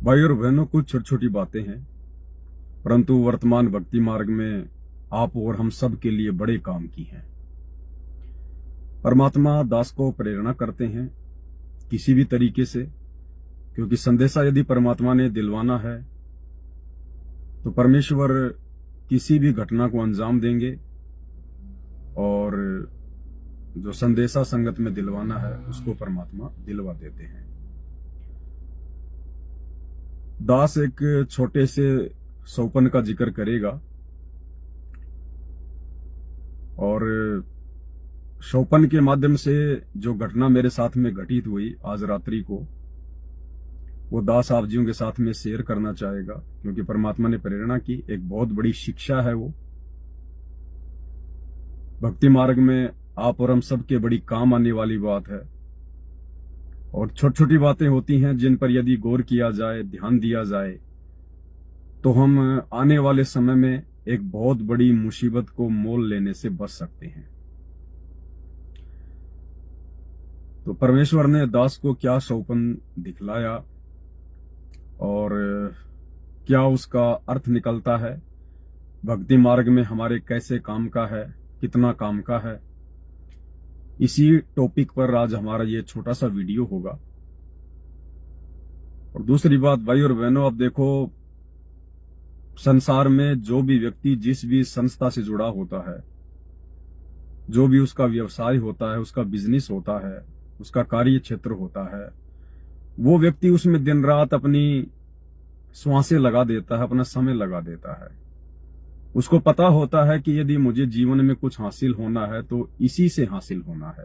भाई और बहनों, कुछ छोटी छोटी बातें हैं परंतु वर्तमान भक्ति मार्ग में आप और हम सब के लिए बड़े काम की हैं। परमात्मा दास को प्रेरणा करते हैं किसी भी तरीके से, क्योंकि संदेशा यदि परमात्मा ने दिलवाना है तो परमेश्वर किसी भी घटना को अंजाम देंगे, और जो संदेशा संगत में दिलवाना है उसको परमात्मा दिलवा देते हैं। दास एक छोटे से सोपन का जिक्र करेगा, और सोपन के माध्यम से जो घटना मेरे साथ में घटित हुई आज रात्रि को, वो दास आप जीवों के साथ में शेयर करना चाहेगा, क्योंकि परमात्मा ने प्रेरणा की। एक बहुत बड़ी शिक्षा है वो भक्ति मार्ग में आप और हम सब के बड़ी काम आने वाली बात है। और छोटी छोटी बातें होती हैं जिन पर यदि गौर किया जाए, ध्यान दिया जाए, तो हम आने वाले समय में एक बहुत बड़ी मुसीबत को मोल लेने से बच सकते हैं। तो परमेश्वर ने दास को क्या सोपन दिखलाया और क्या उसका अर्थ निकलता है, भक्ति मार्ग में हमारे कैसे काम का है, कितना काम का है, इसी टॉपिक पर आज हमारा ये छोटा सा वीडियो होगा। और दूसरी बात भाई और बहनों, अब देखो संसार में जो भी व्यक्ति जिस भी संस्था से जुड़ा होता है, जो भी उसका व्यवसाय होता है, उसका बिजनेस होता है, उसका कार्य क्षेत्र होता है, वो व्यक्ति उसमें दिन रात अपनी श्वासें लगा देता है, अपना समय लगा देता है। उसको पता होता है कि यदि मुझे जीवन में कुछ हासिल होना है तो इसी से हासिल होना है।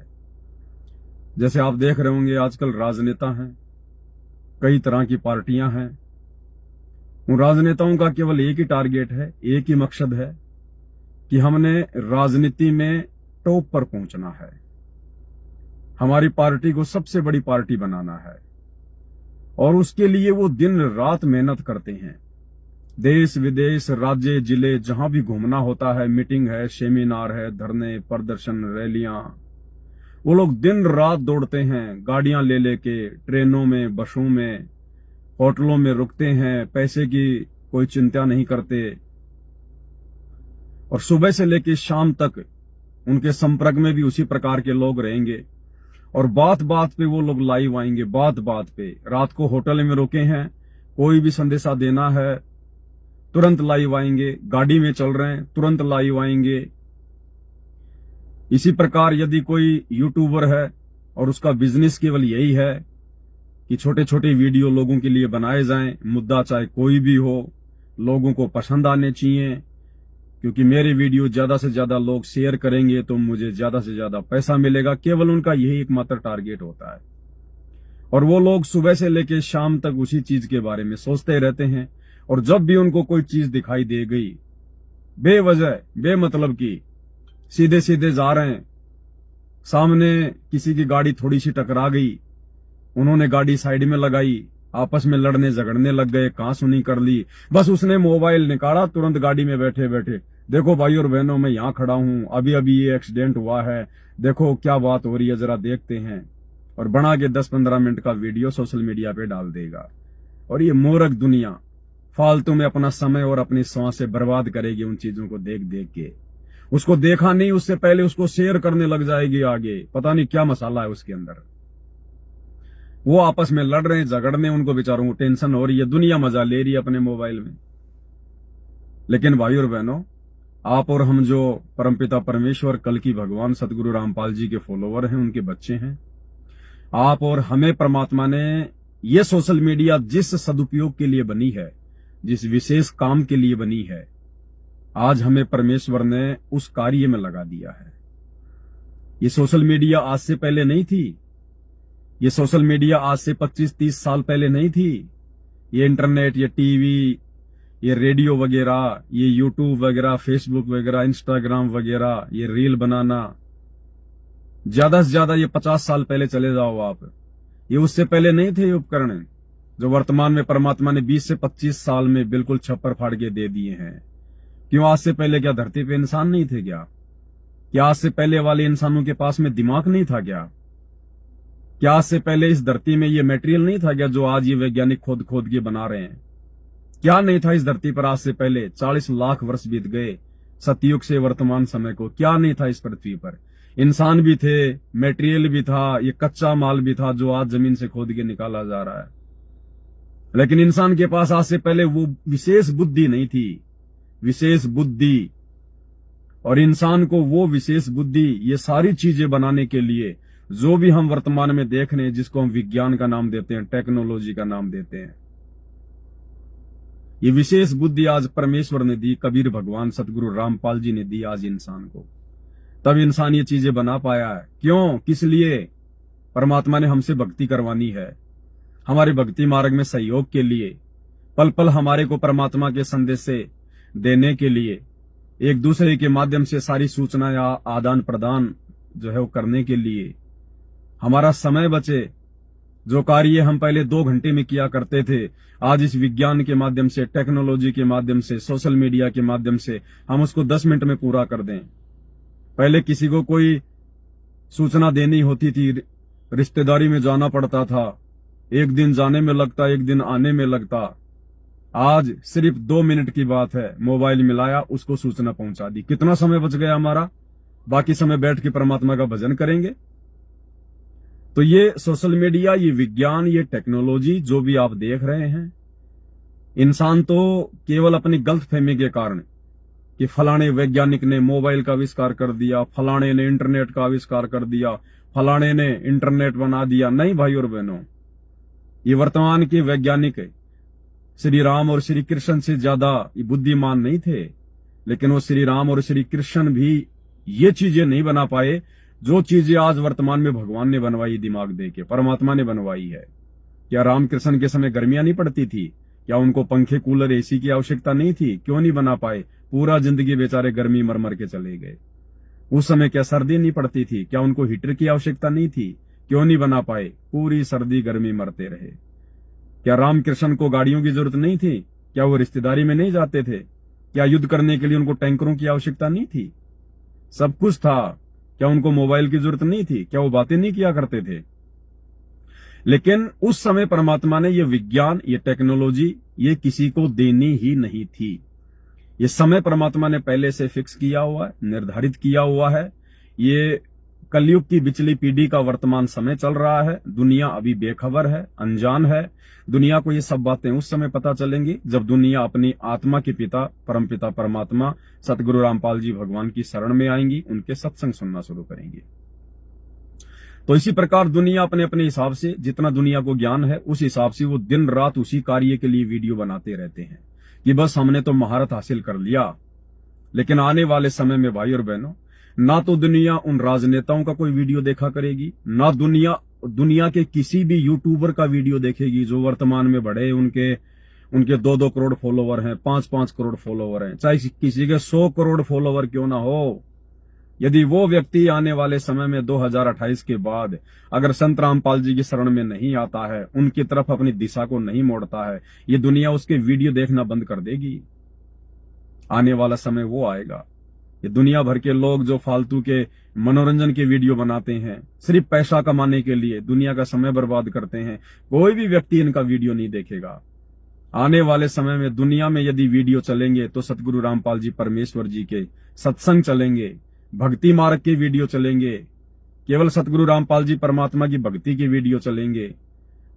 जैसे आप देख रहे होंगे आजकल राजनेता हैं, कई तरह की पार्टियां हैं। उन राजनेताओं का केवल एक ही टारगेट है, एक ही मकसद है कि हमने राजनीति में टॉप पर पहुंचना है, हमारी पार्टी को सबसे बड़ी पार्टी बनाना है। और उसके लिए वो दिन रात मेहनत करते हैं। देश विदेश, राज्य जिले, जहां भी घूमना होता है, मीटिंग है, सेमिनार है, धरने, प्रदर्शन, रैलियां, वो लोग दिन रात दौड़ते हैं। गाड़ियां ले लेके, ट्रेनों में, बसों में, होटलों में रुकते हैं, पैसे की कोई चिंता नहीं करते। और सुबह से लेकर शाम तक उनके संपर्क में भी उसी प्रकार के लोग रहेंगे। और बात बात पे वो लोग लाइव आएंगे, बात बात पे। रात को होटल में रुके हैं, कोई भी संदेशा देना है तुरंत लाइव आएंगे, गाड़ी में चल रहे हैं तुरंत लाइव आएंगे। इसी प्रकार यदि कोई यूट्यूबर है और उसका बिजनेस केवल यही है कि छोटे छोटे वीडियो लोगों के लिए बनाए जाएं, मुद्दा चाहे कोई भी हो, लोगों को पसंद आने चाहिए, क्योंकि मेरे वीडियो ज्यादा से ज्यादा लोग शेयर करेंगे तो मुझे ज्यादा से ज्यादा पैसा मिलेगा। केवल उनका यही एकमात्र टारगेट होता है। और वो लोग सुबह से लेकर शाम तक उसी चीज के बारे में सोचते रहते हैं। और जब भी उनको कोई चीज दिखाई दे गई, बेवजह बेमतलब की सीधे सीधे जा रहे हैं, सामने किसी की गाड़ी थोड़ी सी टकरा गई, उन्होंने गाड़ी साइड में लगाई, आपस में लड़ने झगड़ने लग गए, कहां सुनी कर ली। बस उसने मोबाइल निकाला, तुरंत गाड़ी में बैठे बैठे, देखो भाई और बहनों मैं यहां खड़ा हूं, अभी अभी ये एक्सीडेंट हुआ है, देखो क्या बात हो रही है, जरा देखते हैं। और बना के 10-15 मिनट का वीडियो सोशल मीडिया पे डाल देगा। और ये मूर्ख दुनिया फालतू में अपना समय और अपनी सांसें बर्बाद करेगी उन चीजों को देख देख के। उसको देखा नहीं, उससे पहले उसको शेयर करने लग जाएगी आगे। पता नहीं क्या मसाला है उसके अंदर। वो आपस में लड़ रहे हैं, झगड़ने, उनको बेचारों को टेंशन हो रही है, दुनिया मजा ले रही है अपने मोबाइल में। लेकिन भाई और बहनों, आप और हम जो परमपिता परमेश्वर, कल की भगवान सतगुरु रामपाल जी के फॉलोवर हैं, उनके बच्चे हैं, आप और हमें परमात्मा ने ये सोशल मीडिया जिस सदुपयोग के लिए बनी है, जिस विशेष काम के लिए बनी है, आज हमें परमेश्वर ने उस कार्य में लगा दिया है। ये सोशल मीडिया आज से पहले नहीं थी। ये सोशल मीडिया आज से 25-30 साल पहले नहीं थी। ये इंटरनेट, ये टीवी, ये रेडियो वगैरह, ये यूट्यूब वगैरह, फेसबुक वगैरह, इंस्टाग्राम वगैरह, ये रील बनाना, ज्यादा से ज्यादा ये 50 साल पहले चले जाओ आप। ये उससे पहले नहीं थे ये उपकरण, जो वर्तमान में परमात्मा ने 20 से 25 साल में बिल्कुल छप्पर फाड़ के दे दिए हैं। क्यों? आज से पहले क्या धरती पे इंसान नहीं थे क्या? आज से पहले वाले इंसानों के पास में दिमाग नहीं था क्या? क्या आज से पहले इस धरती में ये मटेरियल नहीं था क्या जो आज ये वैज्ञानिक खोद खोद के बना रहे हैं? क्या नहीं था इस धरती पर आज से पहले? 40 लाख वर्ष बीत गए सतयुग से वर्तमान समय को। क्या नहीं था इस पृथ्वी पर? इंसान भी थे, मटेरियल भी था, ये कच्चा माल भी था जो आज जमीन से खोद के निकाला जा रहा है। लेकिन इंसान के पास आज से पहले वो विशेष बुद्धि नहीं थी, विशेष बुद्धि। और इंसान को वो विशेष बुद्धि ये सारी चीजें बनाने के लिए जो भी हम वर्तमान में देख रहे हैं, जिसको हम विज्ञान का नाम देते हैं, टेक्नोलॉजी का नाम देते हैं, ये विशेष बुद्धि आज परमेश्वर ने दी, कबीर भगवान सतगुरु रामपाल जी ने दी आज इंसान को। तब इंसान ये चीजें बना पाया है। क्यों? किस लिए? परमात्मा ने हमसे भक्ति करवानी है, हमारे भक्ति मार्ग में सहयोग के लिए, पल पल हमारे को परमात्मा के संदेश से देने के लिए, एक दूसरे के माध्यम से सारी सूचना या आदान प्रदान जो है वो करने के लिए, हमारा समय बचे। जो कार्य हम पहले 2 घंटे में किया करते थे, आज इस विज्ञान के माध्यम से, टेक्नोलॉजी के माध्यम से, सोशल मीडिया के माध्यम से हम उसको 10 मिनट में पूरा कर दें। पहले किसी को कोई सूचना देनी होती थी, रिश्तेदारी में जाना पड़ता था, 1 दिन जाने में लगता, 1 दिन आने में लगता। आज सिर्फ 2 मिनट की बात है, मोबाइल मिलाया, उसको सूचना पहुंचा दी। कितना समय बच गया हमारा? बाकी समय बैठ के परमात्मा का भजन करेंगे। तो ये सोशल मीडिया, ये विज्ञान, ये टेक्नोलॉजी जो भी आप देख रहे हैं, इंसान तो केवल अपनी गलतफहमी के कारण कि फलाने वैज्ञानिक ने मोबाइल का आविष्कार कर दिया, फलाने ने इंटरनेट का आविष्कार कर दिया, फलाने ने इंटरनेट बना दिया। नहीं भाई और बहनों, ये वर्तमान के वैज्ञानिक श्री राम और श्री कृष्ण से ज्यादा ये बुद्धिमान नहीं थे, लेकिन वो श्री राम और श्री कृष्ण भी ये चीजें नहीं बना पाए जो चीजें आज वर्तमान में भगवान ने बनवाई, दिमाग दे के परमात्मा ने बनवाई है। क्या रामकृष्ण के समय गर्मियां नहीं पड़ती थी? क्या उनको पंखे, कूलर, एसी की आवश्यकता नहीं थी? क्यों नहीं बना पाए? पूरा जिंदगी बेचारे गर्मी मर मर के चले गए। उस समय क्या सर्दी नहीं पड़ती थी? क्या उनको हीटर की आवश्यकता नहीं थी? क्यों नहीं बना पाए? पूरी सर्दी गर्मी मरते रहे। क्या रामकृष्ण को गाड़ियों की जरूरत नहीं थी? क्या वो रिश्तेदारी में नहीं जाते थे? क्या युद्ध करने के लिए उनको टैंकरों की आवश्यकता नहीं थी? सब कुछ था। क्या उनको मोबाइल की जरूरत नहीं थी? क्या वो बातें नहीं किया करते थे? लेकिन उस समय परमात्मा ने ये विज्ञान, ये टेक्नोलॉजी, ये किसी को देनी ही नहीं थी। ये समय परमात्मा ने पहले से फिक्स किया हुआ है, निर्धारित किया हुआ है। ये कलयुग की पिछली पीढ़ी का वर्तमान समय चल रहा है। दुनिया अभी बेखबर है, अनजान है। दुनिया को ये सब बातें उस समय पता चलेंगी जब दुनिया अपनी आत्मा के पिता, परमपिता परमात्मा सतगुरु रामपाल जी भगवान की शरण में आएंगी, उनके सत्संग सुनना शुरू करेंगी। तो इसी प्रकार दुनिया अपने अपने हिसाब से, जितना दुनिया को ज्ञान है उस हिसाब से वो दिन रात उसी कार्य के लिए वीडियो बनाते रहते हैं कि बस हमने तो महारत हासिल कर लिया। लेकिन आने वाले समय में भाई और बहनों, ना तो दुनिया उन राजनेताओं का कोई वीडियो देखा करेगी, ना दुनिया के किसी भी यूट्यूबर का वीडियो देखेगी जो वर्तमान में बड़े, उनके 2-2 करोड़ फॉलोवर हैं, 5-5 करोड़ फॉलोवर हैं, चाहे किसी के 100 करोड़ फॉलोवर क्यों ना हो। यदि वो व्यक्ति आने वाले समय में 2028 के बाद अगर संत रामपाल जी की शरण में नहीं आता है, उनकी तरफ अपनी दिशा को नहीं मोड़ता है, ये दुनिया उसके वीडियो देखना बंद कर देगी। आने वाला समय वो आएगा। ये दुनिया भर के लोग जो फालतू के मनोरंजन के वीडियो बनाते हैं, सिर्फ पैसा कमाने के लिए दुनिया का समय बर्बाद करते हैं, कोई भी व्यक्ति इनका वीडियो नहीं देखेगा। आने वाले समय में दुनिया में यदि वीडियो चलेंगे तो सतगुरु रामपाल जी परमेश्वर जी के सत्संग चलेंगे, भक्ति मार्ग के वीडियो चलेंगे, केवल सतगुरु रामपाल जी परमात्मा की भक्ति के वीडियो चलेंगे।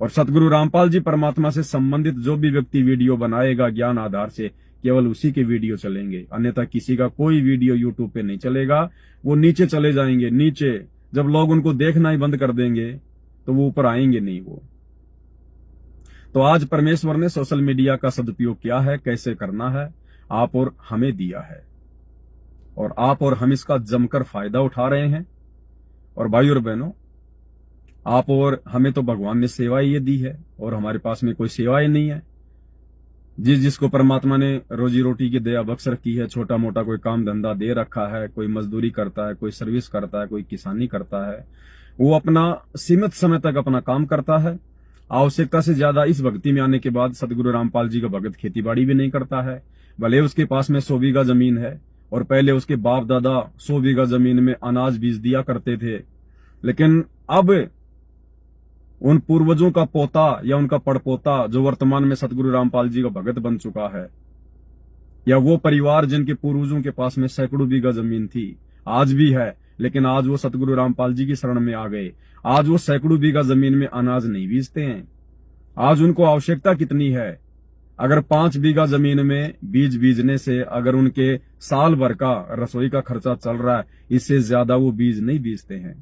और सतगुरु रामपाल जी परमात्मा से संबंधित जो भी व्यक्ति वीडियो बनाएगा ज्ञान आधार से, केवल उसी के वीडियो चलेंगे। अन्यथा किसी का कोई वीडियो यूट्यूब पे नहीं चलेगा। वो नीचे चले जाएंगे। नीचे जब लोग उनको देखना ही बंद कर देंगे तो वो ऊपर आएंगे नहीं। वो तो आज परमेश्वर ने सोशल मीडिया का सदुपयोग क्या है, कैसे करना है, आप और हमें दिया है, और आप और हम इसका जमकर फायदा उठा रहे हैं। और भाई और बहनों, आप और हमें तो भगवान ने सेवा ये दी है और हमारे पास में कोई सेवाएं नहीं है। जिसको परमात्मा ने रोजी रोटी की दया बख्श रखी है, छोटा मोटा कोई काम धंधा दे रखा है, कोई मजदूरी करता है, कोई सर्विस करता है, कोई किसानी करता है, वो अपना सीमित समय तक अपना काम करता है। आवश्यकता से ज्यादा इस भक्ति में आने के बाद सतगुरु रामपाल जी का भगत खेती बाड़ी भी नहीं करता है। भले उसके पास में 100 बीघा जमीन है और पहले उसके बाप दादा 100 बीघा जमीन में अनाज बीज दिया करते थे, लेकिन अब उन पूर्वजों का पोता या उनका पड़पोता जो वर्तमान में सतगुरु रामपाल जी का भगत बन चुका है, या वो परिवार जिनके पूर्वजों के पास में सैकड़ों बीघा जमीन थी, आज भी है, लेकिन आज वो सतगुरु रामपाल जी की शरण में आ गए। आज वो सैकड़ों बीघा जमीन में अनाज नहीं बीजते हैं। आज उनको आवश्यकता कितनी है? अगर 5 बीघा जमीन में बीज बीजने से अगर उनके साल भर का रसोई का खर्चा चल रहा है, इससे ज्यादा वो बीज नहीं बीजते हैं।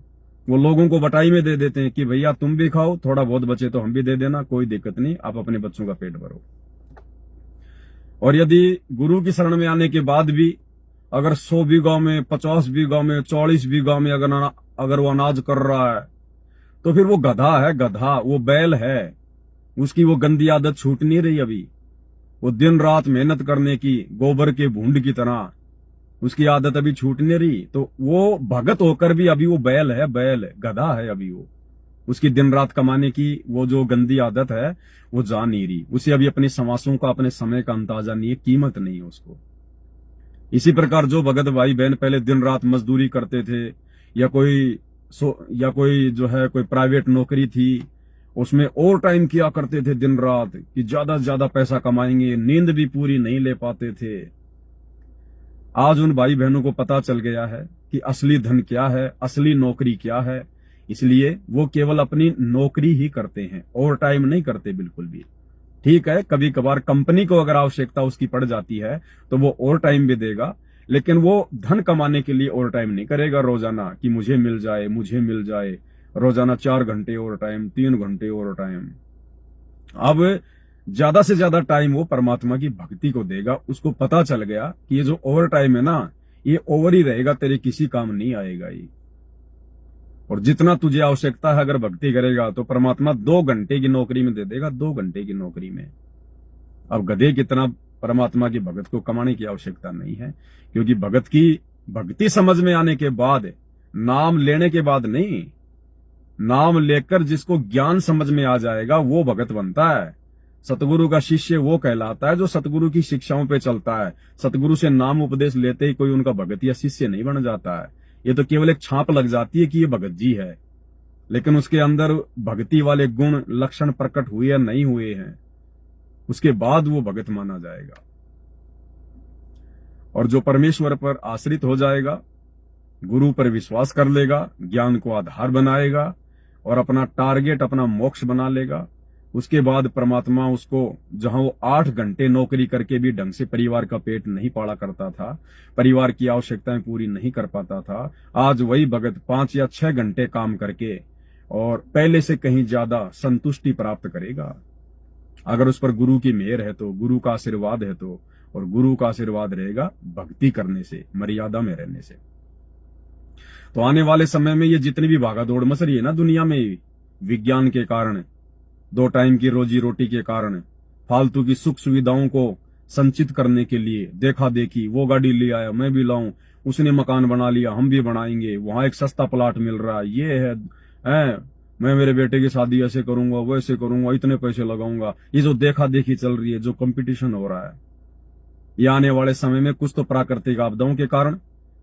वो लोगों को बटाई में दे देते हैं कि भैया तुम भी खाओ, थोड़ा बहुत बचे तो हम भी दे देना, कोई दिक्कत नहीं, आप अपने बच्चों का पेट भरो। और यदि गुरु की शरण में आने के बाद भी अगर 100 बीघा में, 50 बीघा में, 40 बीघा में अगर वो अनाज कर रहा है, तो फिर वो गधा है, गधा, वो बैल है। उसकी वो गंदी आदत छूट नहीं रही अभी। वो दिन रात मेहनत करने की, गोबर के भूंड की तरह, उसकी आदत अभी छूट नहीं रही। तो वो भगत होकर भी अभी वो बैल है, बैल, गधा है अभी वो। उसकी दिन रात कमाने की वो जो गंदी आदत है वो जा नहीं रही। उसे अभी अपनी समासों का, अपने समय का अंदाजा नहीं है, कीमत नहीं है उसको। इसी प्रकार जो भगत भाई बहन पहले दिन रात मजदूरी करते थे, या कोई जो है कोई प्राइवेट नौकरी थी, उसमें ओवर टाइम किया करते थे दिन रात कि ज्यादा से ज्यादा पैसा कमाएंगे, नींद भी पूरी नहीं ले पाते थे। आज उन भाई बहनों को पता चल गया है कि असली धन क्या है, असली नौकरी क्या है। इसलिए वो केवल अपनी नौकरी ही करते हैं, ओवर टाइम नहीं करते बिल्कुल भी। ठीक है, कभी कभार कंपनी को अगर आवश्यकता उसकी पड़ जाती है तो वो ओवर टाइम भी देगा, लेकिन वो धन कमाने के लिए ओवर टाइम नहीं करेगा रोजाना कि मुझे मिल जाए, मुझे मिल जाए। रोजाना 4 घंटे ओवर टाइम, 3 घंटे ओवर टाइम। अब ज्यादा से ज्यादा टाइम वो परमात्मा की भक्ति को देगा। उसको पता चल गया कि ये जो ओवर टाइम है ना, ये ओवर ही रहेगा, तेरे किसी काम नहीं आएगा ये। और जितना तुझे आवश्यकता है अगर भक्ति करेगा तो परमात्मा 2 घंटे की नौकरी में दे देगा, 2 घंटे की नौकरी में। अब गधे कितना परमात्मा की भगत को कमाने की आवश्यकता नहीं है, क्योंकि भगत की भक्ति समझ में आने के बाद, नाम लेने के बाद नहीं, नाम लेकर जिसको ज्ञान समझ में आ जाएगा वो भगत बनता है। सतगुरु का शिष्य वो कहलाता है जो सतगुरु की शिक्षाओं पे चलता है। सतगुरु से नाम उपदेश लेते ही कोई उनका भगत या शिष्य नहीं बन जाता है। ये तो केवल एक छाप लग जाती है कि ये भगत जी है, लेकिन उसके अंदर भक्ति वाले गुण लक्षण प्रकट हुए या नहीं हुए हैं, उसके बाद वो भगत माना जाएगा। और जो परमेश्वर पर आश्रित हो जाएगा, गुरु पर विश्वास कर लेगा, ज्ञान को आधार बनाएगा और अपना टारगेट, अपना मोक्ष बना लेगा, उसके बाद परमात्मा उसको, जहां वो 8 घंटे नौकरी करके भी ढंग से परिवार का पेट नहीं पाला करता था, परिवार की आवश्यकताएं पूरी नहीं कर पाता था, आज वही भगत 5 या 6 घंटे काम करके और पहले से कहीं ज्यादा संतुष्टि प्राप्त करेगा। अगर उस पर गुरु की मेहर है तो, गुरु का आशीर्वाद है तो, और गुरु का आशीर्वाद रहेगा भक्ति करने से, मर्यादा में रहने से। तो आने वाले समय में ये जितनी भी भागा दौड़ मच रही है ना दुनिया में, विज्ञान के कारण, 2 टाइम की रोजी रोटी के कारण, फालतू की सुख सुविधाओं को संचित करने के लिए देखा देखी, वो गाड़ी ले आया मैं भी लाऊं, उसने मकान बना लिया हम भी बनाएंगे, वहां एक सस्ता प्लाट मिल रहा है, ये है मैं मेरे बेटे की शादी ऐसे करूंगा, वैसे करूंगा, इतने पैसे लगाऊंगा। ये जो देखा देखी चल रही है, जो कंपटीशन हो रहा है, ये आने वाले समय में कुछ तो प्राकृतिक आपदाओं के कारण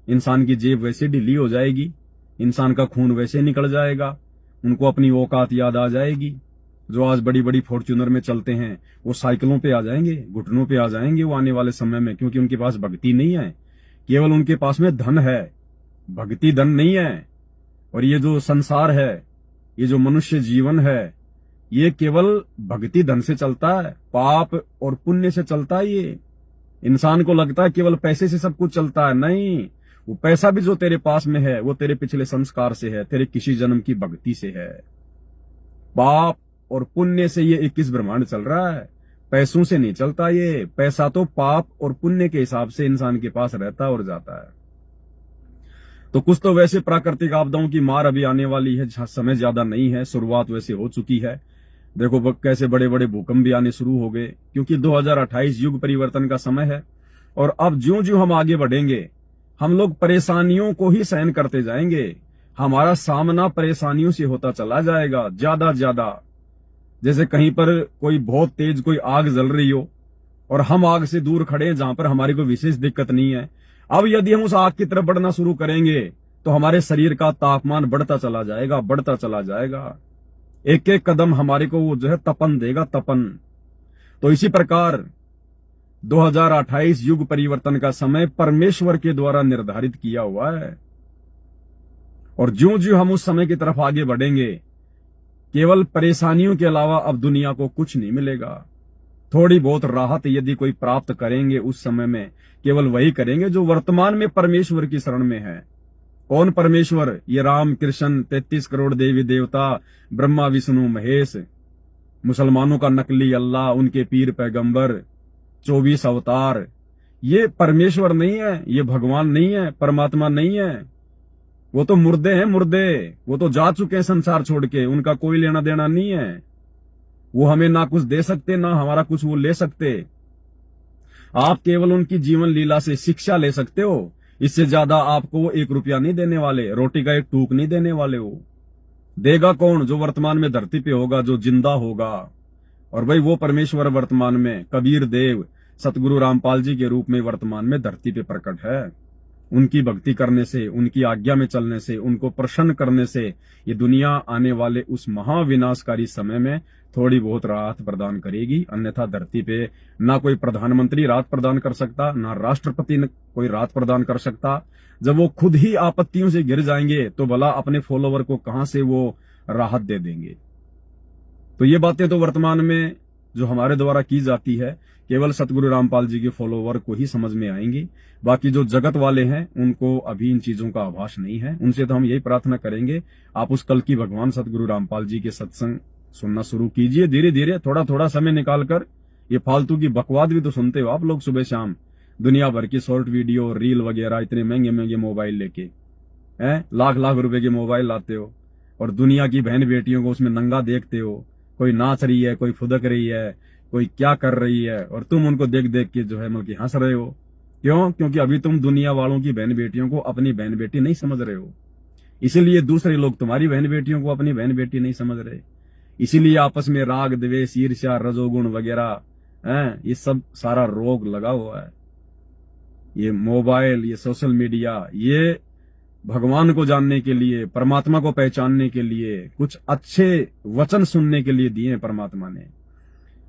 इंसान की जेब वैसे ढीली हो जाएगी, इंसान का खून वैसे निकल जाएगा, उनको अपनी औकात याद आ जाएगी। जो आज बड़ी बड़ी फॉर्च्यूनर में चलते हैं वो साइकिलों पे आ जाएंगे, घुटनों पे आ जाएंगे वो आने वाले समय में, क्योंकि उनके पास भक्ति नहीं है, केवल उनके पास में धन है, भक्ति धन नहीं है। और ये जो संसार है, ये जो मनुष्य जीवन है, ये केवल भक्ति धन से चलता है, पाप और पुण्य से चलता है। ये इंसान को लगता है केवल पैसे से सब कुछ चलता है, नहीं, वो पैसा भी जो तेरे पास में है वो तेरे पिछले संस्कार से है, तेरे किसी जन्म की भक्ति से है। पाप और पुण्य से ये 21 ब्रह्मांड चल रहा है, पैसों से नहीं चलता ये। पैसा तो पाप और पुण्य के हिसाब से इंसान के पास रहता और जाता है। तो कुछ तो वैसे प्राकृतिक आपदाओं की मार अभी आने वाली है, समय ज्यादा नहीं है, शुरुआत वैसे हो चुकी है। देखो कैसे बड़े बड़े भूकंप भी आने शुरू हो गए, क्योंकि 2028 युग परिवर्तन का समय है। और अब ज्यों ज्यों हम आगे बढ़ेंगे, हम लोग परेशानियों को ही सहन करते जाएंगे, हमारा सामना परेशानियों से होता चला जाएगा ज्यादा ज्यादा। जैसे कहीं पर कोई बहुत तेज कोई आग जल रही हो और हम आग से दूर खड़े हैं जहां पर हमारी कोई विशेष दिक्कत नहीं है, अब यदि हम उस आग की तरफ बढ़ना शुरू करेंगे तो हमारे शरीर का तापमान बढ़ता चला जाएगा, बढ़ता चला जाएगा। एक एक कदम हमारे को वो जो है तपन देगा, तपन। तो इसी प्रकार 2028 युग परिवर्तन का समय परमेश्वर के द्वारा निर्धारित किया हुआ है, और ज्यों ज्यों हम उस समय की तरफ आगे बढ़ेंगे, केवल परेशानियों के अलावा अब दुनिया को कुछ नहीं मिलेगा। थोड़ी बहुत राहत यदि कोई प्राप्त करेंगे उस समय में, केवल वही करेंगे जो वर्तमान में परमेश्वर की शरण में है। कौन परमेश्वर? ये राम कृष्ण, 33 करोड़ देवी देवता, ब्रह्मा विष्णु महेश, मुसलमानों का नकली अल्लाह, उनके पीर पैगंबर, 24 अवतार। ये परमेश्वर नहीं है, ये भगवान नहीं है, परमात्मा नहीं है। वो तो मुर्दे हैं, मुर्दे। वो तो जा चुके हैं संसार छोड़ के, उनका कोई लेना देना नहीं है। वो हमें ना कुछ दे सकते, ना हमारा कुछ वो ले सकते। आप केवल उनकी जीवन लीला से शिक्षा ले सकते हो। इससे ज्यादा आपको वो 1 रुपया नहीं देने वाले, रोटी का एक टूक नहीं देने वाले। वो देगा कौन? जो वर्तमान में धरती पे होगा, जो जिंदा होगा। और भाई वो परमेश्वर वर्तमान में कबीर देव, सतगुरु रामपाल जी के रूप में वर्तमान में धरती पे प्रकट है। उनकी भक्ति करने से, उनकी आज्ञा में चलने से, उनको प्रसन्न करने से ये दुनिया आने वाले उस महाविनाशकारी समय में थोड़ी बहुत राहत प्रदान करेगी। अन्यथा धरती पे ना कोई प्रधानमंत्री राहत प्रदान कर सकता, ना राष्ट्रपति कोई राहत प्रदान कर सकता। जब वो खुद ही आपत्तियों से घिर जाएंगे तो भला अपने फॉलोवर को कहां से वो राहत दे देंगे। तो ये बातें तो वर्तमान में जो हमारे द्वारा की जाती है, केवल सतगुरु रामपाल जी के फॉलोवर को ही समझ में आएंगी। बाकी जो जगत वाले हैं उनको अभी इन चीजों का आभास नहीं है। उनसे तो हम यही प्रार्थना करेंगे, आप उस कल की भगवान सतगुरु रामपाल जी के सत्संग सुनना शुरू कीजिए। धीरे धीरे थोड़ा थोड़ा समय निकालकर। ये फालतू की बकवाद भी तो सुनते हो आप लोग सुबह शाम, दुनिया भर की शॉर्ट वीडियो, रील वगैरह, इतने महंगे महंगे मोबाइल लेके हैं, लाख लाख रुपए के मोबाइल लाते हो और दुनिया की बहन बेटियों को उसमें नंगा देखते हो। कोई नाच रही है, कोई फुदक रही है, कोई क्या कर रही है, और तुम उनको देख देख के जो है मतलब हंस रहे हो। क्यों? क्योंकि अभी तुम दुनिया वालों की बहन बेटियों को अपनी बहन बेटी नहीं समझ रहे हो। इसीलिए दूसरे लोग तुम्हारी बहन बेटियों को अपनी बहन बेटी नहीं समझ रहे। इसीलिए आपस में राग, द्वेष, ईर्ष्या, रजोगुण वगैरह हैं, ये सब सारा रोग लगा हुआ है। ये मोबाइल, ये सोशल मीडिया, ये भगवान को जानने के लिए, परमात्मा को पहचानने के लिए, कुछ अच्छे वचन सुनने के लिए दिए परमात्मा ने।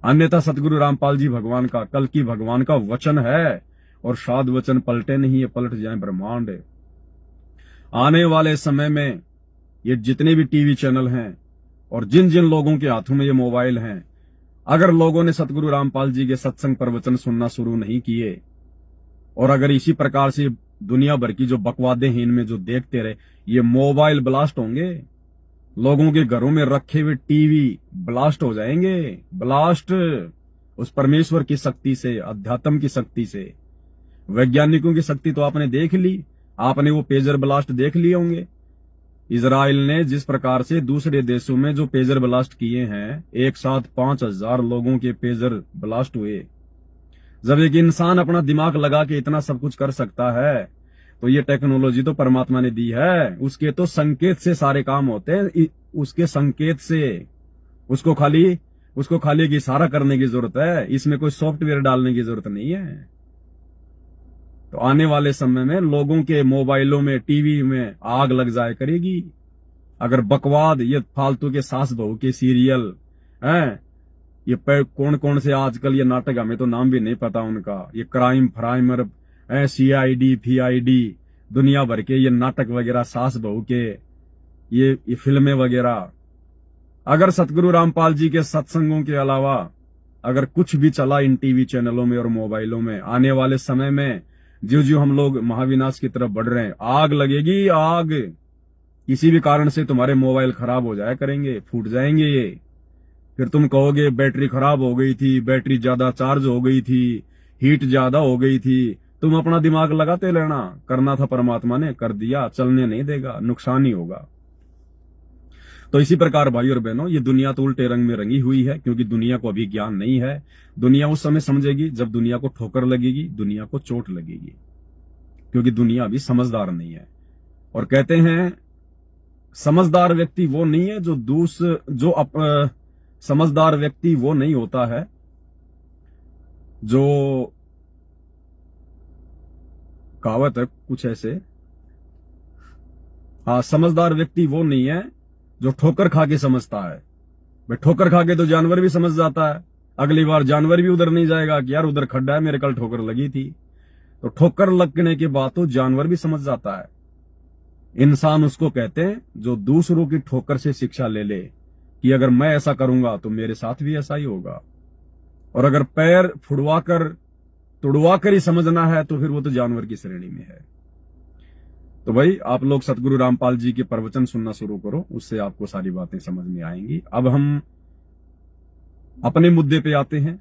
अन्यथा सतगुरु रामपाल जी भगवान का, कल की भगवान का वचन है, और साध वचन पलटे नहीं, ये पलट जाए ब्रह्मांड। आने वाले समय में ये जितने भी टीवी चैनल हैं और जिन जिन लोगों के हाथों में ये मोबाइल हैं, अगर लोगों ने सतगुरु रामपाल जी के सत्संग प्रवचन सुनना शुरू नहीं किए, और अगर इसी प्रकार से दुनिया भर की जो बकवादें हैं इनमें जो देखते रहे, ये मोबाइल ब्लास्ट होंगे। लोगों के घरों में रखे हुए टीवी ब्लास्ट हो जाएंगे। ब्लास्ट उस परमेश्वर की शक्ति से, अध्यात्म की शक्ति से। वैज्ञानिकों की शक्ति तो आपने देख ली, आपने वो पेजर ब्लास्ट देख लिए होंगे। इजराइल ने जिस प्रकार से दूसरे देशों में जो पेजर ब्लास्ट किए हैं, एक साथ 5000 लोगों के पेजर ब्लास्ट हुए। जब एक इंसान अपना दिमाग लगा के इतना सब कुछ कर सकता है, तो ये टेक्नोलॉजी तो परमात्मा ने दी है। उसके तो संकेत से सारे काम होते हैं, उसके संकेत से। उसको खाली एक इशारा करने की जरूरत है, इसमें कोई सॉफ्टवेयर डालने की जरूरत नहीं है। तो आने वाले समय में लोगों के मोबाइलों में, टीवी में आग लग जाए करेगी। अगर बकवाद, ये फालतू के सास बहू के सीरियल हैं, ये कौन कौन से आजकल ये नाटक, हमें तो नाम भी नहीं पता उनका, ये क्राइम फ्राइमर, CID PID, दुनिया भर के ये नाटक वगैरह, सास बहू के ये फिल्में वगैरह। अगर सतगुरु रामपाल जी के सत्संगों के अलावा अगर कुछ भी चला इन टीवी चैनलों में और मोबाइलों में, आने वाले समय में जो जो हम लोग महाविनाश की तरफ बढ़ रहे हैं, आग लगेगी, आग। किसी भी कारण से तुम्हारे मोबाइल खराब हो जाया करेंगे, फूट जाएंगे ये। फिर तुम कहोगे बैटरी खराब हो गई थी, बैटरी ज्यादा चार्ज हो गई थी, हीट ज्यादा हो गई थी। तुम अपना दिमाग लगाते रहना, करना था परमात्मा ने, कर दिया, चलने नहीं देगा, नुकसान ही होगा। तो इसी प्रकार भाई और बहनों, ये दुनिया तो उल्टे रंग में रंगी हुई है, क्योंकि दुनिया को अभी ज्ञान नहीं है। दुनिया उस समय समझेगी जब दुनिया को ठोकर लगेगी, दुनिया को चोट लगेगी, क्योंकि दुनिया अभी समझदार नहीं है। और कहते हैं समझदार व्यक्ति वो नहीं है समझदार व्यक्ति वो नहीं होता है जो, कहावत है कुछ ऐसे, हाँ, समझदार व्यक्ति वो नहीं है जो ठोकर खा के समझता है। भाई ठोकर खा के तो जानवर भी समझ जाता है, अगली बार जानवर भी उधर नहीं जाएगा कि यार उधर खड्डा है, मेरे कल ठोकर लगी थी। तो ठोकर लगने के बाद तो जानवर भी समझ जाता है। इंसान उसको कहते हैं जो दूसरों की ठोकर से शिक्षा ले ले कि अगर मैं ऐसा करूंगा तो मेरे साथ भी ऐसा ही होगा। और अगर पैर फुड़वा कर तुड़वा कर ही समझना है तो फिर वो तो जानवर की श्रेणी में है। तो भाई आप लोग सतगुरु रामपाल जी के प्रवचन सुनना शुरू करो, उससे आपको सारी बातें समझ में आएंगी। अब हम अपने मुद्दे पे आते हैं,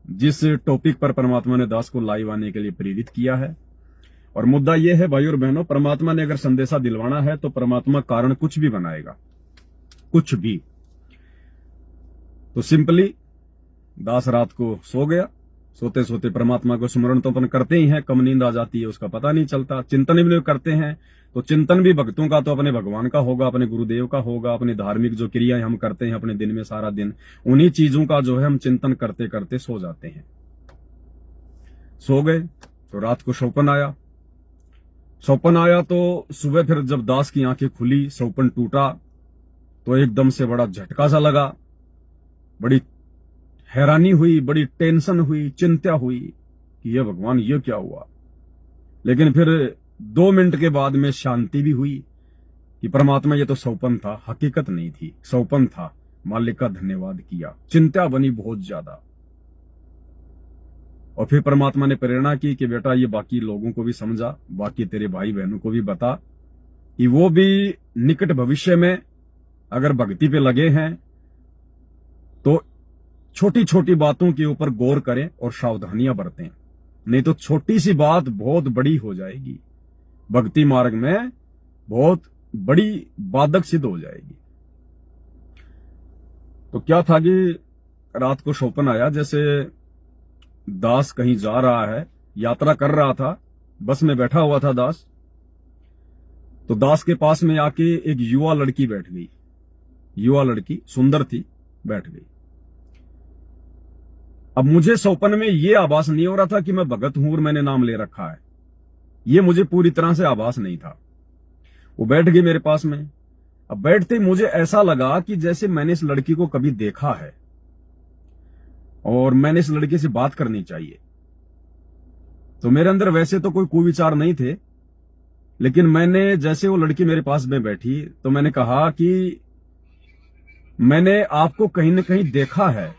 जिस टॉपिक पर परमात्मा ने दास को लाइव आने के लिए प्रेरित किया है। और मुद्दा यह है भाई और बहनों, परमात्मा ने अगर संदेशा दिलवाना है तो परमात्मा कारण कुछ भी बनाएगा, कुछ भी। तो सिंपली दास रात को सो गया, सोते सोते परमात्मा को स्मरण तो अपन करते ही हैं, कम नींद आ जाती है उसका पता नहीं चलता। चिंतन भी करते हैं तो चिंतन भी भक्तों का तो अपने भगवान का होगा, अपने गुरुदेव का होगा, अपनी धार्मिक जो क्रियाएं हम करते हैं अपने दिन में सारा दिन, उन्हीं चीजों का जो है हम चिंतन करते करते सो जाते हैं। सो गए तो रात को स्वप्न आया। स्वप्न आया तो सुबह फिर जब दास की आंखें खुली, स्वप्न टूटा तो एकदम से बड़ा झटका सा लगा, बड़ी हैरानी हुई, बड़ी टेंशन हुई, चिंता हुई कि ये भगवान ये क्या हुआ। लेकिन फिर 2 मिनट के बाद में शांति भी हुई कि परमात्मा ये तो स्वप्न था, हकीकत नहीं थी, स्वप्न था। मालिक का धन्यवाद किया। चिंता बनी बहुत ज्यादा। और फिर परमात्मा ने प्रेरणा की कि बेटा ये बाकी लोगों को भी समझा, बाकी तेरे भाई बहनों को भी बता कि वो भी निकट भविष्य में अगर भक्ति पे लगे हैं तो छोटी छोटी बातों के ऊपर गौर करें और सावधानियां बरतें, नहीं तो छोटी सी बात बहुत बड़ी हो जाएगी, भक्ति मार्ग में बहुत बड़ी बाधक सिद्ध हो जाएगी। तो क्या था कि रात को स्वप्न आया, जैसे दास कहीं जा रहा है, यात्रा कर रहा था, बस में बैठा हुआ था दास। तो दास के पास में आके एक युवा लड़की बैठ गई। युवा लड़की सुंदर थी, बैठ गई। अब मुझे स्वप्न में यह आभास नहीं हो रहा था कि मैं भगत हूं और मैंने नाम ले रखा है, यह मुझे पूरी तरह से आभास नहीं था। वो बैठ गई मेरे पास में। अब बैठते मुझे ऐसा लगा कि जैसे मैंने इस लड़की को कभी देखा है और मैंने इस लड़की से बात करनी चाहिए। तो मेरे अंदर वैसे तो कोई कुविचार नहीं थे, लेकिन मैंने जैसे वो लड़की मेरे पास में बैठी तो मैंने कहा कि मैंने आपको कहीं न कहीं देखा है।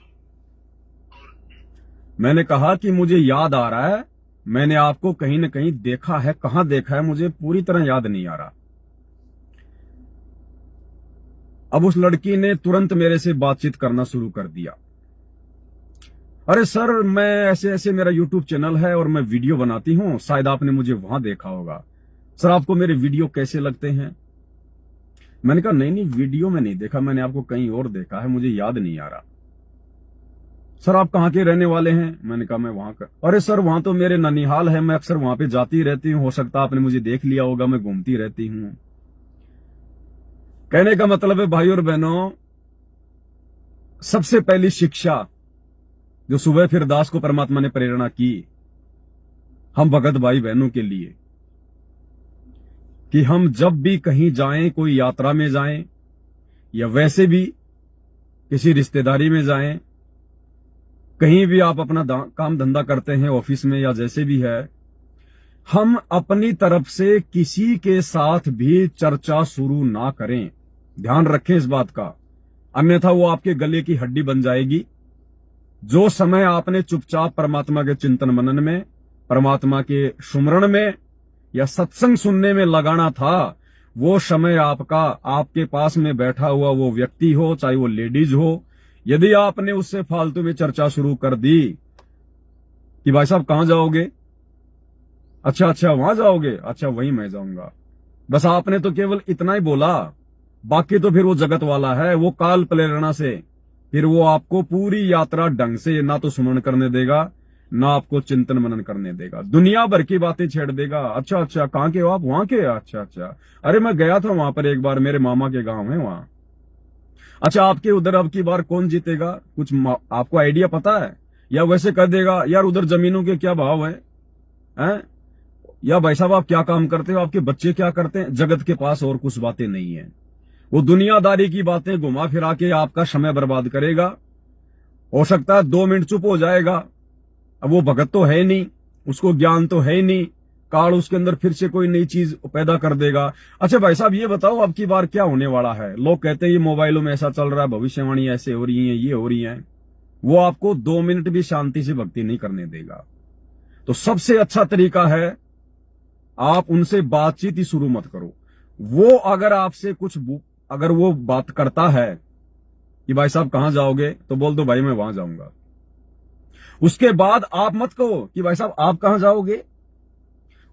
मैंने कहा कि मुझे याद आ रहा है, मैंने आपको कहीं न कहीं देखा है। कहां देखा है मुझे पूरी तरह याद नहीं आ रहा। अब उस लड़की ने तुरंत मेरे से बातचीत करना शुरू कर दिया। अरे सर, मैं ऐसे ऐसे, मेरा यूट्यूब चैनल है और मैं वीडियो बनाती हूं, शायद आपने मुझे वहां देखा होगा। सर आपको मेरे वीडियो कैसे लगते हैं? मैंने कहा नहीं नहीं, वीडियो में नहीं देखा, मैंने आपको कहीं और देखा है, मुझे याद नहीं आ रहा। सर आप कहाँ के रहने वाले हैं? मैंने कहा मैं वहां का। अरे सर वहां तो मेरे ननिहाल है, मैं अक्सर वहां पे जाती रहती हूँ, हो सकता आपने मुझे देख लिया होगा, मैं घूमती रहती हूँ। कहने का मतलब है भाई और बहनों, सबसे पहली शिक्षा जो सुबह फिर दास को परमात्मा ने प्रेरणा की हम भगत भाई बहनों के लिए, कि हम जब भी कहीं जाएं, कोई यात्रा में जाएं या वैसे भी किसी रिश्तेदारी में जाएं, कहीं भी आप अपना काम धंधा करते हैं, ऑफिस में या जैसे भी है, हम अपनी तरफ से किसी के साथ भी चर्चा शुरू ना करें। ध्यान रखें इस बात का, अन्यथा वो आपके गले की हड्डी बन जाएगी। जो समय आपने चुपचाप परमात्मा के चिंतन मनन में, परमात्मा के सुमरण में या सत्संग सुनने में लगाना था, वो समय आपका, आपके पास में बैठा हुआ वो व्यक्ति हो, चाहे वो लेडीज हो, यदि आपने उससे फालतू में चर्चा शुरू कर दी कि भाई साहब कहां जाओगे? अच्छा वहां जाओगे, अच्छा वहीं मैं जाऊंगा, बस आपने तो केवल इतना ही बोला, बाकी तो फिर वो जगत वाला है, वो काल प्रेरणा से फिर वो आपको पूरी यात्रा ढंग से ना तो सुमरण करने देगा, ना आपको चिंतन मनन करने देगा, दुनिया भर की बातें छेड़ देगा। अच्छा कहां के हो आप? वहां के? अच्छा अरे मैं गया था वहां पर एक बार, मेरे मामा के गांव है वहां। अच्छा आपके उधर अब की बार कौन जीतेगा, कुछ आपको आइडिया पता है? या वैसे कह देगा यार उधर जमीनों के क्या भाव हैं? या भाई साहब आप क्या काम करते हो, आपके बच्चे क्या करते हैं? जगत के पास और कुछ बातें नहीं है, वो दुनियादारी की बातें घुमा फिरा के आपका समय बर्बाद करेगा। हो सकता है 2 मिनट चुप हो जाएगा। अब वो भगत तो है नहीं, उसको ज्ञान तो है नहीं, काल उसके अंदर फिर से कोई नई चीज पैदा कर देगा। अच्छा भाई साहब ये बताओ अब की बार क्या होने वाला है? लोग कहते हैं ये मोबाइलों में ऐसा चल रहा है, भविष्यवाणी ऐसे हो रही है, ये हो रही है। वो आपको 2 मिनट भी शांति से भक्ति नहीं करने देगा। तो सबसे अच्छा तरीका है आप उनसे बातचीत ही शुरू मत करो। वो अगर आपसे अगर वो बात करता है कि भाई साहब कहां जाओगे, तो बोल दो भाई मैं वहां जाऊंगा। उसके बाद आप मत कहो कि भाई साहब आप कहां जाओगे।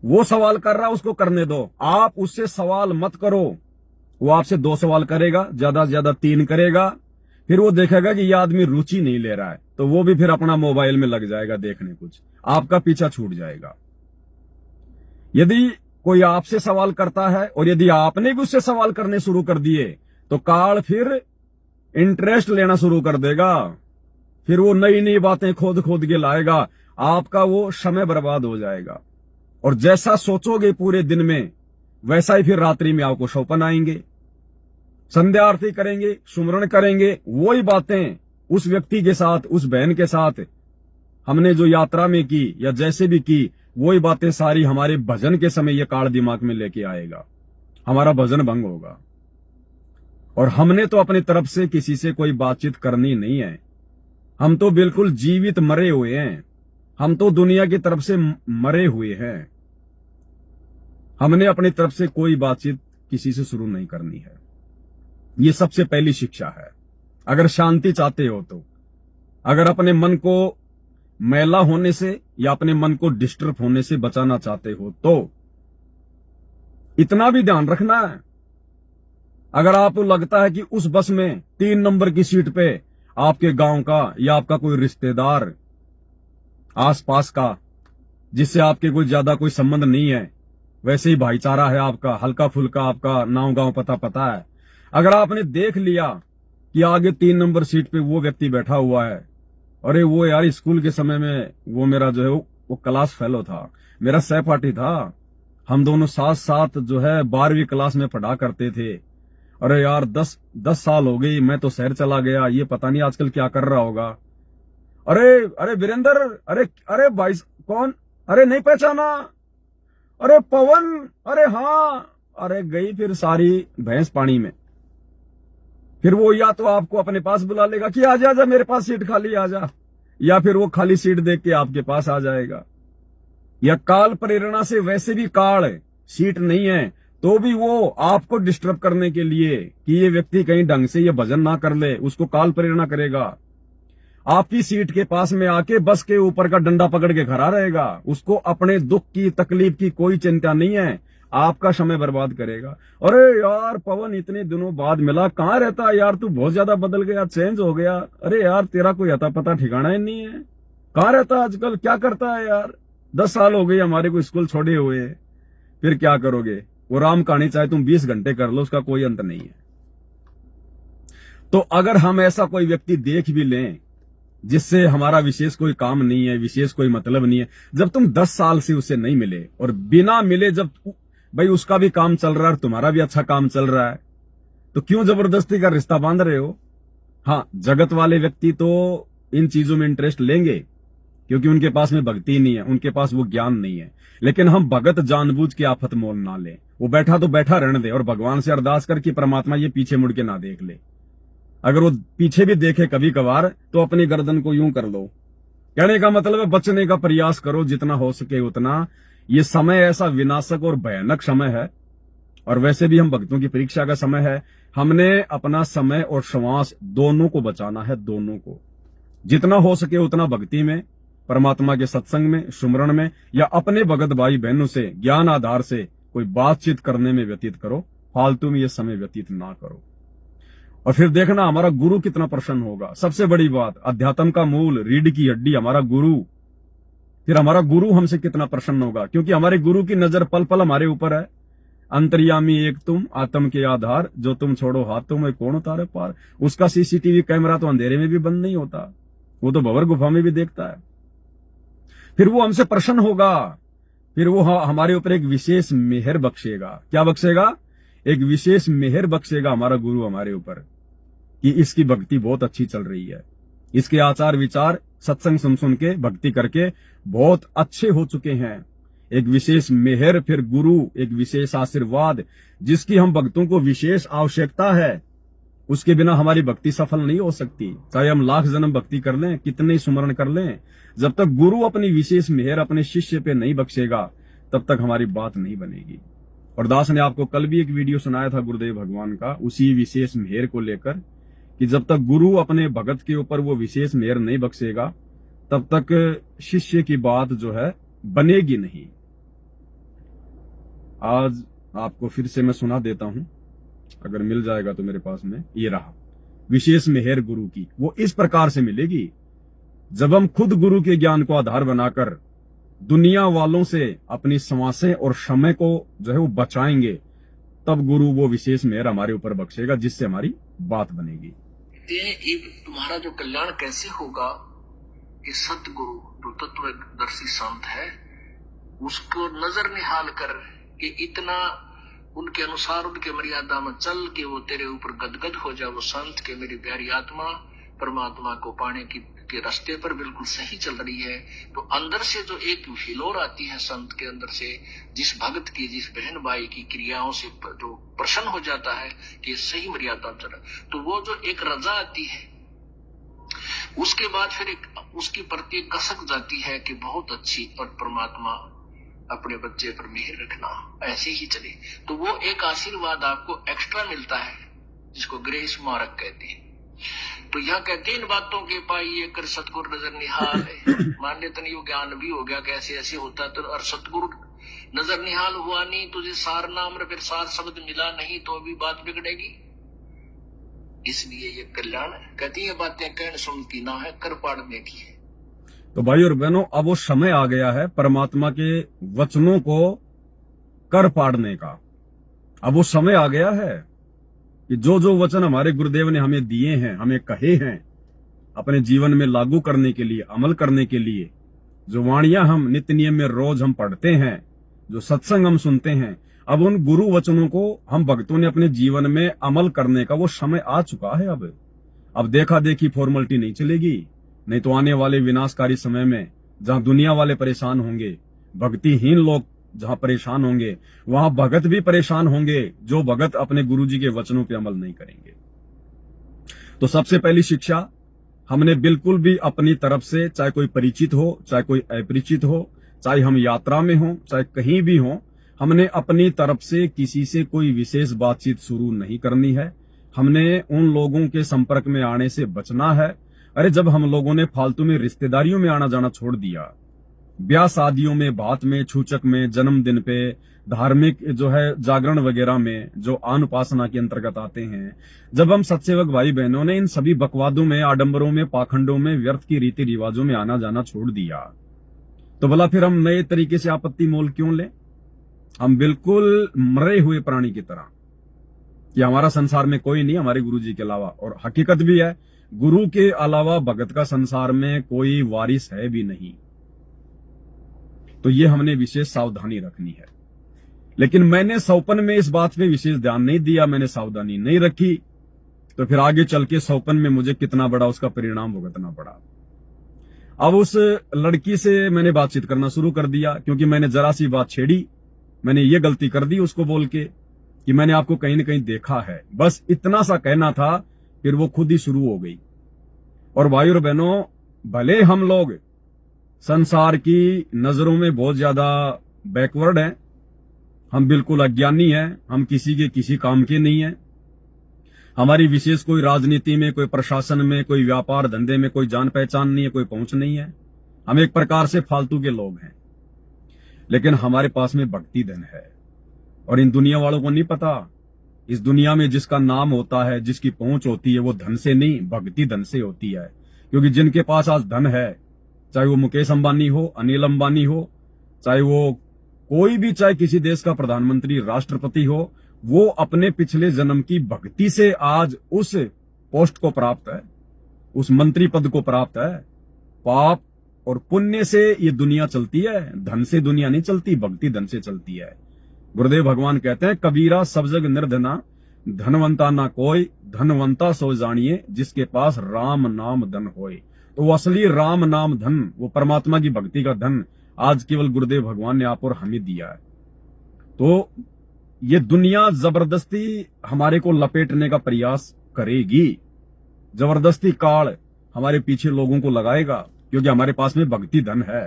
वो सवाल कर रहा है, उसको करने दो, आप उससे सवाल मत करो। वो आपसे 2 सवाल करेगा, ज्यादा से ज्यादा 3 करेगा। फिर वो देखेगा कि ये आदमी रुचि नहीं ले रहा है, तो वो भी फिर अपना मोबाइल में लग जाएगा देखने, कुछ आपका पीछा छूट जाएगा। यदि कोई आपसे सवाल करता है और यदि आपने भी उससे सवाल करने शुरू कर दिए, तो काल फिर इंटरेस्ट लेना शुरू कर देगा। फिर वो नई नई बातें खोद खोद के लाएगा, आपका वो समय बर्बाद हो जाएगा। और जैसा सोचोगे पूरे दिन में, वैसा ही फिर रात्रि में आपको सौपन आएंगे। संध्या आरती करेंगे, सुमरण करेंगे, वही बातें उस व्यक्ति के साथ, उस बहन के साथ हमने जो यात्रा में की या जैसे भी की, वही बातें सारी हमारे भजन के समय ये काल दिमाग में लेके आएगा। हमारा भजन भंग होगा। और हमने तो अपनी तरफ से किसी से कोई बातचीत करनी नहीं है। हम तो बिल्कुल जीवित मरे हुए हैं। हम तो दुनिया की तरफ से मरे हुए हैं। हमने अपनी तरफ से कोई बातचीत किसी से शुरू नहीं करनी है। ये सबसे पहली शिक्षा है। अगर शांति चाहते हो तो, अगर अपने मन को मैला होने से या अपने मन को डिस्टर्ब होने से बचाना चाहते हो, तो इतना भी ध्यान रखना है, अगर आपको लगता है कि उस बस में 3 नंबर की सीट पे आपके गांव का या आपका कोई रिश्तेदार आसपास का, जिससे आपके कोई ज्यादा कोई संबंध नहीं है, वैसे ही भाईचारा है आपका, हल्का फुल्का आपका नाव गांव पता है, अगर आपने देख लिया कि आगे 3 नंबर सीट पे वो व्यक्ति बैठा हुआ है, अरे वो यार स्कूल के समय में वो मेरा जो है वो क्लास फेलो था, मेरा सहपाठी था, हम दोनों साथ साथ जो है 12वीं क्लास में पढ़ा करते थे, अरे यार 10 साल हो गई, मैं तो शहर चला गया, ये पता नहीं आजकल क्या कर रहा होगा। अरे वीरेंद्र, अरे भाई कौन, अरे नहीं पहचाना, अरे पवन, अरे हाँ, अरे गई फिर सारी भैंस पानी में। फिर वो या तो आपको अपने पास बुला लेगा कि आजा मेरे पास सीट खाली, आजा, या फिर वो खाली सीट देख के आपके पास आ जाएगा। या काल प्रेरणा से, वैसे भी काल सीट नहीं है तो भी वो आपको डिस्टर्ब करने के लिए कि ये व्यक्ति कहीं ढंग से ये भजन ना कर ले, उसको काल प्रेरणा करेगा। आपकी सीट के पास में आके बस के ऊपर का डंडा पकड़ के खड़ा रहेगा। उसको अपने दुख की तकलीफ की कोई चिंता नहीं है, आपका समय बर्बाद करेगा। अरे यार पवन, इतने दिनों बाद मिला, कहाँ रहता है यार, तू बहुत ज्यादा बदल गया, चेंज हो गया। अरे यार तेरा कोई अता पता ठिकाना ही नहीं है, कहाँ रहता है आजकल, क्या करता है यार, 10 साल हो गए हमारे को स्कूल छोड़े हुए। फिर क्या करोगे? वो राम कहानी चाहे तुम 20 घंटे कर लो, उसका कोई अंत नहीं है। तो अगर हम ऐसा कोई व्यक्ति देख भी लें जिससे हमारा विशेष कोई काम नहीं है, विशेष कोई मतलब नहीं है, जब तुम 10 साल से उससे नहीं मिले और बिना मिले जब भाई उसका भी काम चल रहा है और तुम्हारा भी अच्छा काम चल रहा है, तो क्यों जबरदस्ती का रिश्ता बांध रहे हो? हाँ, जगत वाले व्यक्ति तो इन चीजों में इंटरेस्ट लेंगे क्योंकि उनके पास में भक्ति नहीं है, उनके पास वो ज्ञान नहीं है। लेकिन हम भगत जानबूझ के आफत मोल ना ले। वो बैठा तो बैठा रहने दे और भगवान से अरदास कर कि परमात्मा ये पीछे मुड़ के ना देख ले। अगर वो पीछे भी देखे कभी कभार तो अपनी गर्दन को यूं कर लो। कहने का मतलब है बचने का प्रयास करो जितना हो सके उतना। ये समय ऐसा विनाशक और भयानक समय है, और वैसे भी हम भक्तों की परीक्षा का समय है। हमने अपना समय और श्वास दोनों को बचाना है, दोनों को। जितना हो सके उतना भक्ति में, परमात्मा के सत्संग में, सुमरण में, या अपने भगत भाई बहनों से ज्ञान आधार से कोई बातचीत करने में व्यतीत करो। फालतू में ये समय व्यतीत ना करो। और फिर देखना हमारा गुरु कितना प्रसन्न होगा। सबसे बड़ी बात, अध्यात्म का मूल, रीढ़ की हड्डी हमारा गुरु। फिर हमारा गुरु हमसे कितना प्रसन्न होगा, क्योंकि हमारे गुरु की नजर पल पल हमारे ऊपर है। अंतर्यामी एक तुम, आत्म के आधार, जो तुम छोड़ो हाथों में कौन उतारे पार। उसका सीसीटीवी कैमरा तो अंधेरे में भी बंद नहीं होता, वो तो भंवर गुफा में भी देखता है। फिर वो हमसे प्रसन्न होगा, फिर वो हमारे ऊपर एक विशेष मेहर बख्शेगा। क्या बख्शेगा? एक विशेष मेहर बख्शेगा हमारा गुरु हमारे ऊपर कि इसकी भक्ति बहुत अच्छी चल रही है, इसके आचार विचार सत्संग सुन के भक्ति करके बहुत अच्छे हो चुके हैं। एक विशेष मेहर, फिर गुरु, एक विशेष आशीर्वाद जिसकी हम भक्तों को विशेष आवश्यकता है, उसके बिना हमारी भक्ति सफल नहीं हो सकती। चाहे हम लाख जन्म भक्ति कर लें, कितने सुमरण कर लें, जब तक गुरु अपनी विशेष मेहर अपने शिष्य पे नहीं बख्शेगा तब तक हमारी बात नहीं बनेगी। और दास ने आपको कल भी एक वीडियो सुनाया था गुरुदेव भगवान का, उसी विशेष मेहर को लेकर, कि जब तक गुरु अपने भगत के ऊपर वो विशेष मेहर नहीं बख्शेगा तब तक शिष्य की बात जो है बनेगी नहीं। आज आपको फिर से मैं सुना देता हूं, अगर मिल जाएगा तो मेरे पास में। ये रहा विशेष मेहर गुरु की, वो इस प्रकार से मिलेगी जब हम खुद गुरु के ज्ञान को आधार बनाकर दुनिया वालों से अपनी समासें और समय को जो है वो बचाएंगे, तब गुरु वो विशेष मेहर हमारे ऊपर बख्शेगा जिससे हमारी बात बनेगी। तुम्हारा जो कल्याण कैसे होगा, ये सतगुरु जो तत्वदर्शी संत है उसको नजर निहाल कर कि इतना उनके अनुसार उनके मर्यादा में चल के वो तेरे ऊपर गदगद हो जाए, वो संत के मेरी प्यारी आत्मा परमात्मा को पाने के रास्ते पर बिल्कुल सही चल रही है। तो अंदर से जो एक हिलोर आती है संत के अंदर से, जिस भक्त की, जिस बहन भाई की क्रियाओं से जो प्रसन्न हो जाता है कि सही मर्यादा चल, तो वो जो एक रजा आती है, उसके बाद फिर एक उसकी प्रति कसक जाती है कि बहुत अच्छी, और परमात्मा अपने बच्चे पर मेहर रखना, ऐसे ही चले। तो वो एक आशीर्वाद आपको एक्स्ट्रा मिलता है जिसको ग्रेस मार्क कहते हैं। तो यहाँ कहते हैं इन बातों के पाइए कर सतगुरु नजर निहाल है। मान लेते नहीं वो ज्ञान भी हो गया कि ऐसे ऐसे होता है, तो और सतगुरु नजर निहाल हुआ नहीं, तुझे सार नाम फिर सार शब्द मिला नहीं तो भी बात बिगड़ेगी। इसलिए ये कल्याण कहती है बातें कहने सुनती ना है, कर पाड़ने की है। तो भाई और बहनों, अब वो समय आ गया है परमात्मा के वचनों को कर पाड़ने का। अब वो समय आ गया है कि जो जो वचन हमारे गुरुदेव ने हमें दिए हैं, हमें कहे हैं, अपने जीवन में लागू करने के लिए, अमल करने के लिए, जो वाणियां हम नित्य नियम में रोज हम पढ़ते हैं, जो सत्संग हम सुनते हैं, अब उन गुरु वचनों को हम भक्तों ने अपने जीवन में अमल करने का वो समय आ चुका है। अब देखा देखी फॉर्मेलिटी नहीं चलेगी, नहीं तो आने वाले विनाशकारी समय में जहां दुनिया वाले परेशान होंगे, भक्तिहीन लोग जहां परेशान होंगे, वहां भगत भी परेशान होंगे जो भगत अपने गुरुजी के वचनों पे अमल नहीं करेंगे। तो सबसे पहली शिक्षा हमने बिल्कुल भी अपनी तरफ से, चाहे कोई परिचित हो, चाहे कोई अपरिचित हो, चाहे हम यात्रा में हो, चाहे कहीं भी हो, हमने अपनी तरफ से किसी से कोई विशेष बातचीत शुरू नहीं करनी है। हमने उन लोगों के संपर्क में आने से बचना है। अरे जब हम लोगों ने फालतू में रिश्तेदारियों में आना जाना छोड़ दिया, ब्याह शादियों में, बात में, छूचक में, जन्मदिन पे, धार्मिक जो है जागरण वगैरह में जो आन उपासना के अंतर्गत आते हैं, जब हम सत्सेवक भाई बहनों ने इन सभी बकवादों में, आडंबरों में, पाखंडों में, व्यर्थ की रीति रिवाजों में आना जाना छोड़ दिया, तो भला फिर हम नए तरीके से आपत्ति मोल क्यों लें? हम बिल्कुल मरे हुए प्राणी की तरह कि हमारा संसार में कोई नहीं हमारे गुरु जी के अलावा। और हकीकत भी है, गुरु के अलावा भगत का संसार में कोई वारिस है भी नहीं। तो ये हमने विशेष सावधानी रखनी है। लेकिन मैंने सौपन में इस बात पे विशेष ध्यान नहीं दिया, मैंने सावधानी नहीं रखी, तो फिर आगे चल के सौपन में मुझे कितना बड़ा उसका परिणाम भुगतना पड़ा। अब उस लड़की से मैंने बातचीत करना शुरू कर दिया, क्योंकि मैंने जरा सी बात छेड़ी, मैंने ये गलती कर दी उसको बोल के कि मैंने आपको कहीं न कहीं देखा है, बस इतना सा कहना था। फिर वो खुद ही शुरू हो गई। और भाई और बहनों, भले हम लोग संसार की नजरों में बहुत ज्यादा बैकवर्ड हैं, हम बिल्कुल अज्ञानी हैं, हम किसी के किसी काम के नहीं हैं, हमारी विशेष कोई राजनीति में, कोई प्रशासन में, कोई व्यापार धंधे में कोई जान पहचान नहीं है, कोई पहुंच नहीं है, हम एक प्रकार से फालतू के लोग हैं। लेकिन हमारे पास में भक्ति धन है, और इन दुनिया वालों को नहीं पता, इस दुनिया में जिसका नाम होता है, जिसकी पहुंच होती है, वो धन से नहीं, भक्ति धन से होती है। क्योंकि जिनके पास आज धन है, चाहे वो मुकेश अंबानी हो, अनिल अंबानी हो, चाहे वो कोई भी, चाहे किसी देश का प्रधानमंत्री, राष्ट्रपति हो, वो अपने पिछले जन्म की भक्ति से आज उस पोस्ट को प्राप्त है, उस मंत्री पद को प्राप्त है। पाप और पुण्य से ये दुनिया चलती है, धन से दुनिया नहीं चलती, भक्ति धन से चलती है। गुरुदेव भगवान कहते हैं, कबीरा सब जग निर्धना, धनवंता ना कोई, धनवंता सो जानिए, जिसके पास राम नाम धन होए। तो वो असली राम नाम धन, वो परमात्मा की भक्ति का धन आज केवल गुरुदेव भगवान ने आप और हमें दिया है। तो ये दुनिया जबरदस्ती हमारे को लपेटने का प्रयास करेगी, जबरदस्ती काल हमारे पीछे लोगों को लगाएगा, क्योंकि हमारे पास में भक्ति धन है।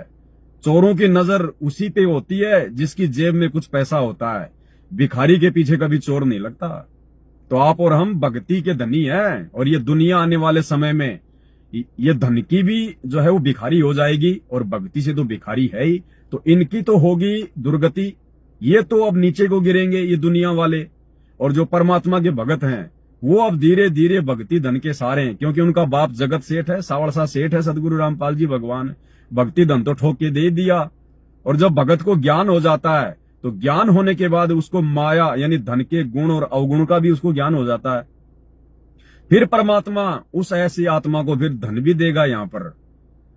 चोरों की नजर उसी पे होती है जिसकी जेब में कुछ पैसा होता है, भिखारी के पीछे कभी चोर नहीं लगता। तो आप और हम भक्ति के धनी हैं, और ये दुनिया आने वाले समय में ये धन की भी जो है वो भिखारी हो जाएगी, और भक्ति से तो भिखारी है ही, तो इनकी तो होगी दुर्गति। ये तो अब नीचे को गिरेंगे ये दुनिया वाले, और जो परमात्मा के भगत हैं वो अब धीरे धीरे भक्ति धन के सारे हैं, क्योंकि उनका बाप जगत सेठ है, सावड़सा सेठ है सदगुरु रामपाल जी भगवान। भक्ति धन तो ठोक के दे दिया, और जब भगत को ज्ञान हो जाता है तो ज्ञान होने के बाद उसको माया यानी धन के गुण और अवगुण का भी उसको ज्ञान हो जाता है। फिर परमात्मा उस ऐसी आत्मा को फिर धन भी देगा। यहां पर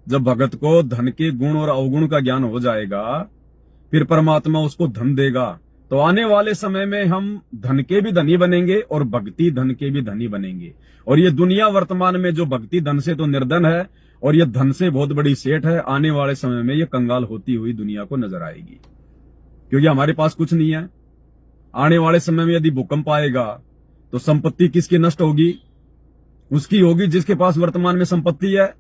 जब भगत को धन के गुण और अवगुण का ज्ञान हो जाएगा, फिर परमात्मा उसको धन देगा। तो आने वाले समय में हम धन के भी धनी बनेंगे और भक्ति धन के भी धनी बनेंगे। और ये दुनिया वर्तमान में जो भक्ति धन से तो निर्धन है, और ये धन से बहुत बड़ी सेठ है, आने वाले समय में ये कंगाल होती हुई दुनिया को नजर आएगी, क्योंकि हमारे पास कुछ नहीं है। आने वाले समय में यदि भूकंप आएगा तो संपत्ति किसकी नष्ट होगी? उसकी होगी जिसके पास वर्तमान में संपत्ति है।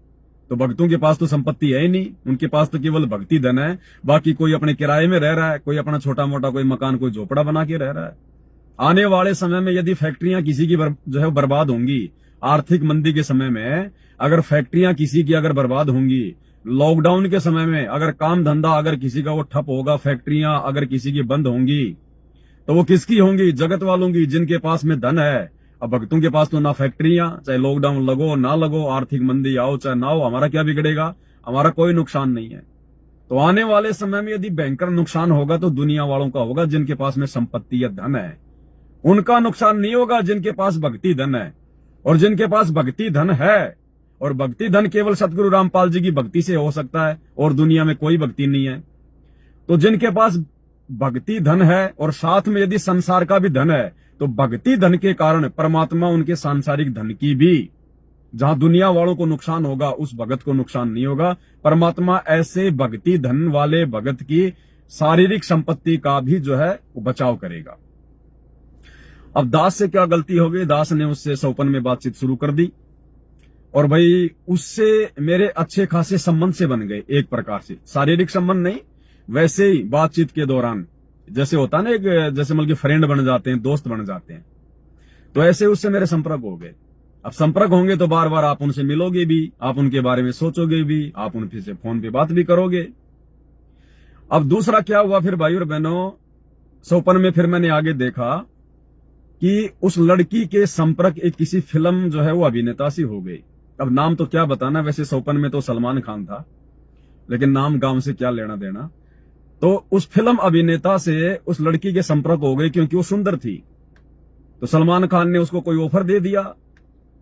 तो भक्तों के पास तो संपत्ति है ही नहीं, उनके पास तो केवल भक्ति धन है। बाकी कोई अपने किराए में रह रहा है, कोई अपना छोटा मोटा कोई मकान, कोई झोपड़ा बना के रह रहा है। आने वाले समय में यदि फैक्ट्रियां किसी की जो है बर्बाद होंगी, आर्थिक मंदी के समय में अगर फैक्ट्रियां किसी की अगर बर्बाद होंगी, लॉकडाउन के समय में अगर काम धंधा अगर किसी का वो ठप होगा, फैक्ट्रियां अगर किसी की बंद होंगी, तो वो किसकी होंगी? जगत वालों की, जिनके पास में धन है। अब भक्तों के पास तो ना फैक्ट्रियां, चाहे लॉकडाउन लगो ना लगो, आर्थिक मंदी आओ चाहे ना हो, हमारा क्या बिगड़ेगा? हमारा कोई नुकसान नहीं है। तो आने वाले समय में यदि भयंकर नुकसान होगा तो दुनिया वालों का होगा, जिनके पास में संपत्ति या धन है। उनका नुकसान नहीं होगा जिनके पास भक्ति धन है। और जिनके पास भक्ति धन है, और भक्ति धन केवल सतगुरु रामपाल जी की भक्ति से हो सकता है, और दुनिया में कोई भक्ति नहीं है। तो जिनके पास भक्ति धन है और साथ में यदि संसार का भी धन है, तो भक्ति धन के कारण परमात्मा उनके सांसारिक धन की भी, जहां दुनिया वालों को नुकसान होगा उस भगत को नुकसान नहीं होगा। परमात्मा ऐसे भक्ति धन वाले भगत की शारीरिक संपत्ति का भी जो है वो बचाव करेगा। अब दास से क्या गलती हो गई? दास ने उससे सौपन में बातचीत शुरू कर दी, और भाई उससे मेरे अच्छे खासे संबंध से बन गए। एक प्रकार से शारीरिक संबंध नहीं, वैसे ही बातचीत के दौरान जैसे होता है ना, एक जैसे मतलब फ्रेंड बन जाते हैं, दोस्त बन जाते हैं, तो ऐसे उससे मेरे संपर्क हो गए। अब संपर्क होंगे तो बार बार आप उनसे मिलोगे भी, आप उनके बारे में सोचोगे भी, आप उनसे से फोन पे बात भी करोगे। अब दूसरा क्या हुआ फिर भाई और बहनों, सौपन में फिर मैंने आगे देखा कि उस लड़की के संपर्क एक किसी फिल्म जो है वो अभिनेता सी हो गई। अब नाम तो क्या बताना, वैसे सौपन में तो सलमान खान था, लेकिन नाम गांव से क्या लेना देना। तो उस फिल्म अभिनेता से उस लड़की के संपर्क हो गए, क्योंकि वो सुंदर थी। तो सलमान खान ने उसको कोई ऑफर दे दिया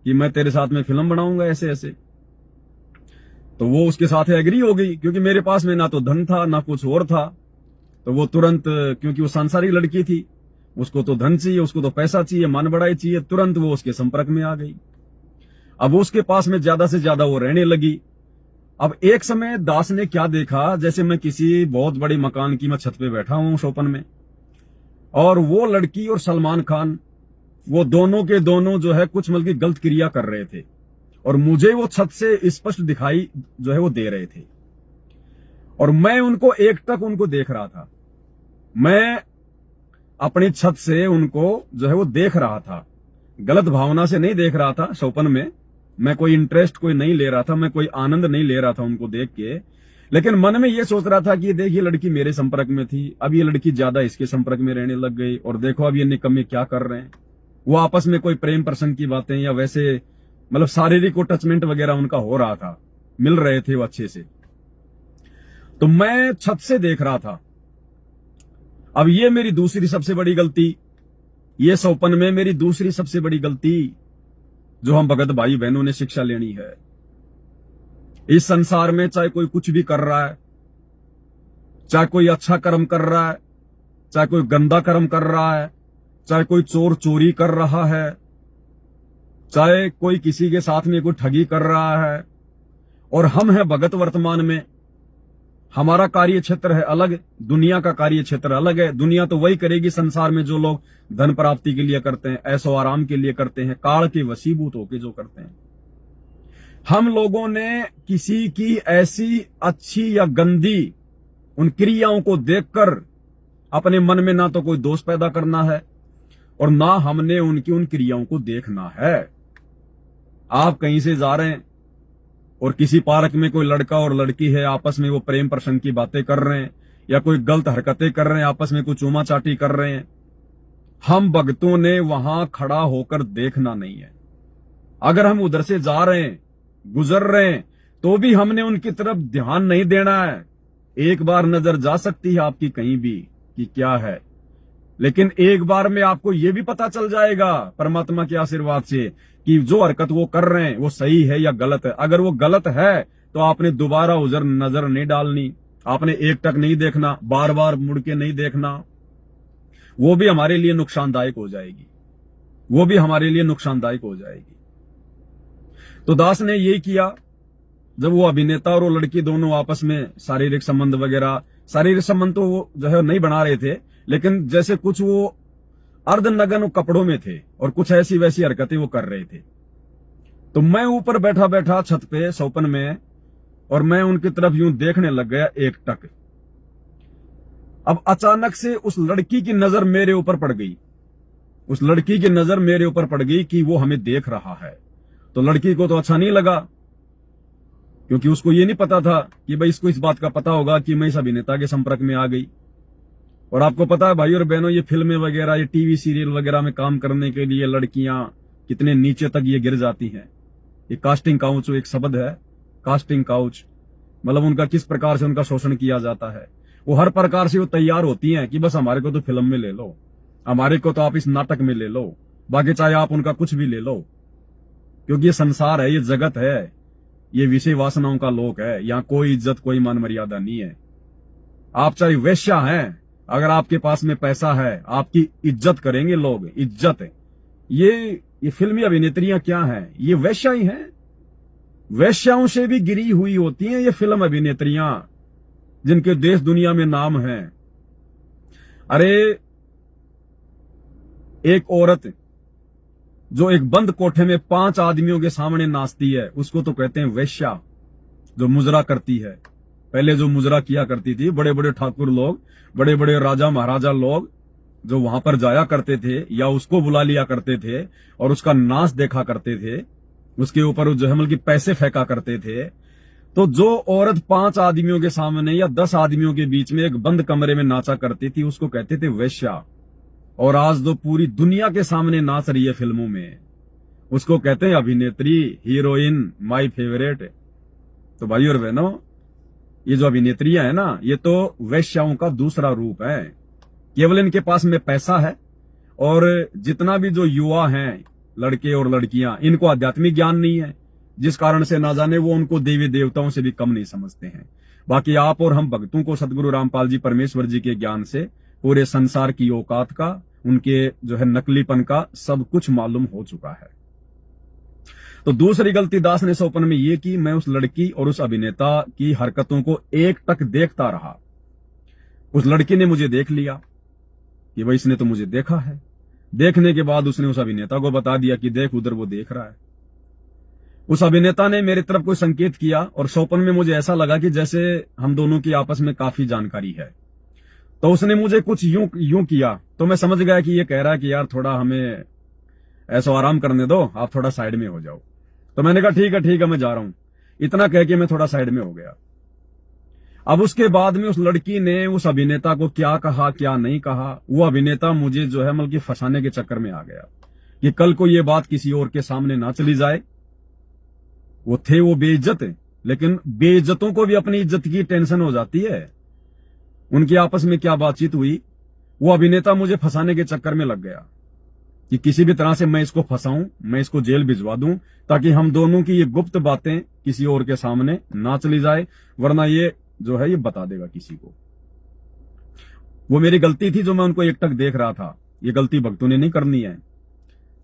कि मैं तेरे साथ में फिल्म बनाऊंगा ऐसे ऐसे। तो वो उसके साथ एग्री हो गई, क्योंकि मेरे पास में ना तो धन था ना कुछ और था। तो वो तुरंत, क्योंकि वो सांसारिक लड़की थी, उसको तो धन चाहिए, उसको तो पैसा चाहिए, मन बढ़ाई चाहिए, तुरंत वो उसके संपर्क में आ गई। अब उसके पास में ज्यादा से ज्यादा वो रहने लगी। अब एक समय दास ने क्या देखा, जैसे मैं किसी बहुत बड़े मकान की मैं छत पे बैठा हूं शोपन में, और वो लड़की और सलमान खान वो दोनों के दोनों जो है कुछ मतलब की गलत क्रिया कर रहे थे, और मुझे वो छत से स्पष्ट दिखाई जो है वो दे रहे थे, और मैं उनको एकटक उनको देख रहा था। मैं अपनी छत से उनको जो है वो देख रहा था, गलत भावना से नहीं देख रहा था। शोपन में मैं कोई इंटरेस्ट कोई नहीं ले रहा था, मैं कोई आनंद नहीं ले रहा था उनको देख के, लेकिन मन में ये सोच रहा था कि देख ये लड़की मेरे संपर्क में थी, अब ये लड़की ज्यादा इसके संपर्क में रहने लग गई, और देखो अब ये निकम्मे क्या कर रहे हैं। वो आपस में कोई प्रेम प्रसंग की बातें या वैसे मतलब शारीरिक अटैचमेंट वगैरह उनका हो रहा था, मिल रहे थे वो अच्छे से। तो मैं छत से देख रहा था। अब ये मेरी दूसरी सबसे बड़ी गलती, ये सौपन में मेरी दूसरी सबसे बड़ी गलती जो हम भगत भाई बहनों ने शिक्षा लेनी है। इस संसार में चाहे कोई कुछ भी कर रहा है, चाहे कोई अच्छा कर्म कर रहा है, चाहे कोई गंदा कर्म कर रहा है, चाहे कोई चोर चोरी कर रहा है, चाहे कोई किसी के साथ में कोई ठगी कर रहा है, और हम हैं भगत वर्तमान में। हमारा कार्य क्षेत्र है अलग, दुनिया का कार्य क्षेत्र अलग है। दुनिया तो वही करेगी संसार में जो लोग धन प्राप्ति के लिए करते हैं, ऐशो आराम के लिए करते हैं, काल के वशीभूत होके जो करते हैं। हम लोगों ने किसी की ऐसी अच्छी या गंदी उन क्रियाओं को देखकर अपने मन में ना तो कोई दोष पैदा करना है और ना हमने उनकी उन क्रियाओं को देखना है। आप कहीं से जा रहे हैं और किसी पार्क में कोई लड़का और लड़की है, आपस में वो प्रेम प्रसंग की बातें कर रहे हैं या कोई गलत हरकतें कर रहे हैं, आपस में कोई चूमा चाटी कर रहे हैं, हम भक्तों ने वहां खड़ा होकर देखना नहीं है। अगर हम उधर से जा रहे हैं, गुजर रहे हैं, तो भी हमने उनकी तरफ ध्यान नहीं देना है। एक बार नजर जा सकती है आपकी कहीं भी कि क्या है, लेकिन एक बार में आपको यह भी पता चल जाएगा परमात्मा के आशीर्वाद से कि जो हरकत वो कर रहे हैं वो सही है या गलत है। अगर वो गलत है तो आपने दोबारा उधर नजर नहीं डालनी, आपने एक टक नहीं देखना, बार बार मुड़ के नहीं देखना। वो भी हमारे लिए नुकसानदायक हो जाएगी, वो भी हमारे लिए नुकसानदायक हो जाएगी। तो दास ने यही किया। जब वो अभिनेता और वो लड़की दोनों आपस में शारीरिक संबंध वगैरह, शारीरिक संबंध तो वो जो है नहीं बना रहे थे, लेकिन जैसे कुछ वो अर्धनग्न कपड़ों में थे और कुछ ऐसी वैसी हरकतें वो कर रहे थे। तो मैं ऊपर बैठा बैठा छत पे सौपन में, और मैं उनकी तरफ यूं देखने लग गया एक टक। अब अचानक से उस लड़की की नजर मेरे ऊपर पड़ गई, उस लड़की की नजर मेरे ऊपर पड़ गई कि वो हमें देख रहा है। तो लड़की को तो अच्छा नहीं लगा, क्योंकि उसको ये नहीं पता था कि भाई इसको इस बात का पता होगा कि मैं इस अभिनेता के संपर्क में आ गई। और आपको पता है भाई और बहनों, ये फिल्में वगैरह, ये टीवी सीरियल वगैरह में काम करने के लिए लड़कियां कितने नीचे तक ये गिर जाती हैं। ये कास्टिंग काउच एक शब्द है, कास्टिंग काउच मतलब उनका किस प्रकार से उनका शोषण किया जाता है। वो हर प्रकार से वो तैयार होती हैं कि बस हमारे को तो फिल्म में ले लो, हमारे को तो आप इस नाटक में ले लो, बाकी चाहे आप उनका कुछ भी ले लो, क्योंकि ये संसार है, ये जगत है, ये विषय वासनाओं का लोक है। यहाँ कोई इज्जत कोई मान मर्यादा नहीं है। आप चाहे वेश्या हैं, अगर आपके पास में पैसा है आपकी इज्जत करेंगे लोग, इज्जत। ये फिल्मी अभिनेत्रियां क्या हैं? ये वेश्या ही हैं, वेश्याओं से भी गिरी हुई होती हैं ये फिल्म अभिनेत्रियां, जिनके देश दुनिया में नाम है। अरे एक औरत जो एक बंद कोठे में 5 आदमियों के सामने नाचती है, उसको तो कहते हैं वेश्या, जो मुजरा करती है। पहले जो मुजरा किया करती थी, बड़े बड़े ठाकुर लोग, बड़े बड़े राजा महाराजा लोग जो वहां पर जाया करते थे या उसको बुला लिया करते थे और उसका नाच देखा करते थे, उसके ऊपर जो है मतलब कि पैसे फेंका करते थे। तो जो औरत 5 आदमियों के सामने या 10 आदमियों के बीच में एक बंद कमरे में नाचा करती थी, उसको कहते थे वेश्या। और आज जो पूरी दुनिया के सामने नाच रही है फिल्मों में, उसको कहते हैं अभिनेत्री, हीरोइन, माय फेवरेट। तो भाई और बहनों, ये जो अभिनेत्रियां है ना, ये तो वेश्याओं का दूसरा रूप है। केवल इनके पास में पैसा है, और जितना भी जो युवा हैं, लड़के और लड़कियां, इनको आध्यात्मिक ज्ञान नहीं है, जिस कारण से ना जाने वो उनको देवी देवताओं से भी कम नहीं समझते हैं। बाकी आप और हम भक्तों को सदगुरु रामपाल जी परमेश्वर जी के ज्ञान से पूरे संसार की औकात का, उनके जो है नकलीपन का सब कुछ मालूम हो चुका है। तो दूसरी गलती दास ने सौपन में यह की, मैं उस लड़की और उस अभिनेता की हरकतों को एक टक देखता रहा। उस लड़की ने मुझे देख लिया कि भाई इसने तो मुझे देखा है। देखने के बाद उसने उस अभिनेता को बता दिया कि देख उधर वो देख रहा है। उस अभिनेता ने मेरी तरफ कोई संकेत किया और सौपन में मुझे ऐसा लगा कि जैसे हम दोनों की आपस में काफी जानकारी है। तो उसने मुझे कुछ यूं किया, तो मैं समझ गया कि ये कह रहा है कि यार थोड़ा हमें ऐसा आराम करने दो, आप थोड़ा साइड में हो जाओ। तो मैंने कहा ठीक है मैं जा रहा हूं। इतना कह के मैं थोड़ा साइड में हो गया। अब उसके बाद में उस लड़की ने उस अभिनेता को क्या कहा क्या नहीं कहा, वो अभिनेता मुझे जो है मतलब कि फंसाने के चक्कर में आ गया कि कल को ये बात किसी और के सामने ना चली जाए। वो थे वो बेइज्जत, लेकिन बेइज्जतों को भी अपनी इज्जत की टेंशन हो जाती है। उनकी आपस में क्या बातचीत हुई, वो अभिनेता मुझे फंसाने के चक्कर में लग गया कि किसी भी तरह से मैं इसको फंसाऊं, मैं इसको जेल भिजवा दूं, ताकि हम दोनों की ये गुप्त बातें किसी और के सामने ना चली जाए, वरना ये जो है ये बता देगा किसी को। वो मेरी गलती थी जो मैं उनको एकटक देख रहा था। ये गलती भक्तों ने नहीं करनी है।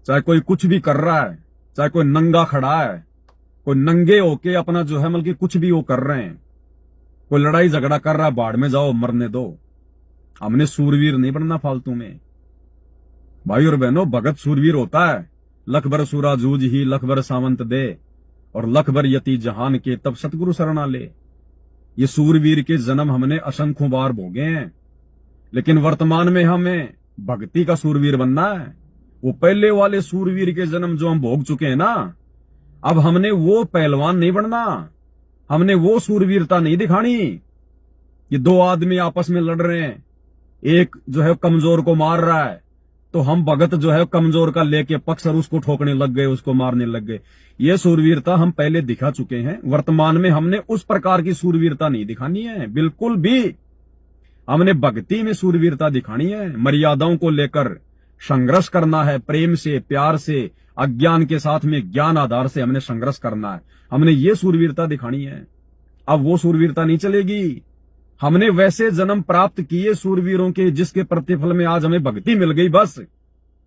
चाहे कोई कुछ भी कर रहा है, चाहे कोई नंगा खड़ा है, कोई नंगे होके अपना जो है मतलब कि कुछ भी वो कर रहे हैं, कोई लड़ाई झगड़ा कर रहा है, बाढ़ में जाओ, मरने दो। हमने सूरवीर नहीं बनना फालतू में। भाई और बहनों, भगत सूरवीर होता है। लख भर सूरा जूझ ही लख भर सावंत दे, और लख भर यति जहान के तब सतगुरु शरणा ले। ये सूरवीर के जन्म हमने असंख्यों बार भोगे हैं, लेकिन वर्तमान में हमें भक्ति का सूरवीर बनना है। वो पहले वाले सूरवीर के जन्म जो हम भोग चुके हैं ना, अब हमने वो पहलवान नहीं बनना, हमने वो सूरवीरता नहीं दिखानी। ये दो आदमी आपस में लड़ रहे हैं, एक जो है कमजोर को मार रहा है, तो हम भगत जो है कमजोर का लेके पक्ष और उसको ठोकने लग गए, उसको मारने लग गए। ये सूरवीरता हम पहले दिखा चुके हैं। वर्तमान में हमने उस प्रकार की सूरवीरता नहीं दिखानी है, बिल्कुल भी। हमने भक्ति में सूरवीरता दिखानी है। मर्यादाओं को लेकर संघर्ष करना है, प्रेम से, प्यार से, अज्ञान के साथ में ज्ञान आधार से हमने संघर्ष करना है। हमने ये सूरवीरता दिखानी है। अब वो सूरवीरता नहीं चलेगी। हमने वैसे जन्म प्राप्त किए सूरवीरों के, जिसके प्रतिफल में आज हमें भक्ति मिल गई। बस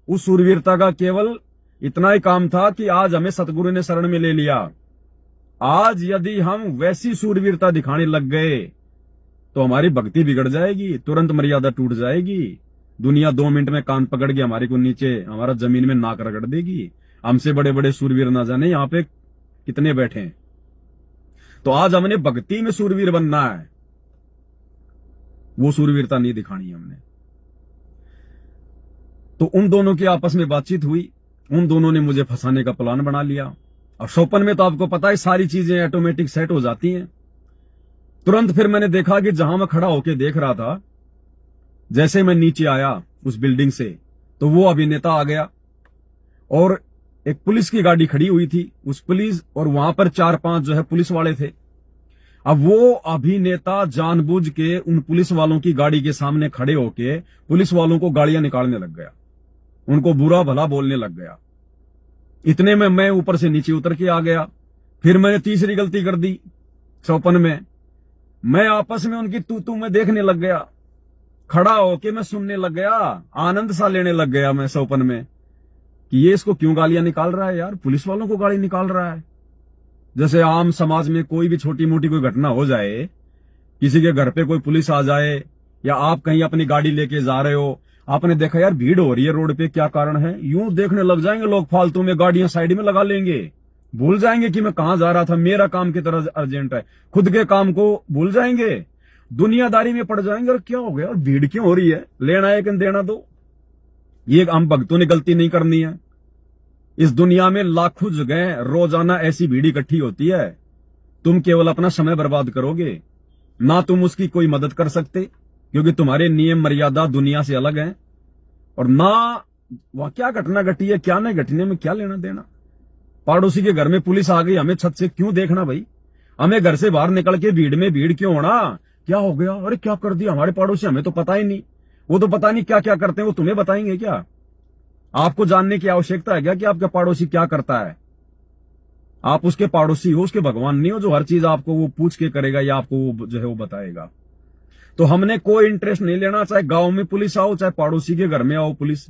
उस सूरवीरता का केवल इतना ही काम था कि आज हमें सतगुरु ने शरण में ले लिया। आज यदि हम वैसी सूरवीरता दिखाने लग गए तो हमारी भक्ति बिगड़ जाएगी, तुरंत मर्यादा टूट जाएगी। दुनिया 2 मिनट में कान पकड़ के हमारे को नीचे, हमारा जमीन में नाक रगड़ देगी। हमसे बड़े बड़े सूरवीर ना जाने यहाँ पे कितने बैठे हैं। तो आज हमने भक्ति में सूरवीर बनना है, वो सूरवीरता नहीं दिखानी हमने। तो उन दोनों की आपस में बातचीत हुई, उन दोनों ने मुझे फंसाने का प्लान बना लिया। और शोपन में तो आपको पता है सारी चीजें ऑटोमेटिक सेट हो जाती हैं। तुरंत फिर मैंने देखा कि जहां मैं खड़ा होकर देख रहा था, जैसे मैं नीचे आया उस बिल्डिंग से, तो वो अभिनेता आ गया और एक पुलिस की गाड़ी खड़ी हुई थी। उस पुलिस और वहां पर 4-5 जो है पुलिस वाले थे। अब वो अभिनेता जानबूझ के उन पुलिस वालों की गाड़ी के सामने खड़े होके पुलिस वालों को गाड़ियां निकालने लग गया, उनको बुरा भला बोलने लग गया। इतने में मैं ऊपर से नीचे उतर के आ गया। फिर मैंने तीसरी गलती कर दी चौपन में। मैं आपस में उनकी तू में देखने लग गया, खड़ा होके मैं सुनने लग गया, आनंद सा लेने लग गया मैं चौपन में कि ये इसको क्यों गालियां निकाल रहा है यार, पुलिस वालों को गाली निकाल रहा है। जैसे आम समाज में कोई भी छोटी मोटी कोई घटना हो जाए, किसी के घर पे कोई पुलिस आ जाए, या आप कहीं अपनी गाड़ी लेके जा रहे हो, आपने देखा यार भीड़ हो रही है रोड पे, क्या कारण है, यूं देखने लग जाएंगे लोग, फालतू में गाड़ियां साइड में लगा लेंगे, भूल जाएंगे कि मैं कहां जा रहा था, मेरा काम की तरह अर्जेंट है, खुद के काम को भूल जाएंगे, दुनियादारी में पड़ जाएंगे। और क्या हो गया, और भीड़ क्यों हो रही है, लेना है कि देना दो। ये हम भक्तों ने गलती नहीं करनी है। इस दुनिया में लाखों जगह रोजाना ऐसी भीड़ इकट्ठी होती है, तुम केवल अपना समय बर्बाद करोगे, ना तुम उसकी कोई मदद कर सकते, क्योंकि तुम्हारे नियम मर्यादा दुनिया से अलग हैं, और ना वह क्या घटना घटी है, क्या नहीं घटने में क्या लेना देना। पड़ोसी के घर में पुलिस आ गई, हमें छत से क्यों देखना भाई, हमें घर से बाहर निकल के भीड़ में भीड़ क्यों होना, क्या हो गया, अरे क्या कर दिया हमारे पड़ोसी, हमें तो पता ही नहीं, वो तो पता नहीं क्या क्या करते हैं, वो तुम्हें बताएंगे क्या, आपको जानने की आवश्यकता है क्या कि आपका पड़ोसी क्या करता है। आप उसके पड़ोसी हो, उसके भगवान नहीं हो जो हर चीज आपको वो पूछ के करेगा या आपको वो जो है वो बताएगा। तो हमने कोई इंटरेस्ट नहीं लेना, चाहे गांव में पुलिस आओ, चाहे पड़ोसी के घर में आओ पुलिस,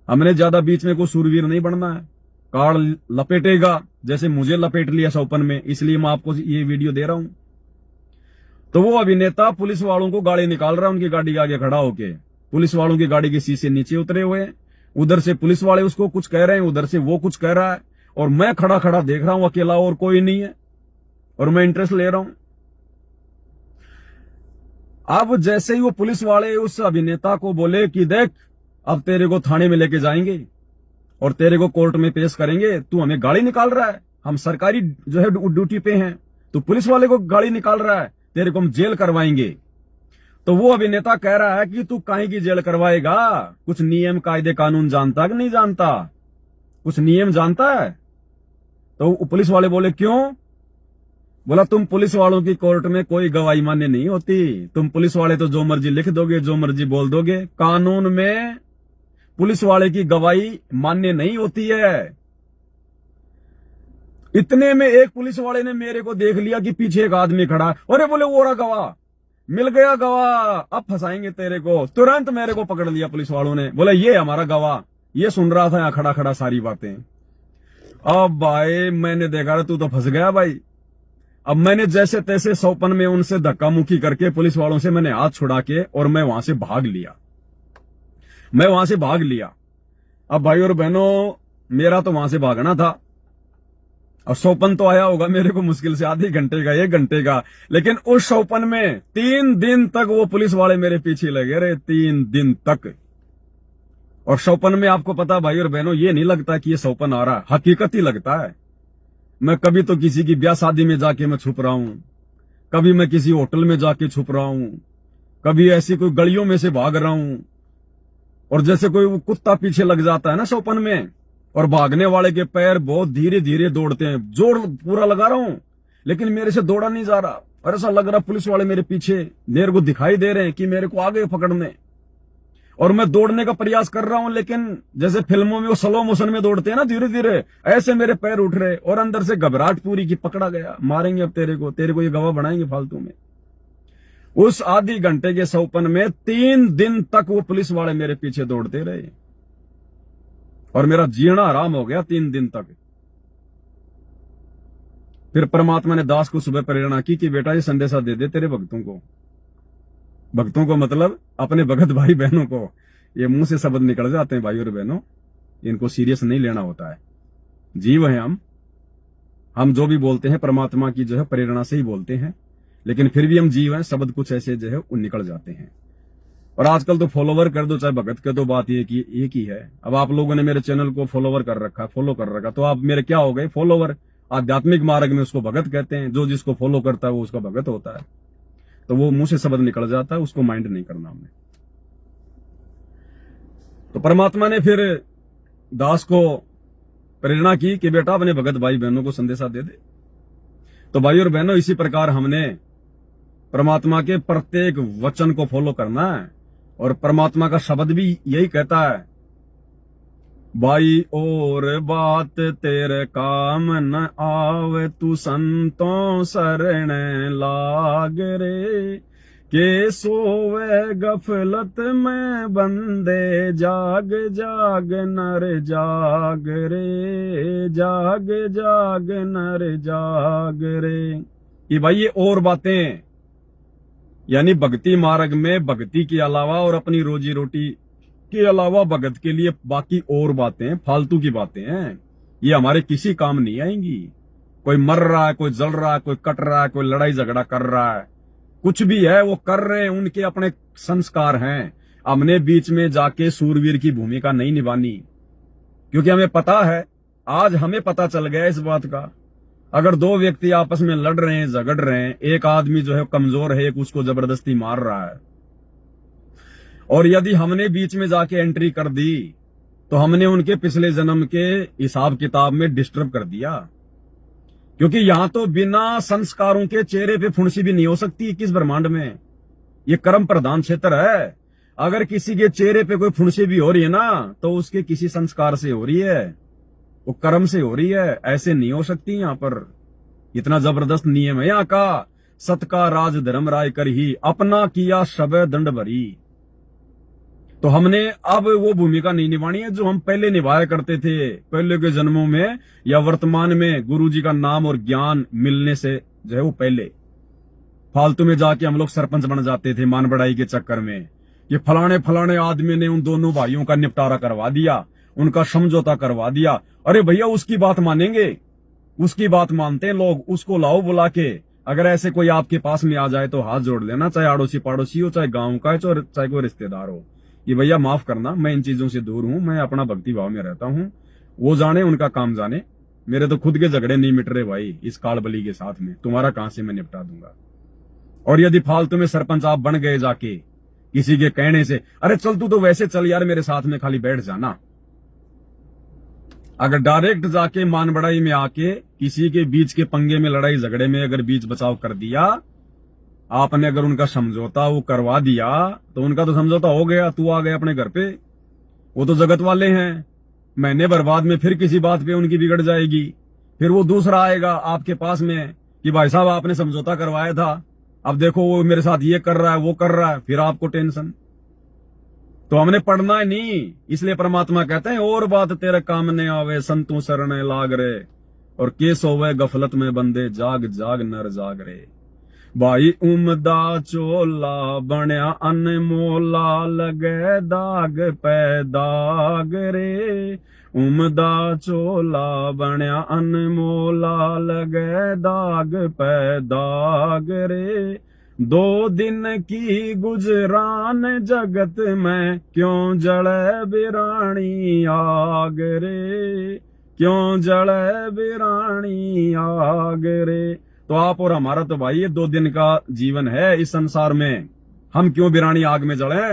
हमने ज्यादा बीच में कोई सूरवीर नहीं बनना है। कार्ड लपेटेगा जैसे मुझे लपेट लिया चौपन में, इसलिए मैं आपको ये वीडियो दे रहा हूं। तो वो अभिनेता पुलिस वालों को गाड़ी निकाल रहा है, उनकी गाड़ी के आगे खड़ा होके, पुलिस वालों की गाड़ी के शीशे नीचे उतरे हुए हैं, उधर से पुलिस वाले उसको कुछ कह रहे हैं, उधर से वो कुछ कह रहा है, और मैं खड़ा खड़ा देख रहा हूं अकेला, और कोई नहीं है, और मैं इंटरेस्ट ले रहा हूं। अब जैसे ही वो पुलिस वाले उस अभिनेता को बोले कि देख अब तेरे को थाने में लेके जाएंगे और तेरे को कोर्ट में पेश करेंगे, तू हमें गाड़ी निकाल रहा है, हम सरकारी जो है ड्यूटी पे हैं, तू पुलिस वाले को गाड़ी निकाल रहा है, तेरे को हम जेल करवाएंगे। तो वो अभिनेता कह रहा है कि तू काहे की जेल करवाएगा, कुछ नियम कायदे कानून जानता कि नहीं जानता, कुछ नियम जानता है। तो पुलिस वाले बोले क्यों, बोला तुम पुलिस वालों की कोर्ट में कोई गवाही मान्य नहीं होती, तुम पुलिस वाले तो जो मर्जी लिख दोगे, जो मर्जी बोल दोगे, कानून में पुलिस वाले की गवाही मान्य नहीं होती है। इतने में एक पुलिस वाले ने मेरे को देख लिया कि पीछे एक आदमी खड़ा, अरे बोले वो रहा गवाह। मिल गया गवाह, अब फंसाएंगे तेरे को। तुरंत मेरे को पकड़ लिया पुलिस वालों ने, बोले ये हमारा गवाह। ये सुन रहा था यहाँ खड़ा खड़ा सारी बातें। अब भाई मैंने देखा तू तो फंस गया भाई। अब मैंने जैसे तैसे सौपन में उनसे धक्का मुक्की करके पुलिस वालों से मैंने हाथ छुड़ा के और मैं वहां से भाग लिया। अब भाई और बहनों, मेरा तो वहां से भागना था। और सौपन तो आया होगा मेरे को मुश्किल से आधे घंटे का, 1 घंटे का, लेकिन उस सौपन में 3 दिन तक वो पुलिस वाले मेरे पीछे लगे रहे, 3 दिन तक। और सौपन में आपको पता भाई और बहनों, ये नहीं लगता कि ये सौपन आ रहा है, हकीकत ही लगता है। मैं कभी तो किसी की ब्याह शादी में जाके मैं छुप रहा हूं, कभी मैं किसी होटल में जाके छुप रहा हूं, कभी ऐसी कोई गलियों में से भाग रहा हूं। और जैसे कोई वो कुत्ता पीछे लग जाता है ना सौपन में, और भागने वाले के पैर बहुत धीरे धीरे दौड़ते हैं, जोर पूरा लगा रहा हूं लेकिन मेरे से दौड़ा नहीं जा रहा। और ऐसा लग रहा पुलिस वाले मेरे पीछे मेरे को दिखाई दे रहे हैं कि मेरे को आगे पकड़ने। और मैं दौड़ने का प्रयास कर रहा हूं, लेकिन जैसे फिल्मों में वो स्लो मोशन में दौड़ते हैं ना धीरे धीरे, ऐसे मेरे पैर उठ रहे और अंदर से घबराहट पूरी की, पकड़ा गया, मारेंगे अब तेरे को ये गवाह बनाएंगे फालतू में। उस आधी घंटे के सौपन में 3 दिन तक वो पुलिस वाले मेरे पीछे दौड़ते रहे और मेरा जीना आराम हो गया 3 दिन तक। फिर परमात्मा ने दास को सुबह प्रेरणा की कि बेटा ये संदेशा दे दे तेरे भक्तों को मतलब अपने भगत भाई बहनों को। ये मुंह से शब्द निकल जाते हैं भाई और बहनों, इनको सीरियस नहीं लेना होता है। जीव है हम जो भी बोलते हैं परमात्मा की जो है प्रेरणा से ही बोलते हैं, लेकिन फिर भी हम जीव हैं, शब्द कुछ ऐसे जो है वो निकल जाते हैं। और आजकल तो फॉलोवर कर दो चाहे भगत कर दो, बात ये की एक ही है। अब आप लोगों ने मेरे चैनल को फॉलो कर रखा, तो आप मेरे क्या हो गए, फॉलोवर। आध्यात्मिक मार्ग में उसको भगत कहते हैं, जो जिसको फॉलो करता है वो उसका भगत होता है। तो वो मुंह से शब्द निकल जाता है, उसको माइंड नहीं करना हमने। तो परमात्मा ने फिर दास को प्रेरणा की कि बेटा अपने भगत भाई बहनों को संदेशा दे दे। तो भाई और बहनों, इसी प्रकार हमने परमात्मा के प्रत्येक वचन को फॉलो करना है। और परमात्मा का शब्द भी यही कहता है, भाई और बात तेरे काम न आवे, तू संतों शरण लाग रे, के सोवे गफलत में बंदे, जाग जाग नर जाग रे, जाग जाग नर जाग रे। ये भाई ये और बातें, यानी भक्ति मार्ग में भक्ति के अलावा और अपनी रोजी रोटी के अलावा भगत के लिए बाकी और बातें फालतू की बातें हैं, ये हमारे किसी काम नहीं आएंगी। कोई मर रहा है, कोई जल रहा है, कोई कट रहा है, कोई लड़ाई झगड़ा कर रहा है, कुछ भी है वो कर रहे हैं, उनके अपने संस्कार हैं। हमने बीच में जाके सूरवीर की भूमिका नहीं निभानी, क्योंकि हमें पता है, आज हमें पता चल गया इस बात का, अगर 2 व्यक्ति आपस में लड़ रहे हैं, झगड़ रहे हैं, एक आदमी जो है कमजोर है, एक उसको जबरदस्ती मार रहा है, और यदि हमने बीच में जाके एंट्री कर दी तो हमने उनके पिछले जन्म के हिसाब किताब में डिस्टर्ब कर दिया। क्योंकि यहां तो बिना संस्कारों के चेहरे पे फुंसी भी नहीं हो सकती किस ब्रह्मांड में। ये कर्म प्रधान क्षेत्र है। अगर किसी के चेहरे पे कोई फुंसी भी हो रही है ना, तो उसके किसी संस्कार से हो रही है, वो कर्म से हो रही है, ऐसे नहीं हो सकती। यहां पर इतना जबरदस्त नियम है यहाँ का, सत का राज धर्म राय कर ही, अपना किया शबे दंड भरी। तो हमने अब वो भूमिका नहीं निभानी है जो हम पहले निभाया करते थे, पहले के जन्मों में या वर्तमान में गुरुजी का नाम और ज्ञान मिलने से जो है वो पहले। फालतू में जाके हम लोग सरपंच बन जाते थे मान बढ़ाई के चक्कर में। ये फलाने आदमी ने उन दोनों भाइयों का निपटारा करवा दिया, उनका समझौता करवा दिया। अरे भैया उसकी बात मानेंगे, उसकी बात मानते हैं लोग, उसको लाओ बुला के। अगर ऐसे कोई आपके पास में आ जाए तो हाथ जोड़ लेना, चाहे आड़ोसी पाड़ोसी हो, चाहे गांव का है, चाहे कोई रिश्तेदार हो, कि भैया माफ करना, मैं इन चीजों से दूर हूं, मैं अपना भक्ति भाव में रहता हूं, वो जाने उनका काम जाने, मेरे तो खुद के झगड़े नहीं मिट रहे भाई इस काल बली के साथ में, तुम्हारा कहां से मैं निपटा दूंगा। और यदि फालतू में सरपंच आप बन गए जाके किसी के कहने से, अरे चल तू तो वैसे चल यार मेरे साथ में खाली बैठ जाना। अगर डायरेक्ट जाके मान बढ़ाई में आके किसी के बीच के पंगे में, लड़ाई झगड़े में अगर बीच बचाव कर दिया आपने, अगर उनका समझौता वो करवा दिया तो उनका तो समझौता हो गया, तू आ गया अपने घर पे। वो तो जगत वाले हैं, महीने भर बाद में फिर किसी बात पे उनकी बिगड़ जाएगी, फिर वो दूसरा आएगा आपके पास में कि भाई साहब आपने समझौता करवाया था, अब देखो वो मेरे साथ ये कर रहा है, वो कर रहा है, फिर आपको टेंशन। तो हमने पढ़ना है नहीं, इसलिए परमात्मा कहते हैं और बात तेरे काम ने आवे संतू शरण लाग रे, और केस होवे गफलत में बंदे जाग जाग नर जाग रे। भाई उमदा चोला बनया अनमोला लगे दाग पे दाग रे, उमदा चोला बनया अनमोला लगे दाग पे दाग रे। 2 दिन की गुजरान जगत में क्यों जले बिरानी आग रे, क्यों जले बिरानी आग रे। तो आप और हमारा तो भाई ये 2 दिन का जीवन है इस संसार में, हम क्यों बिरानी आग में जले।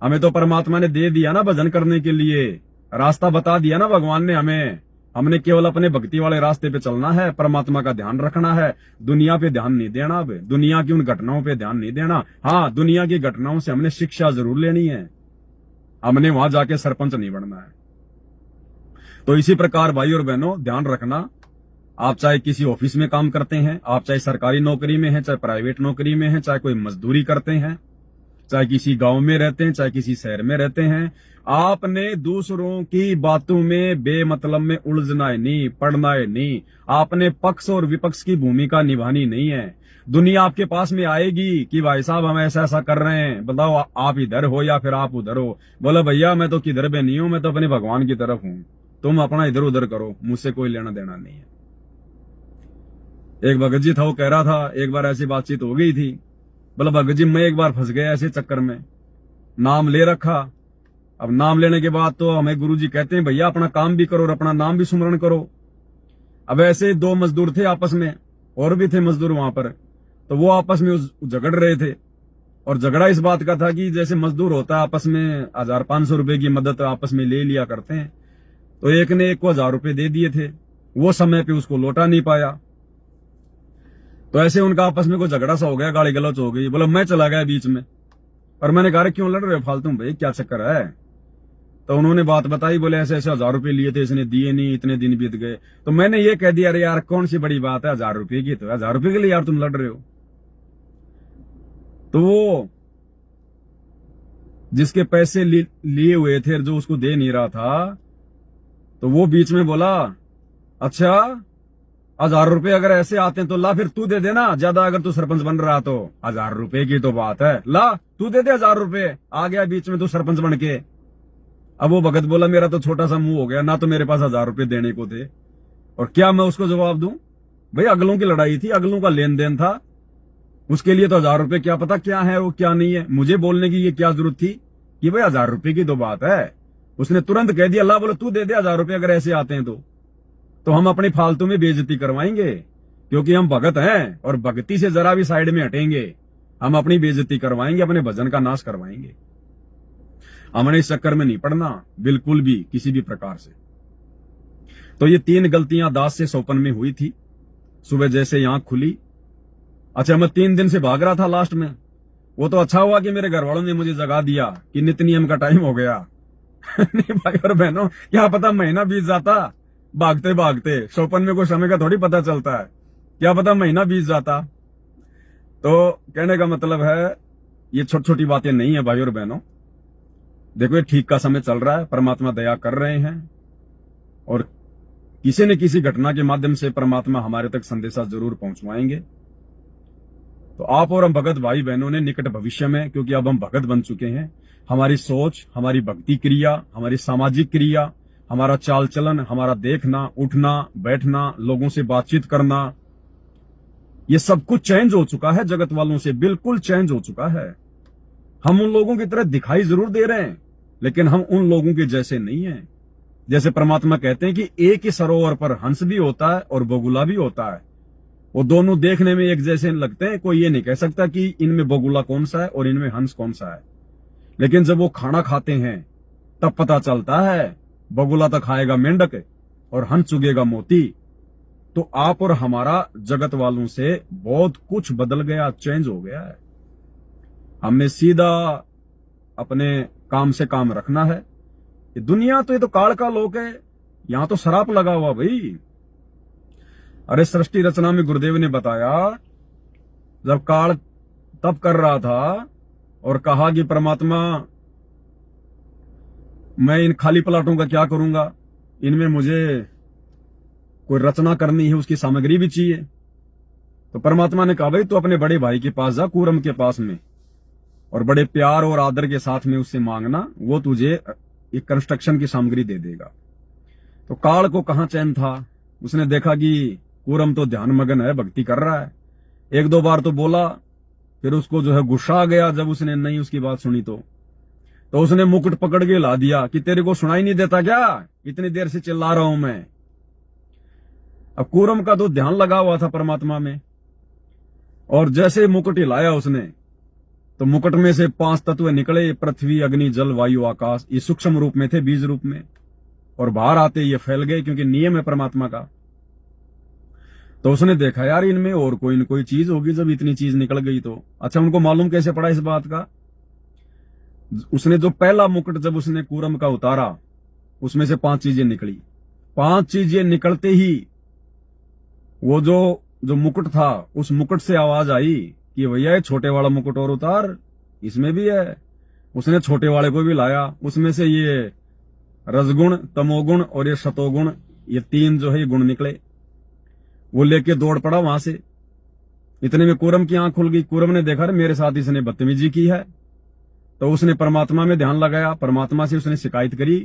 हमें तो परमात्मा ने दे दिया ना भजन करने के लिए, रास्ता बता दिया ना भगवान ने हमें। हमने केवल अपने भक्ति वाले रास्ते पे चलना है, परमात्मा का ध्यान रखना है, दुनिया पे ध्यान नहीं देना। अब दुनिया की उन घटनाओं पे ध्यान नहीं देना। हाँ, दुनिया की घटनाओं से हमने शिक्षा जरूर लेनी है, हमने वहां जाके सरपंच नहीं बनना है। तो इसी प्रकार भाई और बहनों ध्यान रखना, आप चाहे किसी ऑफिस में काम करते हैं, आप चाहे सरकारी नौकरी में हैं, चाहे प्राइवेट नौकरी में हैं, चाहे कोई मजदूरी करते हैं, चाहे किसी गांव में रहते हैं, चाहे किसी शहर में रहते हैं, आपने दूसरों की बातों में बेमतलब में उलझना है नहीं, पड़ना है नहीं। आपने पक्ष और विपक्ष की भूमिका निभानी नहीं है। दुनिया आपके पास में आएगी कि भाई साहब हम ऐसा ऐसा कर रहे हैं, बताओ आप इधर हो या फिर आप उधर हो। बोला भैया मैं तो किधर भी नहीं हूं, मैं तो अपने भगवान की तरफ हूं, तुम अपना इधर उधर करो, मुझसे कोई लेना देना नहीं है। एक भगत जी था, वो कह रहा था, एक बार ऐसी बातचीत हो गई थी, बोला भगत जी मैं एक बार फंस गया ऐसे चक्कर में, नाम ले रखा। अब नाम लेने के बाद तो हमें गुरुजी कहते हैं भैया अपना काम भी करो और अपना नाम भी सुमरण करो। अब ऐसे 2 मजदूर थे आपस में, और भी थे मजदूर वहां पर, तो वो आपस में झगड़ रहे थे। और झगड़ा इस बात का था कि जैसे मजदूर होता है आपस में 1500 रुपए की मदद आपस में ले लिया करते हैं, तो एक ने एक को 1000 रुपए दे दिए थे, वो समय पे उसको लौटा नहीं पाया। तो ऐसे उनका आपस में कोई झगड़ा सा हो गया, गाली गलौच हो गई। बोला मैं चला गया बीच में, और मैंने कहा क्यों लड़ रहे हो फालतू में भाई, क्या चक्कर है। तो उन्होंने बात बताई, बोले ऐसे ऐसे 1000 रुपए लिए थे, इसने दिए नहीं, इतने दिन बीत गए। तो मैंने ये कह दिया अरे यार कौन सी बड़ी बात है, 1000 रुपए की, तो 1000 रुपए के लिए यार तुम लड़ रहे हो। तो वो जिसके पैसे लिए हुए थे, जो उसको दे नहीं रहा था, तो वो बीच में बोला अच्छा 1000 रुपए अगर ऐसे आते हैं तो ला फिर तू दे देना, ज्यादा अगर तू सरपंच बन रहा तो 1000 रुपए की तो बात है, ला तू दे दे 1000 रुपए। आ गया बीच में तू सरपंच बन के। अब वो भगत बोला मेरा तो छोटा सा मुंह हो गया ना, तो मेरे पास 1000 रुपए देने को थे, और क्या मैं उसको जवाब दूं। भाई अगलों की लड़ाई थी, अगलों का लेन देन था, उसके लिए तो 1000 रुपए क्या पता क्या है वो क्या नहीं है। मुझे बोलने की ये क्या जरूरत थी कि भाई 1000 रुपए की तो बात है। उसने तुरंत कह दिया ला बोलो तू दे दे 1000 रुपए अगर ऐसे आते हैं तो हम अपनी फालतू में बेइज्जती करवाएंगे, क्योंकि हम भगत हैं और भक्ति से जरा भी साइड में हटेंगे, हम अपनी बेइज्जती करवाएंगे, अपने भजन का नाश करवाएंगे। हमने इस चक्कर में नहीं पड़ना बिल्कुल भी किसी भी प्रकार से। तो ये 3 गलतियां दास से सोपन में हुई थी। सुबह जैसे ही आंख खुली, अच्छा मैं 3 दिन से भाग रहा था लास्ट में, वो तो अच्छा हुआ कि मेरे घर वालों ने मुझे जगा दिया कि नित्य नियम का टाइम हो गया। नहीं भाई और बहनों, क्या पता महीना बीत जाता भागते भागते, सोपन में कोई समय का थोड़ी पता चलता है, क्या पता महीना बीत जाता। तो कहने का मतलब है ये छोटी छोटी बातें नहीं है भाई और बहनों। देखो ये ठीक का समय चल रहा है, परमात्मा दया कर रहे हैं, और किसी न किसी घटना के माध्यम से परमात्मा हमारे तक संदेशा जरूर पहुंचवाएंगे। तो आप और हम भगत भाई बहनों ने निकट भविष्य में, क्योंकि अब हम भगत बन चुके हैं, हमारी सोच, हमारी भक्ति क्रिया, हमारी सामाजिक क्रिया, हमारा चाल चलन, हमारा देखना, उठना, बैठना, लोगों से बातचीत करना, ये सब कुछ चेंज हो चुका है, जगत वालों से बिल्कुल चेंज हो चुका है। हम उन लोगों की तरह दिखाई जरूर दे रहे हैं, लेकिन हम उन लोगों के जैसे नहीं हैं। जैसे परमात्मा कहते हैं कि एक ही सरोवर पर हंस भी होता है और बगुला भी होता है, वो दोनों देखने में एक जैसे लगते हैं, कोई ये नहीं कह सकता कि इनमें बगुला कौन सा है और इनमें हंस कौन सा है। लेकिन जब वो खाना खाते हैं तब पता चलता है, बगुला तो खाएगा मेंढक और हंस चुगेगा मोती। तो आप और हमारा जगत वालों से बहुत कुछ बदल गया, चेंज हो गया है। हमने सीधा अपने काम से काम रखना है। ये दुनिया तो ये तो काल का लोक है, यहां तो शराप लगा हुआ भाई। अरे सृष्टि रचना में गुरुदेव ने बताया जब काल तप कर रहा था और कहा कि परमात्मा मैं इन खाली प्लाटों का क्या करूंगा, इनमें मुझे कोई रचना करनी है, उसकी सामग्री भी चाहिए। तो परमात्मा ने कहा भाई तू अपने बड़े भाई के पास जा, कूरम के पास में, और बड़े प्यार और आदर के साथ में उससे मांगना, वो तुझे एक कंस्ट्रक्शन की सामग्री दे देगा। तो काल को कहां चैन था, उसने देखा कि कूरम तो ध्यान मगन है, भक्ति कर रहा है। एक दो बार तो बोला, फिर उसको जो है गुस्सा आ गया जब उसने नहीं उसकी बात सुनी। तो उसने मुकुट पकड़ के ला दिया कि तेरे को सुनाई नहीं देता क्या, इतनी देर से चिल्ला रहा हूं मैं। अब कूरम का तो ध्यान लगा हुआ था परमात्मा में, और जैसे मुकुट हिलाया उसने तो मुकुट में से 5 तत्व निकले, पृथ्वी अग्नि जल वायु आकाश। ये सूक्ष्म रूप में थे, बीज रूप में, और बाहर आते ये फैल गए, क्योंकि नियम है परमात्मा का। तो उसने देखा यार इनमें और कोई न कोई चीज होगी, जब इतनी चीज निकल गई तो। अच्छा, उनको मालूम कैसे पड़ा इस बात का? उसने जो पहला मुकुट जब उसने कूरम का उतारा, उसमें से 5 चीजें निकली। 5 चीजें निकलते ही वो जो मुकुट था, उस मुकुट से आवाज आई कि भैया ये छोटे वाला मुकुट और उतार, इसमें भी है। उसने छोटे वाले को भी लाया, उसमें से ये रजगुण, तमोगुण और ये सतोगुण, ये 3 जो है ये गुण निकले। वो लेके दौड़ पड़ा वहां से। इतने में कूरम की आंख खुल गई। कूरम ने देखा मेरे साथ इसने बदतमीजी की है, तो उसने परमात्मा में ध्यान लगाया। परमात्मा से उसने शिकायत करी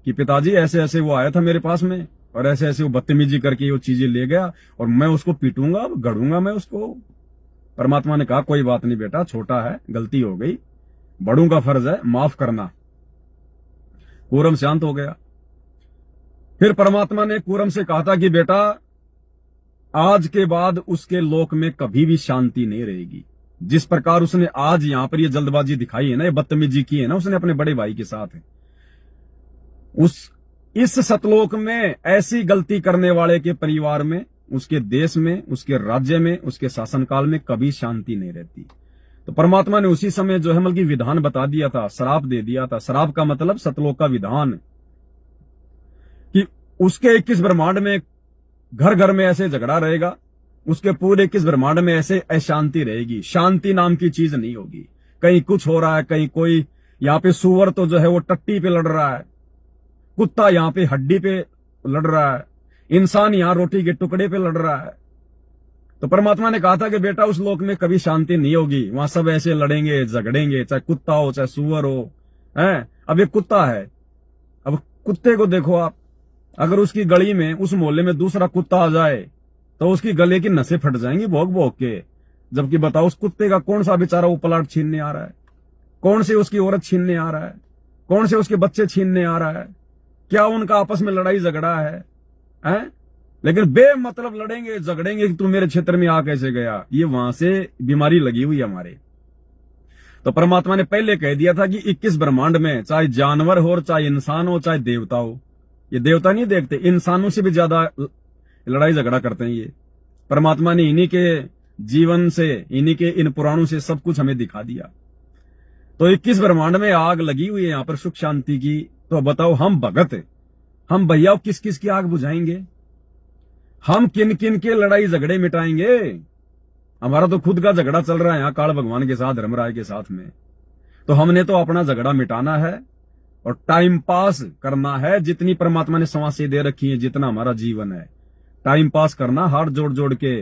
कि पिताजी ऐसे ऐसे वो आया था मेरे पास में, और ऐसे ऐसे वो बदतमीजी करके वो चीजें ले गया, और मैं उसको पीटूंगा, गढ़ूंगा मैं उसको। परमात्मा ने कहा कोई बात नहीं बेटा, छोटा है, गलती हो गई, बड़ों का फर्ज है माफ करना। कूरम शांत हो गया। फिर परमात्मा ने कूरम से कहा था कि बेटा आज के बाद उसके लोक में कभी भी शांति नहीं रहेगी। जिस प्रकार उसने आज यहां पर ये जल्दबाजी दिखाई है ना, ये बदतमीजी की है ना उसने अपने बड़े भाई के साथ, इस सतलोक में ऐसी गलती करने वाले के परिवार में, उसके देश में, उसके राज्य में, उसके शासनकाल में कभी शांति नहीं रहती। तो परमात्मा ने उसी समय जो है मतलब विधान बता दिया था, श्राप दे दिया था। श्राप का मतलब सतलोक का विधान, कि उसके 21 ब्रह्मांड में घर घर में ऐसे झगड़ा रहेगा, उसके पूरे 21 ब्रह्मांड में ऐसे अशांति रहेगी। शांति नाम की चीज नहीं होगी। कहीं कुछ हो रहा है, कहीं कोई, यहां पे सुअर तो जो है वो टट्टी पे लड़ रहा है, कुत्ता यहां पे हड्डी पे लड़ रहा है, इंसान यहां रोटी के टुकड़े पे लड़ रहा है। तो परमात्मा ने कहा था कि बेटा उस लोक में कभी शांति नहीं होगी, वहां सब ऐसे लड़ेंगे झगड़ेंगे, चाहे कुत्ता हो चाहे सुअर हो। हैं, अब एक कुत्ता है, अब कुत्ते को देखो आप, अगर उसकी गली में, उस मोहल्ले में दूसरा कुत्ता आ जाए तो उसकी गले की नसें फट जाएंगी भौंक भौंक के। जबकि बताओ उस कुत्ते का कौन सा बेचारा वो प्लाट छीनने आ रहा है, कौन से उसकी औरत छीनने आ रहा है, कौन से उसके बच्चे छीनने आ रहा है, क्या उनका आपस में लड़ाई झगड़ा है, हैं? लेकिन बेमतलब लड़ेंगे झगड़ेंगे कि तू मेरे क्षेत्र में आ कैसे गया। ये वहां से बीमारी लगी हुई है हमारे। तो परमात्मा ने पहले कह दिया था कि 21 ब्रह्मांड में चाहे जानवर हो, चाहे इंसान हो, चाहे देवता हो, ये देवता नहीं देखते, इंसानों से भी ज्यादा लड़ाई झगड़ा करते हैं ये। परमात्मा ने इन्हीं के जीवन से, इन्हीं के इन पुराणों से सब कुछ हमें दिखा दिया। तो 21 ब्रह्मांड में आग लगी हुई है यहां पर सुख शांति की। तो बताओ हम भगत, हम भैया किस किस की आग बुझाएंगे? हम किन किन के लड़ाई झगड़े मिटाएंगे? हमारा तो खुद का झगड़ा चल रहा है यहाँ काल भगवान के साथ, धर्मराय के साथ में। तो हमने तो अपना झगड़ा मिटाना है और टाइम पास करना है। जितनी परमात्मा ने सांसें दे रखी है, जितना हमारा जीवन है, टाइम पास करना, हाथ जोड़ जोड़ के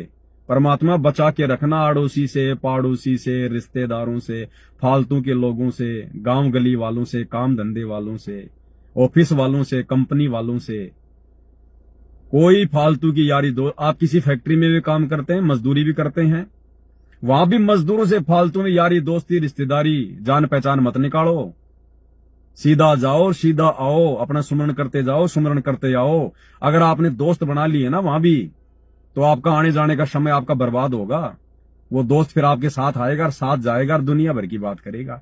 परमात्मा बचा के रखना, अड़ोसी से, पाड़ोसी से, रिश्तेदारों से, फालतू के लोगों से, गांव गली वालों से, काम धंधे वालों से, ऑफिस वालों से, कंपनी वालों से। कोई फालतू की यारी दो। आप किसी फैक्ट्री में भी काम करते हैं, मजदूरी भी करते हैं, वहां भी मजदूरों से फालतू में यारी दोस्ती रिश्तेदारी जान पहचान मत निकालो। सीधा जाओ, सीधा आओ, अपना सुमरण करते जाओ, सुमरण करते आओ। अगर आपने दोस्त बना लिए ना वहां भी, तो आपका आने जाने का समय आपका बर्बाद होगा। वो दोस्त फिर आपके साथ आएगा और साथ जाएगा और दुनिया भर की बात करेगा।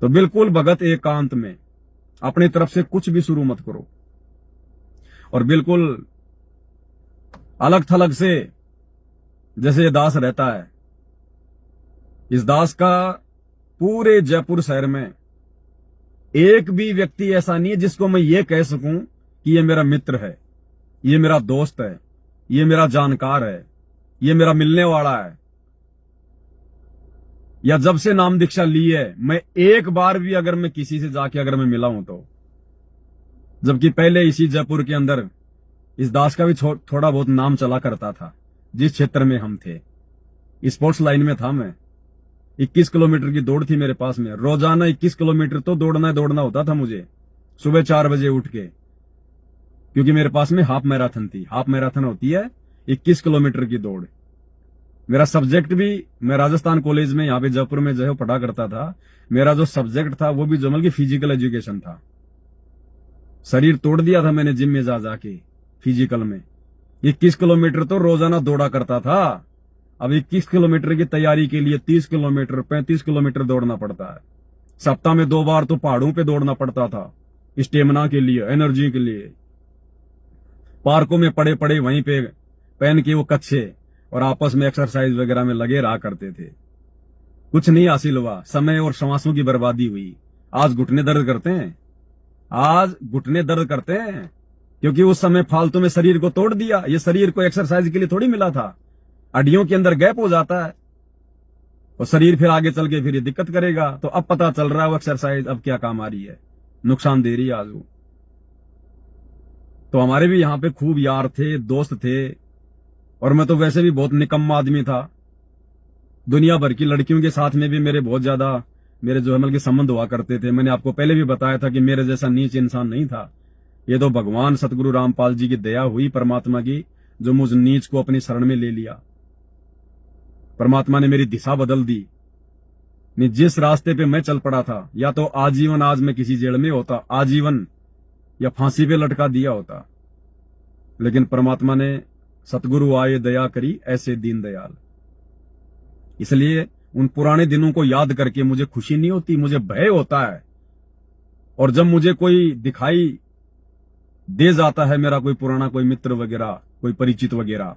तो बिल्कुल भगत एकांत में अपनी तरफ से कुछ भी शुरू मत करो, और बिल्कुल अलग थलग से जैसे ये दास रहता है, इस दास का पूरे जयपुर शहर में एक भी व्यक्ति ऐसा नहीं है जिसको मैं ये कह सकूं कि ये मेरा मित्र है, ये मेरा दोस्त है, ये मेरा जानकार है, ये मेरा मिलने वाला है। या जब से नाम दीक्षा ली है, मैं एक बार भी अगर मैं किसी से जाके अगर मैं मिला हूं तो, जबकि पहले इसी जयपुर के अंदर इस दास का भी थोड़ा बहुत नाम चला करता था। जिस क्षेत्र में हम थे, स्पोर्ट्स लाइन में था मैं। 21 किलोमीटर की दौड़ थी मेरे पास में, रोजाना 21 किलोमीटर तो दौड़ना होता था मुझे, सुबह 4 बजे उठ के, क्योंकि मेरे पास में हाफ मैराथन थी। हाफ मैराथन होती है 21 किलोमीटर की दौड़। मेरा सब्जेक्ट भी, मैं राजस्थान कॉलेज में यहाँ पे जयपुर में जो है पढ़ा करता था। मेरा जो सब्जेक्ट था वो भी जो मतलब फिजिकल एजुकेशन था। शरीर तोड़ दिया था मैंने जिम में जा जाके फिजिकल में। 21 किलोमीटर तो रोजाना दौड़ा करता था। अब 21 किलोमीटर की तैयारी के लिए 30 किलोमीटर 35 किलोमीटर दौड़ना पड़ता है। सप्ताह में 2 बार तो पहाड़ों पे दौड़ना पड़ता था, स्टेमिना के लिए, एनर्जी के लिए। पार्कों में पड़े पड़े वहीं पे पहन के वो कच्छे और आपस में एक्सरसाइज वगैरह में लगे रहा करते थे। कुछ नहीं हासिल हुआ, समय और श्वासों की बर्बादी हुई। आज घुटने दर्द करते हैं, आज घुटने दर्द करते हैं, क्योंकि उस समय फालतू में शरीर को तोड़ दिया। ये शरीर को एक्सरसाइज के लिए थोड़ी मिला था। हड्डियों के अंदर गैप हो जाता है और शरीर फिर आगे चल के फिर ये दिक्कत करेगा। तो अब पता चल रहा है वो एक्सरसाइज अब क्या काम आ रही है, नुकसान दे रही है आज वो। तो हमारे भी यहाँ पे खूब यार थे, दोस्त थे, और मैं तो वैसे भी बहुत निकम्मा आदमी था। दुनिया भर की लड़कियों के साथ में भी मेरे बहुत ज्यादा मेरे जो है के संबंध हुआ करते थे। मैंने आपको पहले भी बताया था कि मेरे जैसा नीच इंसान नहीं था। ये तो भगवान सतगुरु रामपाल जी की दया हुई, परमात्मा की, जो मुझ नीच को अपनी शरण में ले लिया। परमात्मा ने मेरी दिशा बदल दी। नहीं, जिस रास्ते पे मैं चल पड़ा था, या तो आजीवन आज मैं किसी जेल में होता, आजीवन, या फांसी पे लटका दिया होता। लेकिन परमात्मा ने, सतगुरु आए दया करी ऐसे दीन दयाल। इसलिए उन पुराने दिनों को याद करके मुझे खुशी नहीं होती, मुझे भय होता है। और जब मुझे कोई दिखाई दे जाता है, मेरा कोई पुराना कोई मित्र वगैरह, कोई परिचित वगैरह,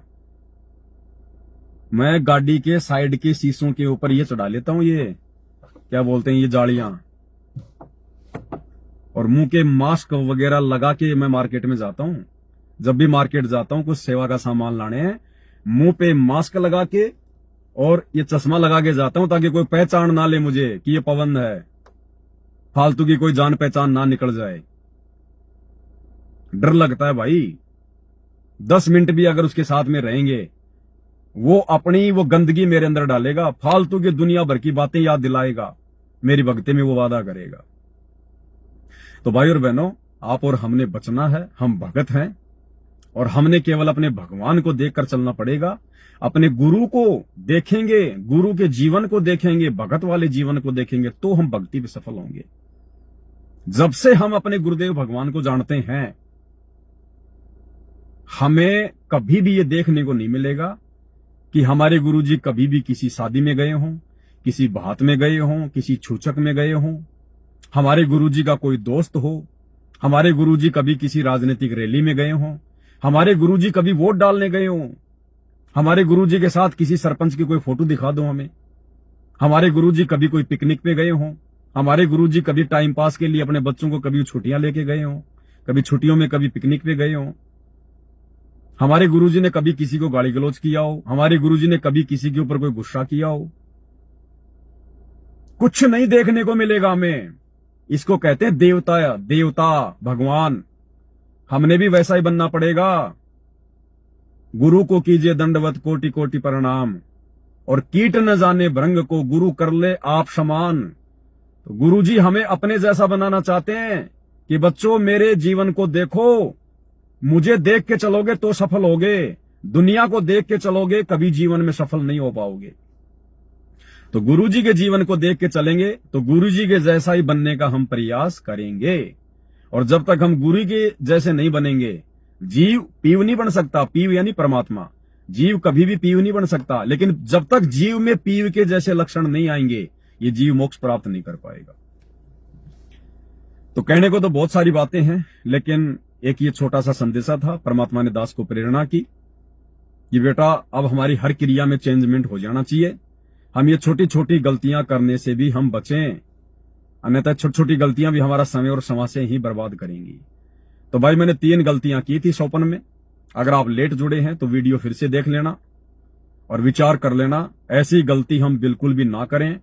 मैं गाड़ी के साइड के शीशों के ऊपर ये चढ़ा लेता हूं, ये क्या बोलते हैं, ये जालियां, और मुंह के मास्क वगैरह लगा के मैं मार्केट में जाता हूं। जब भी मार्केट जाता हूं कुछ सेवा का सामान लाने हैं, मुंह पे मास्क लगा के और ये चश्मा लगा के जाता हूं, ताकि कोई पहचान ना ले मुझे कि ये पवन है, फालतू की कोई जान पहचान ना निकल जाए। डर लगता है भाई। 10 मिनट भी अगर उसके साथ में रहेंगे, वो अपनी वो गंदगी मेरे अंदर डालेगा, फालतू की दुनिया भर की बातें याद दिलाएगा, मेरी भक्ति में वो वादा करेगा। तो भाई और बहनों, आप और हमने बचना है। हम भगत हैं और हमने केवल अपने भगवान को देखकर चलना पड़ेगा। अपने गुरु को देखेंगे, गुरु के जीवन को देखेंगे, भगत वाले जीवन को देखेंगे, तो हम भक्ति में सफल होंगे। जब से हम अपने गुरुदेव भगवान को जानते हैं, हमें कभी भी ये देखने को नहीं मिलेगा कि हमारे गुरुजी कभी भी किसी शादी में गए हों, किसी बात में गए हों, किसी छूचक में गए हों, हमारे गुरुजी का कोई दोस्त हो, हमारे गुरुजी कभी किसी राजनीतिक रैली में गए हों, हमारे गुरुजी कभी वोट डालने गए हों, हमारे गुरुजी के साथ किसी सरपंच की कोई फोटो दिखा दो हमें, हमारे गुरुजी कभी कोई पिकनिक पे गए हों, हमारे गुरुजी कभी टाइम पास के लिए अपने बच्चों को कभी छुट्टियां लेके गए हों, कभी छुट्टियों में कभी पिकनिक पे गए हों, हमारे गुरुजी ने कभी किसी को गाली गलौज किया हो, हमारे गुरुजी ने कभी किसी के ऊपर कोई गुस्सा किया हो, कुछ नहीं देखने को मिलेगा हमें। इसको कहते हैं देवता, देवता भगवान। हमने भी वैसा ही बनना पड़ेगा। गुरु को कीजिए दंडवत कोटि कोटि प्रणाम, और कीट न जाने भृंग को गुरु कर ले आप समान। तो गुरुजी हमें अपने जैसा बनाना चाहते हैं कि बच्चों मेरे जीवन को देखो, मुझे देख के चलोगे तो सफल होगे, दुनिया को देख के चलोगे कभी जीवन में सफल नहीं हो पाओगे। तो गुरुजी के जीवन को देख के चलेंगे तो गुरुजी के जैसा ही बनने का हम प्रयास करेंगे। और जब तक हम गुरु के जैसे नहीं बनेंगे, जीव पीव नहीं बन सकता। पीव यानी परमात्मा, जीव कभी भी पीव नहीं बन सकता। लेकिन जब तक जीव में पीव के जैसे लक्षण नहीं आएंगे, ये जीव मोक्ष प्राप्त नहीं कर पाएगा। तो कहने को तो बहुत सारी बातें हैं, लेकिन एक ये छोटा सा संदेशा था। परमात्मा ने दास को प्रेरणा की कि बेटा अब हमारी हर क्रिया में चेंजमेंट हो जाना चाहिए। हम ये छोटी छोटी गलतियां करने से भी हम बचें, अन्यथा छोटी छोटी गलतियां भी हमारा समय और समाज से ही बर्बाद करेंगी। तो भाई मैंने 3 गलतियां की थी सोपन में। अगर आप लेट जुड़े हैं तो वीडियो फिर से देख लेना और विचार कर लेना, ऐसी गलती हम बिल्कुल भी ना करें।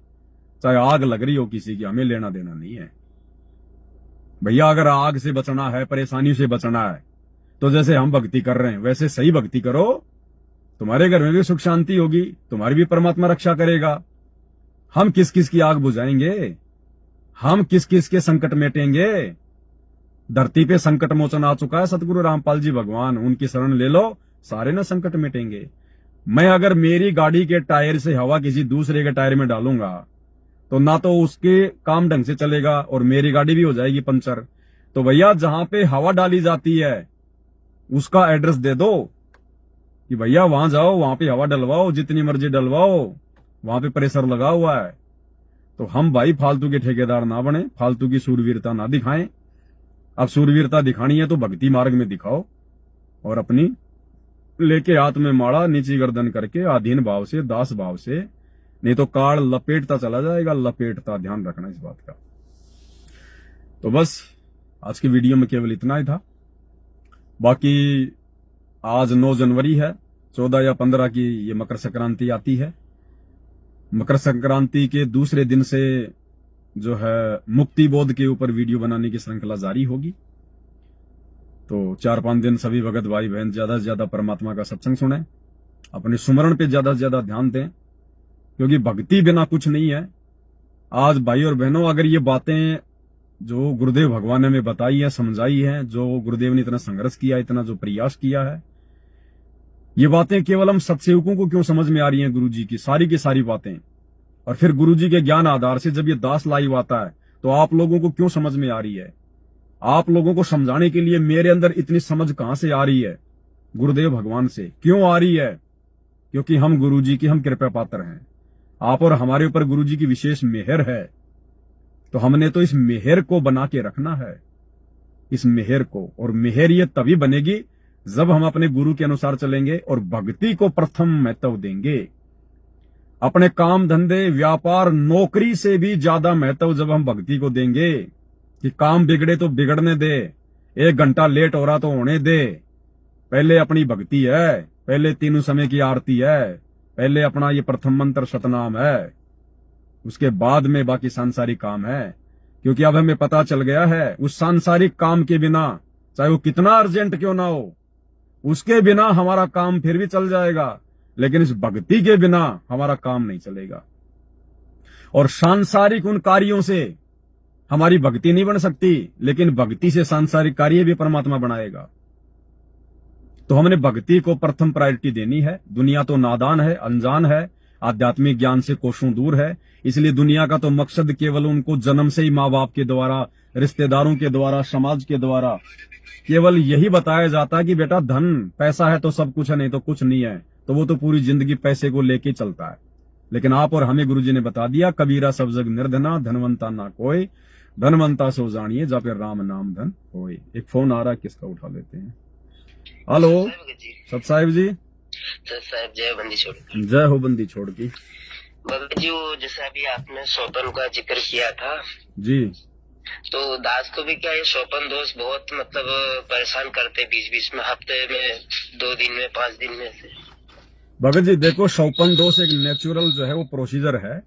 चाहे आग लग रही हो किसी की, हमें लेना देना नहीं है भैया। अगर आग से बचना है, परेशानी से बचना है, तो जैसे हम भक्ति कर रहे हैं वैसे सही भक्ति करो, तुम्हारे घर में भी सुख शांति होगी, तुम्हारी भी परमात्मा रक्षा करेगा। हम किस किस की आग बुझाएंगे, हम किस किस के संकट मेटेंगे। धरती पे संकट मोचन आ चुका है सतगुरु रामपाल जी भगवान, उनकी शरण ले लो, सारे ना संकट मिटेंगे। मैं अगर मेरी गाड़ी के टायर से हवा किसी दूसरे के टायर में डालूंगा तो ना तो उसके काम ढंग से चलेगा और मेरी गाड़ी भी हो जाएगी पंचर। तो भैया जहां पे हवा डाली जाती है उसका एड्रेस दे दो कि भैया वहां जाओ, वहां पे हवा डलवाओ, जितनी मर्जी डलवाओ, वहां पे प्रेशर लगा हुआ है। तो हम भाई फालतू के ठेकेदार ना बने, फालतू की सूरवीरता ना दिखाएं। अब सूरवीरता दिखानी है तो भक्ति मार्ग में दिखाओ और अपनी लेके हाथ में माड़ा, नीची गर्दन करके आधीन भाव से, दास भाव से, नहीं तो काल लपेटता चला जाएगा, लपेटता। ध्यान रखना इस बात का। तो बस आज की वीडियो में केवल इतना ही था। बाकी आज 9 जनवरी है, 14 या 15 की ये मकर संक्रांति आती है। मकर संक्रांति के दूसरे दिन से जो है मुक्ति बोध के ऊपर वीडियो बनाने की श्रृंखला जारी होगी। तो 4-5 दिन सभी भगत भाई बहन ज्यादा से ज्यादा परमात्मा का सत्संग सुने, अपने सुमरण पे ज्यादा से ज्यादा ध्यान दें, क्योंकि भक्ति बिना कुछ नहीं है। आज भाई और बहनों, अगर ये बातें जो गुरुदेव भगवान ने हमें बताई है, समझाई है, जो गुरुदेव ने इतना संघर्ष किया, इतना जो प्रयास किया है, ये बातें केवल हम सत्सेवकों को क्यों समझ में आ रही हैं गुरु जी की सारी बातें। और फिर गुरु जी के ज्ञान आधार से जब ये दास लाइव आता है तो आप लोगों को क्यों समझ में आ रही है। आप लोगों को समझाने के लिए मेरे अंदर इतनी समझ कहां से आ रही है, गुरुदेव भगवान से क्यों आ रही है, क्योंकि हम गुरु जी की हम कृपा पात्र हैं। आप और हमारे ऊपर गुरु जी की विशेष मेहर है, तो हमने तो इस मेहर को बना के रखना है, इस मेहर को। और मेहर ये तभी बनेगी जब हम अपने गुरु के अनुसार चलेंगे और भक्ति को प्रथम महत्व देंगे। अपने काम धंधे, व्यापार, नौकरी से भी ज्यादा महत्व जब हम भक्ति को देंगे कि काम बिगड़े तो बिगड़ने दे, 1 घंटा लेट हो रहा तो होने दे, पहले अपनी भक्ति है, पहले तीनों समय की आरती है, पहले अपना ये प्रथम मंत्र सतनाम है, उसके बाद में बाकी सांसारिक काम है। क्योंकि अब हमें पता चल गया है उस सांसारिक काम के बिना, चाहे वो कितना अर्जेंट क्यों ना हो, उसके बिना हमारा काम फिर भी चल जाएगा, लेकिन इस भक्ति के बिना हमारा काम नहीं चलेगा। और सांसारिक उन कार्यों से हमारी भक्ति नहीं बन सकती, लेकिन भक्ति से सांसारिक कार्य भी परमात्मा बनाएगा। तो हमने भक्ति को प्रथम प्रायोरिटी देनी है। दुनिया तो नादान है, अनजान है, आध्यात्मिक ज्ञान से कोसों दूर है। इसलिए दुनिया का तो मकसद केवल उनको जन्म से ही माँ बाप के द्वारा, रिश्तेदारों के द्वारा, समाज के द्वारा केवल यही बताया जाता है कि बेटा धन पैसा है तो सब कुछ है, नहीं तो कुछ नहीं है। तो वो तो पूरी जिंदगी पैसे को लेके चलता है। लेकिन आप और हमें गुरुजी ने बता दिया, कबीरा सब जग निर्धना, धनवंता ना कोई, धनवंता सो जानिए जा फिर राम नाम धन होए। एक फोन आ रहा है, किसका उठा लेते हैं। हेलो सत साहिब जी। सत साहिब जय बंदी छोड़। जय हो बंदी छोड़ की। भगत जी वो जैसे अभी आपने शोपन का जिक्र किया था जी, तो दास को भी क्या ये शोपन दोस्त बहुत मतलब परेशान करते, बीच बीच में, हफ्ते में 2 दिन में, 5 दिन में से। भगत जी देखो, शौपन दोष एक नेचुरल जो है वो प्रोसीजर है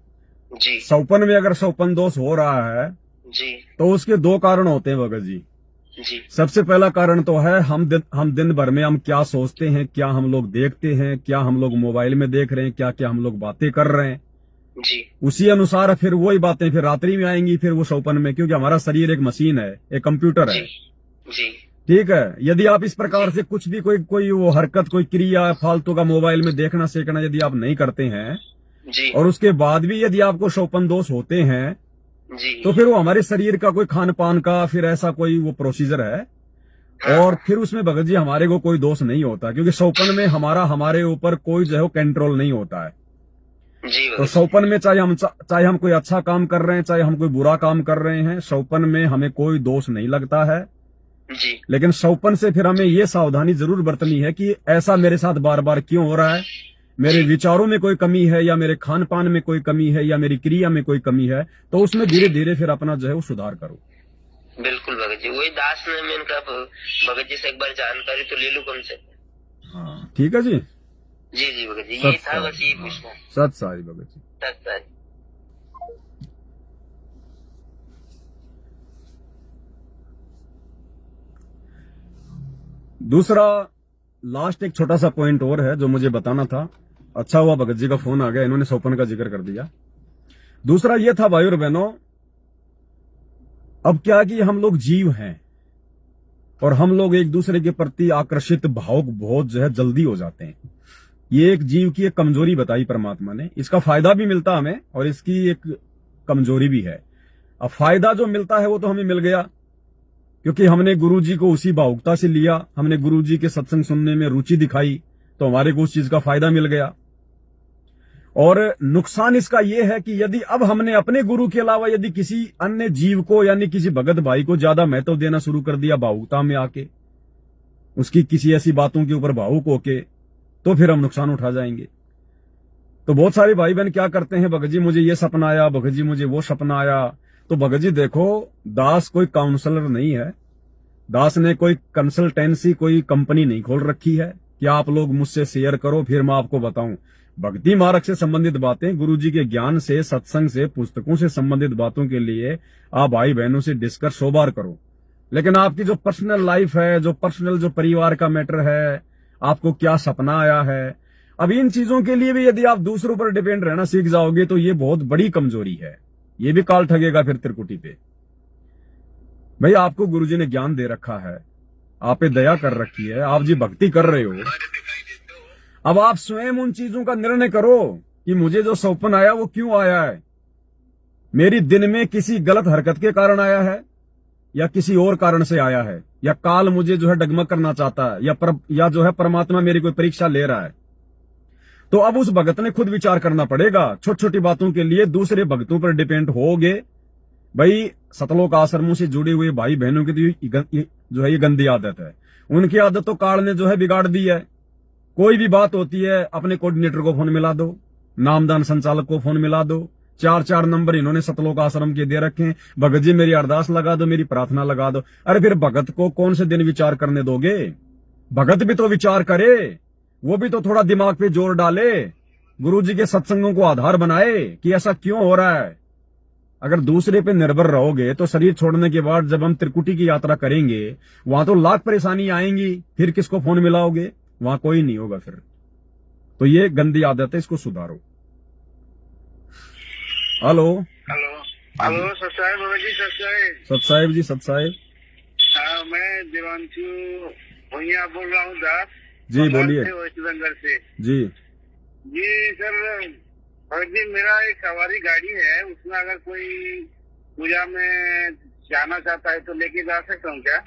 जी। शौपन में अगर शौपन दोष हो रहा है जी तो उसके 2 कारण होते हैं भगत जी। जी। सबसे पहला कारण तो है हम दिन भर में हम क्या सोचते हैं, क्या हम लोग देखते हैं, क्या हम लोग मोबाइल में देख रहे हैं, क्या क्या हम लोग बातें कर रहे हैं जी। उसी अनुसार फिर वही बातें फिर रात्रि में आएंगी, फिर वो शौपन में, क्योंकि हमारा शरीर एक मशीन है, एक कंप्यूटर है। जी। ठीक है। यदि आप इस प्रकार से कुछ भी कोई वो हरकत, कोई क्रिया फालतू का मोबाइल में देखना सीखना यदि आप नहीं करते हैं जी, और उसके बाद भी यदि आपको शौपन दोष होते हैं जी, तो फिर वो हमारे शरीर का कोई खान पान का फिर ऐसा कोई वो प्रोसीजर है। और फिर उसमें भगत जी हमारे को कोई दोष नहीं होता, क्योंकि शौपन में हमारे ऊपर कोई जो है कंट्रोल नहीं होता है। जी। तो शौपन में चाहे हम कोई अच्छा काम कर रहे हैं, चाहे हम कोई बुरा काम कर रहे हैं, शौपन में हमें कोई दोष नहीं लगता है जी। लेकिन शौपन से फिर हमें ये सावधानी जरूर बरतनी है कि ऐसा मेरे साथ बार बार क्यों हो रहा है, मेरे विचारों में कोई कमी है, या मेरे खान पान में कोई कमी है, या मेरी क्रिया में कोई कमी है, तो उसमें धीरे धीरे फिर अपना जो है वो सुधार करो। बिल्कुल भगत जी, वही दास ने मैंने कहा भगत जी से एक बार जानकारी तो ले लूं कम से। हाँ ठीक है जी। जी जी भगत जी, ये था बस, ये पूछना। सत साई भगत जी। सत साई। दूसरा लास्ट एक छोटा सा पॉइंट और है जो मुझे बताना था। अच्छा हुआ भगत जी का फोन आ गया, इन्होंने सोपन का जिक्र कर दिया। दूसरा ये था भाई और बहनों, अब क्या कि हम लोग जीव हैं और हम लोग एक दूसरे के प्रति आकर्षित भावुक बहुत जो है जल्दी हो जाते हैं। ये एक जीव की एक कमजोरी बताई परमात्मा ने। इसका फायदा भी मिलता हमें और इसकी एक कमजोरी भी है। अब फायदा जो मिलता है वो तो हमें मिल गया क्योंकि हमने गुरुजी को उसी भावुकता से लिया, हमने गुरुजी के सत्संग सुनने में रुचि दिखाई, तो हमारे को उस चीज का फायदा मिल गया। और नुकसान इसका यह है कि यदि अब हमने अपने गुरु के अलावा यदि किसी अन्य जीव को यानी किसी भगत भाई को ज्यादा महत्व देना शुरू कर दिया भावुकता में आके, उसकी किसी ऐसी बातों के ऊपर भावुक होके, तो फिर हम नुकसान उठा जाएंगे। तो बहुत सारे भाई बहन क्या करते हैं, भगत जी मुझे ये सपना आया, भगत जी मुझे वो सपना आया। तो भगत जी देखो, दास कोई काउंसलर नहीं है, दास ने कोई कंसल्टेंसी कोई कंपनी नहीं खोल रखी है कि आप लोग मुझसे शेयर करो फिर मैं आपको बताऊं। भक्ति मार्ग से संबंधित बातें, गुरुजी के ज्ञान से, सत्संग से, पुस्तकों से संबंधित बातों के लिए आप भाई बहनों से डिस्कस 100 बार करो। लेकिन आपकी जो पर्सनल लाइफ है, जो पर्सनल जो परिवार का मैटर है, आपको क्या सपना आया है, अब इन चीजों के लिए भी यदि आप दूसरों पर डिपेंड रहना सीख जाओगे तो ये बहुत बड़ी कमजोरी है। ये भी काल ठगेगा फिर त्रिकुटी पे। भाई आपको गुरुजी ने ज्ञान दे रखा है, आप पे दया कर रखी है, आप जी भक्ति कर रहे हो। अब आप स्वयं उन चीजों का निर्णय करो कि मुझे जो सौपन आया वो क्यों आया है। मेरी दिन में किसी गलत हरकत के कारण आया है या किसी और कारण से आया है, या काल मुझे जो है डगमग करना चाहता है, या जो है परमात्मा मेरी कोई परीक्षा ले रहा है। तो अब उस भगत ने खुद विचार करना पड़ेगा। छोटी छोटी बातों के लिए दूसरे भक्तों पर डिपेंड होगे। भाई सतलोक आश्रमों से जुड़े हुए भाई बहनों की जो है ये गंदी आदत है। उनकी आदत तो काल ने जो है बिगाड़ दी है। कोई भी बात होती है अपने कोऑर्डिनेटर को फोन मिला दो, नामदान संचालक को फोन मिला दो। 4 नंबर इन्होंने सतलोक आश्रम के दे रखे हैं। भगत जी मेरी अरदास लगा दो, मेरी प्रार्थना लगा दो। अरे फिर भगत को कौन से दिन विचार करने दोगे? भगत भी तो विचार करे, वो भी तो थोड़ा दिमाग पे जोर डाले, गुरुजी के सत्संगों को आधार बनाए कि ऐसा क्यों हो रहा है। अगर दूसरे पे निर्भर रहोगे तो शरीर छोड़ने के बाद जब हम त्रिकुटी की यात्रा करेंगे वहां तो लाख परेशानी आएंगी। फिर किसको फोन मिलाओगे? वहां कोई नहीं होगा फिर। तो ये गंदी आदत है, इसको सुधारो। हेलो हेलो सत्साहेब बाबा जी, सतसाहेब जी, सतसाहेब। हाँ, मैं देवांशु भैया बोल रहा हूँ, दास जी बोलिए। वेस्ट बंगाल से। जी जी सर, भगत जी मेरा एक सवारी गाड़ी है, उसमें अगर कोई पूजा में जाना चाहता है तो लेके जा सकता हूँ क्या?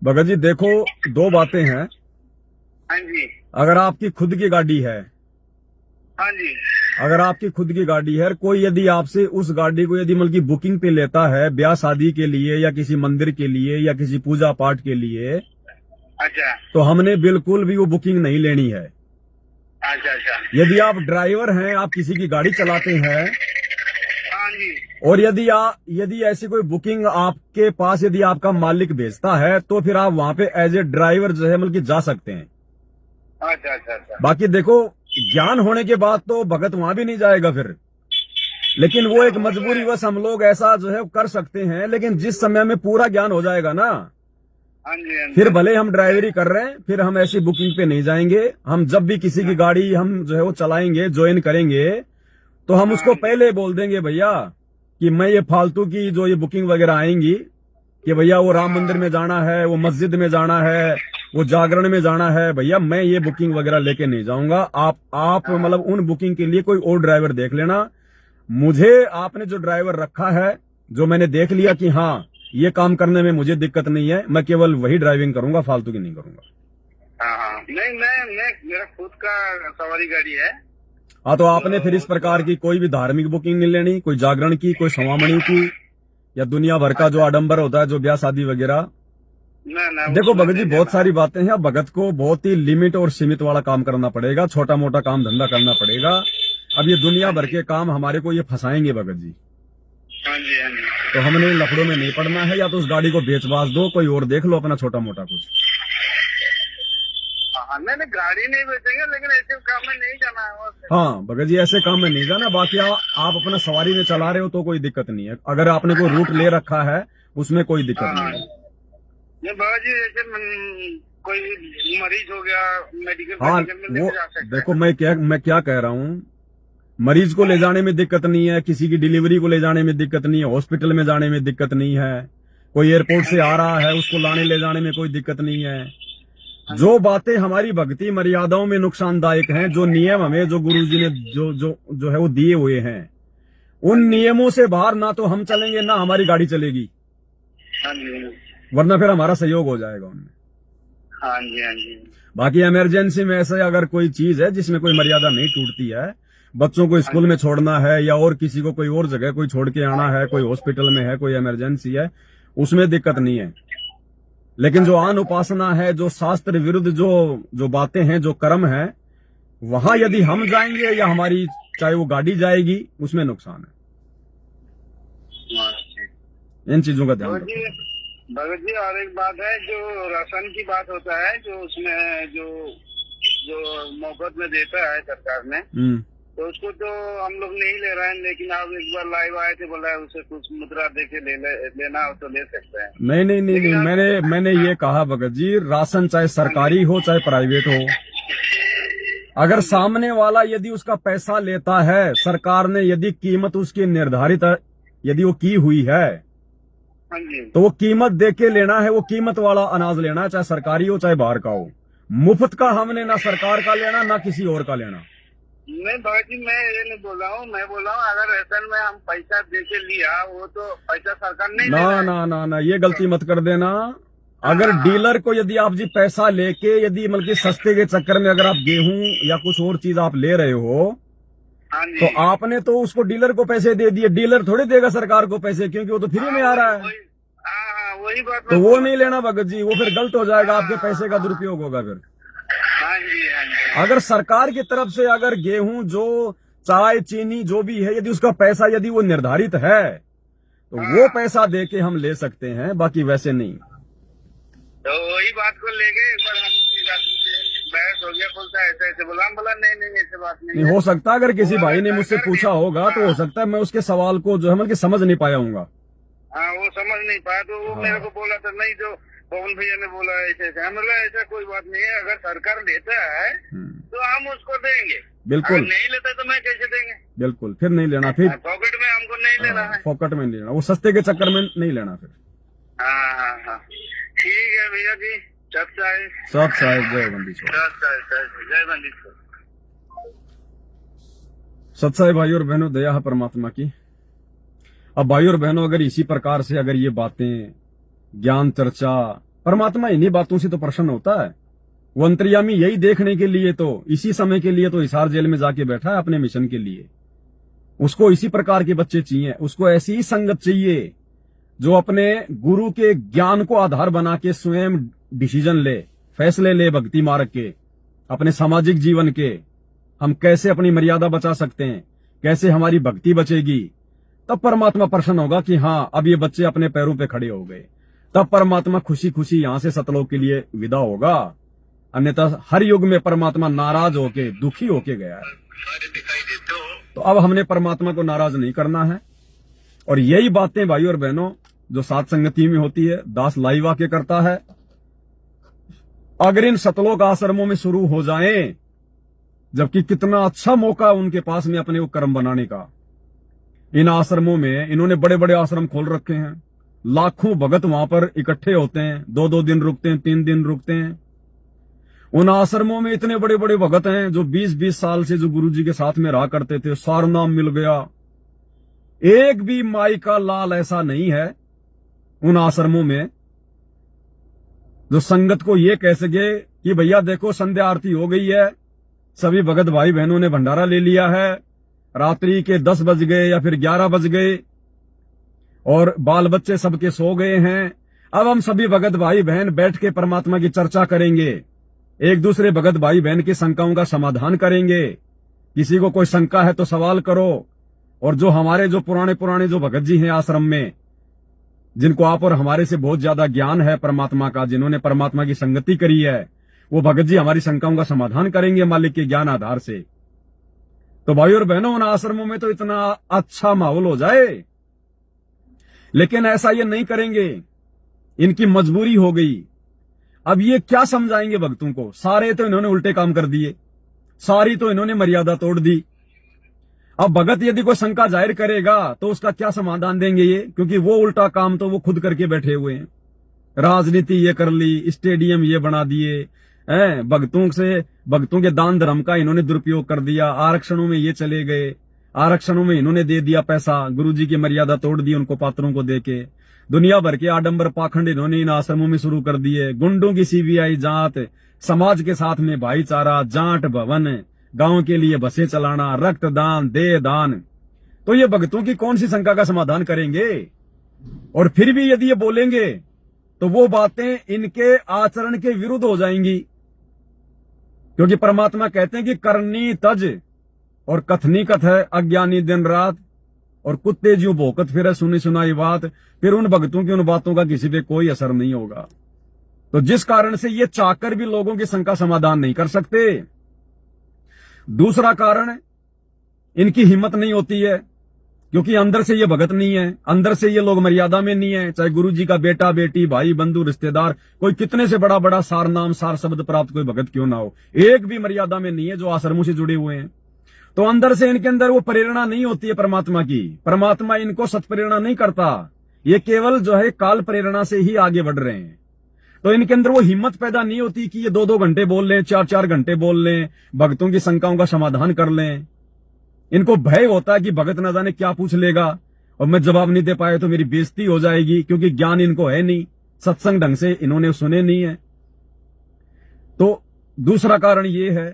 भगत जी देखो, 2 बातें हैं। हाँ जी। अगर आपकी खुद की गाड़ी है, हाँ जी। अगर आपकी खुद की गाड़ी है, कोई यदि आपसे उस गाड़ी को यदि मतलब की बुकिंग पे लेता है ब्याह शादी के लिए या किसी मंदिर के लिए या किसी पूजा पाठ के लिए, अच्छा, तो हमने बिल्कुल भी वो बुकिंग नहीं लेनी है। अच्छा अच्छा। यदि आप ड्राइवर हैं, आप किसी की गाड़ी चलाते हैं, हाँ जी। और यदि ऐसी कोई बुकिंग आपके पास यदि आपका मालिक भेजता है तो फिर आप वहां पे एज ए ड्राइवर जो है मतलब की जा सकते हैं। अच्छा अच्छा अच्छा। बाकी देखो, ज्ञान होने के बाद तो भगत वहां भी नहीं जाएगा फिर। लेकिन वो एक मजबूरी बस हम लोग ऐसा जो है कर सकते हैं। लेकिन जिस समय में पूरा ज्ञान हो जाएगा ना, हाँ जी, हाँ जी। फिर भले हम ड्राइवरी कर रहे हैं, फिर हम ऐसी बुकिंग पे नहीं जाएंगे। हम जब भी किसी की गाड़ी हम जो है वो चलाएंगे, ज्वाइन करेंगे, तो हम उसको पहले बोल देंगे भैया कि मैं ये फालतू की जो ये बुकिंग वगैरह आएंगी कि भैया वो राम मंदिर में जाना है, वो मस्जिद में जाना है, वो जागरण में जाना है, भैया मैं ये बुकिंग वगैरह लेके नहीं जाऊंगा। आप मतलब उन बुकिंग के लिए कोई और ड्राइवर देख लेना। मुझे आपने जो ड्राइवर रखा है, जो मैंने देख लिया कि हाँ ये काम करने में मुझे दिक्कत नहीं है, मैं केवल वही ड्राइविंग करूंगा, फालतू की नहीं करूंगा। हाँ, नहीं मैं मेरा खुद का सवारी गाड़ी है। हाँ, तो आपने फिर इस प्रकार की कोई भी धार्मिक बुकिंग नहीं लेनी, कोई जागरण की, कोई सवामणि की, या दुनिया भर का जो आडंबर होता है, जो ब्याह शादी वगैरह। देखो भगत जी, बहुत सारी बातें हैं। भगत को बहुत ही लिमिट और सीमित वाला काम करना पड़ेगा, छोटा मोटा काम धंधा करना पड़ेगा। अब ये दुनिया भर के काम हमारे को ये फंसाएंगे भगत जी। हाँ जी, हाँ जी। तो हमने लफड़ों में नहीं पड़ना है। या तो उस गाड़ी को बेच बाच दो, कोई और देख लो अपना छोटा मोटा कुछ। नहीं गाड़ी नहीं बेचेंगे, लेकिन ऐसे काम में नहीं जाना है। हाँ भगत जी, ऐसे काम में नहीं जाना। बाकी आप अपना सवारी में चला रहे हो तो कोई दिक्कत नहीं है। अगर आपने कोई रूट ले रखा है उसमें कोई दिक्कत नहीं है। नहीं बाबा जी, जैसे कोई मरीज हो गया मेडिकल हाँ में वो लेके जा सकते हैं। देखो मैं क्या कह रहा हूँ, मरीज को ले जाने में दिक्कत नहीं है, किसी की डिलीवरी को ले जाने में दिक्कत नहीं है, हॉस्पिटल में जाने में दिक्कत नहीं है, कोई एयरपोर्ट से आ रहा है उसको लाने ले जाने में कोई दिक्कत नहीं है। जो बातें हमारी भक्ति मर्यादाओं में नुकसानदायक हैं, जो नियम हमें जो गुरुजी ने जो है वो दिए हुए हैं, उन नियमों से बाहर ना तो हम चलेंगे ना हमारी गाड़ी चलेगी, हाँ जी वरना फिर हमारा सहयोग हो जाएगा उनमें। हाँ जी हाँ जी। बाकी इमरजेंसी में ऐसे अगर कोई चीज है जिसमें कोई मर्यादा नहीं टूटती है, बच्चों को स्कूल में छोड़ना है या और किसी को कोई और जगह कोई छोड़ के आना है, कोई हॉस्पिटल में है, कोई इमरजेंसी है, उसमें दिक्कत नहीं है। लेकिन जो आन उपासना है, जो शास्त्र विरुद्ध जो बातें हैं, जो कर्म है, वहां यदि हम जाएंगे या हमारी चाहे वो गाड़ी जाएगी, उसमें नुकसान है। इन चीजों का ध्यान रखो। भगत जी और एक बात है, जो राशन की बात होता है, जो उसमें जो मोहब्बत में देता है सरकार ने, तो उसको तो हम लोग नहीं ले रहे हैं, लेकिन आप एक बार लाइव आए थे, बोला उसे कुछ मुद्रा देके लेना हो तो ले सकते हैं। नहीं, मैंने ये कहा भगत जी, राशन चाहे सरकारी हो चाहे प्राइवेट हो, अगर सामने वाला यदि उसका पैसा लेता है, सरकार ने यदि कीमत उसकी निर्धारित यदि वो की हुई है, हाँ जी, तो वो कीमत दे के लेना है, वो कीमत वाला अनाज लेना है, चाहे सरकारी हो चाहे बाहर का हो। मुफ्त का हमने ना सरकार का लेना ना किसी और का लेना। नहीं भगत जी, मैं ये नहीं बोल रहा हूँ, मैं बोल रहा हूँ अगर राशन में हम पैसा दे के लिया, वो तो पैसा सरकार नहीं ले रहा है। ना ये गलती मत कर देना। अगर डीलर को यदि आप जी पैसा लेके यदि मतलब सस्ते के चक्कर में अगर आप गेहूं या कुछ और चीज आप ले रहे हो, हाँ जी, तो आपने तो उसको डीलर को पैसे दे दिए, डीलर थोड़ी देगा सरकार को पैसे, क्योंकि वो तो फ्री में आ रहा है। हाँ वही बात। तो वो नहीं लेना भगत जी, वो फिर गलत हो जाएगा, आपके पैसे का दुरुपयोग होगा फिर। हाँ जी हाँ जी। अगर सरकार की तरफ से अगर गेहूं जो चाय चीनी जो भी है, यदि उसका पैसा यदि वो निर्धारित है, तो वो पैसा दे के हम ले सकते हैं, बाकी वैसे नहीं। तो वही बात को लेके एक बार हम बहस हो गया, बोलता है ऐसे बोला, हम बोला नहीं ऐसे बात नहीं हो सकता अगर किसी भाई ने मुझसे पूछा होगा तो हो सकता है मैं उसके सवाल को जो है मतलब समझ नहीं पाया हूँ। हाँ वो समझ नहीं पाया, तो वो मेरे को बोला था, नहीं जो पवन भैया ने बोला ऐसे मतलब ऐसा कोई बात नहीं है, अगर सरकार लेता है तो हम उसको देंगे, बिल्कुल अगर नहीं लेता तो मैं कैसे देंगे। बिल्कुल, फिर नहीं लेना, फिर पॉकेट में हमको नहीं लेना है, पॉकेट में नहीं लेना, वो सस्ते के चक्कर में नहीं लेना फिर। हाँ ठीक है भैया जी, सब साहेब जय बंदीश्वर, जय बंदीश्वर। सत्साई भाई और बहनों, दया है परमात्मा की। अब भाई और बहनों, अगर इसी प्रकार से अगर ये बातें ज्ञान चर्चा, परमात्मा इन्हीं बातों से तो प्रसन्न होता है। वो अंतर्यामी यही देखने के लिए तो इसी समय के लिए तो हिसार जेल में जाके बैठा है अपने मिशन के लिए। उसको इसी प्रकार के बच्चे चाहिए, उसको ऐसी ही संगत चाहिए जो अपने गुरु के ज्ञान को आधार बना के स्वयं डिसीजन ले, फैसले ले भक्ति मार्ग के, अपने सामाजिक जीवन के, हम कैसे अपनी मर्यादा बचा सकते हैं, कैसे हमारी भक्ति बचेगी। तब परमात्मा प्रसन्न होगा कि हाँ अब ये बच्चे अपने पैरों पे खड़े हो गए। तब परमात्मा खुशी खुशी यहां से सतलोक के लिए विदा होगा। अन्यथा हर युग में परमात्मा नाराज होके दुखी होके गया है। तो अब हमने परमात्मा को नाराज नहीं करना है। और यही बातें भाई और बहनों जो सात संगति में होती है, दास लाइव आके करता है। अगर इन सतलोक आश्रमों में शुरू हो जाएं, जबकि कितना अच्छा मौका उनके पास में अपने को कर्म बनाने का। इन आश्रमों में इन्होंने बड़े बड़े आश्रम खोल रखे हैं, लाखों भगत वहां पर इकट्ठे होते हैं, 2-2 दिन रुकते हैं, 3 दिन रुकते हैं। उन आश्रमों में इतने बड़े बड़े भगत हैं जो 20-20 साल से जो गुरुजी के साथ में रहा करते थे, सारा नाम मिल गया। एक भी माई का लाल ऐसा नहीं है उन आश्रमों में जो संगत को ये कह सके कि भैया देखो संध्या आरती हो गई है, सभी भगत भाई बहनों ने भंडारा ले लिया है, रात्रि के 10 बज गए या फिर 11 बज गए और बाल बच्चे सबके सो गए हैं। अब हम सभी भगत भाई बहन बैठ के परमात्मा की चर्चा करेंगे, एक दूसरे भगत भाई बहन की शंकाओं का समाधान करेंगे। किसी को कोई शंका है तो सवाल करो। और जो हमारे जो पुराने जो भगत जी हैं आश्रम में, जिनको आप और हमारे से बहुत ज्यादा ज्ञान है परमात्मा का, जिन्होंने परमात्मा की संगति करी है, वो भगत जी हमारी शंकाओं का समाधान करेंगे मालिक के ज्ञान आधार से। तो भाई और बहनों, उन आश्रमों में तो इतना अच्छा माहौल हो जाए, लेकिन ऐसा ये नहीं करेंगे, इनकी मजबूरी हो गई। अब ये क्या समझाएंगे भक्तों को? सारे तो इन्होंने उल्टे काम कर दिए, सारी तो इन्होंने मर्यादा तोड़ दी। अब भगत यदि कोई शंका जाहिर करेगा तो उसका क्या समाधान देंगे ये? क्योंकि वो उल्टा काम तो वो खुद करके बैठे हुए हैं। राजनीति ये कर ली, स्टेडियम ये बना दिए, भक्तों के दान धर्म का इन्होंने दुरुपयोग कर दिया, आरक्षणों में ये चले गए, आरक्षणों में इन्होंने दे दिया पैसा, गुरुजी की मर्यादा तोड़ दी उनको पात्रों को देके, दुनिया भर के आडंबर पाखंड इन्होंने इन आश्रमों में शुरू कर दिए, गुंडों की सीबीआई जांच, समाज के साथ में भाईचारा, जाट भवन, गांव के लिए बसें चलाना, रक्तदान, देह दान। तो ये भक्तों की कौन सी शंका का समाधान करेंगे? और फिर भी यदि ये बोलेंगे तो वो बातें इनके आचरण के विरुद्ध हो जाएंगी, क्योंकि परमात्मा कहते हैं कि करनी तज और कथनी कथ है, अज्ञानी दिन रात, और कुत्ते ज्यों भौंकत फिरे सुनी सुनाई बात। फिर उन भक्तों की उन बातों का किसी पे कोई असर नहीं होगा। तो जिस कारण से ये चाहकर भी लोगों की शंका समाधान नहीं कर सकते। दूसरा कारण, इनकी हिम्मत नहीं होती है, क्योंकि अंदर से ये भगत नहीं है, अंदर से ये लोग मर्यादा में नहीं है। चाहे गुरु जी का बेटा बेटी, भाई बंधु, रिश्तेदार, कोई कितने से बड़ा बड़ा सार नाम सार शब्द प्राप्त कोई भगत क्यों ना हो, एक भी मर्यादा में नहीं है जो आश्रमों से जुड़े हुए हैं। तो अंदर से इनके अंदर वो प्रेरणा नहीं होती है परमात्मा की। परमात्मा इनको सत्प्रेरणा नहीं करता, ये केवल जो है काल प्रेरणा से ही आगे बढ़ रहे हैं। तो इनके अंदर वो हिम्मत पैदा नहीं होती कि ये 2-2 घंटे बोल लें, 4-4 घंटे बोल लें, भक्तों की शंकाओं का समाधान कर लें। इनको भय होता है कि भगत न जाने क्या पूछ लेगा और मैं जवाब नहीं दे पाया तो मेरी बेइज्जती हो जाएगी, क्योंकि ज्ञान इनको है नहीं, सत्संग ढंग से इन्होंने सुने नहीं है। तो दूसरा कारण ये है।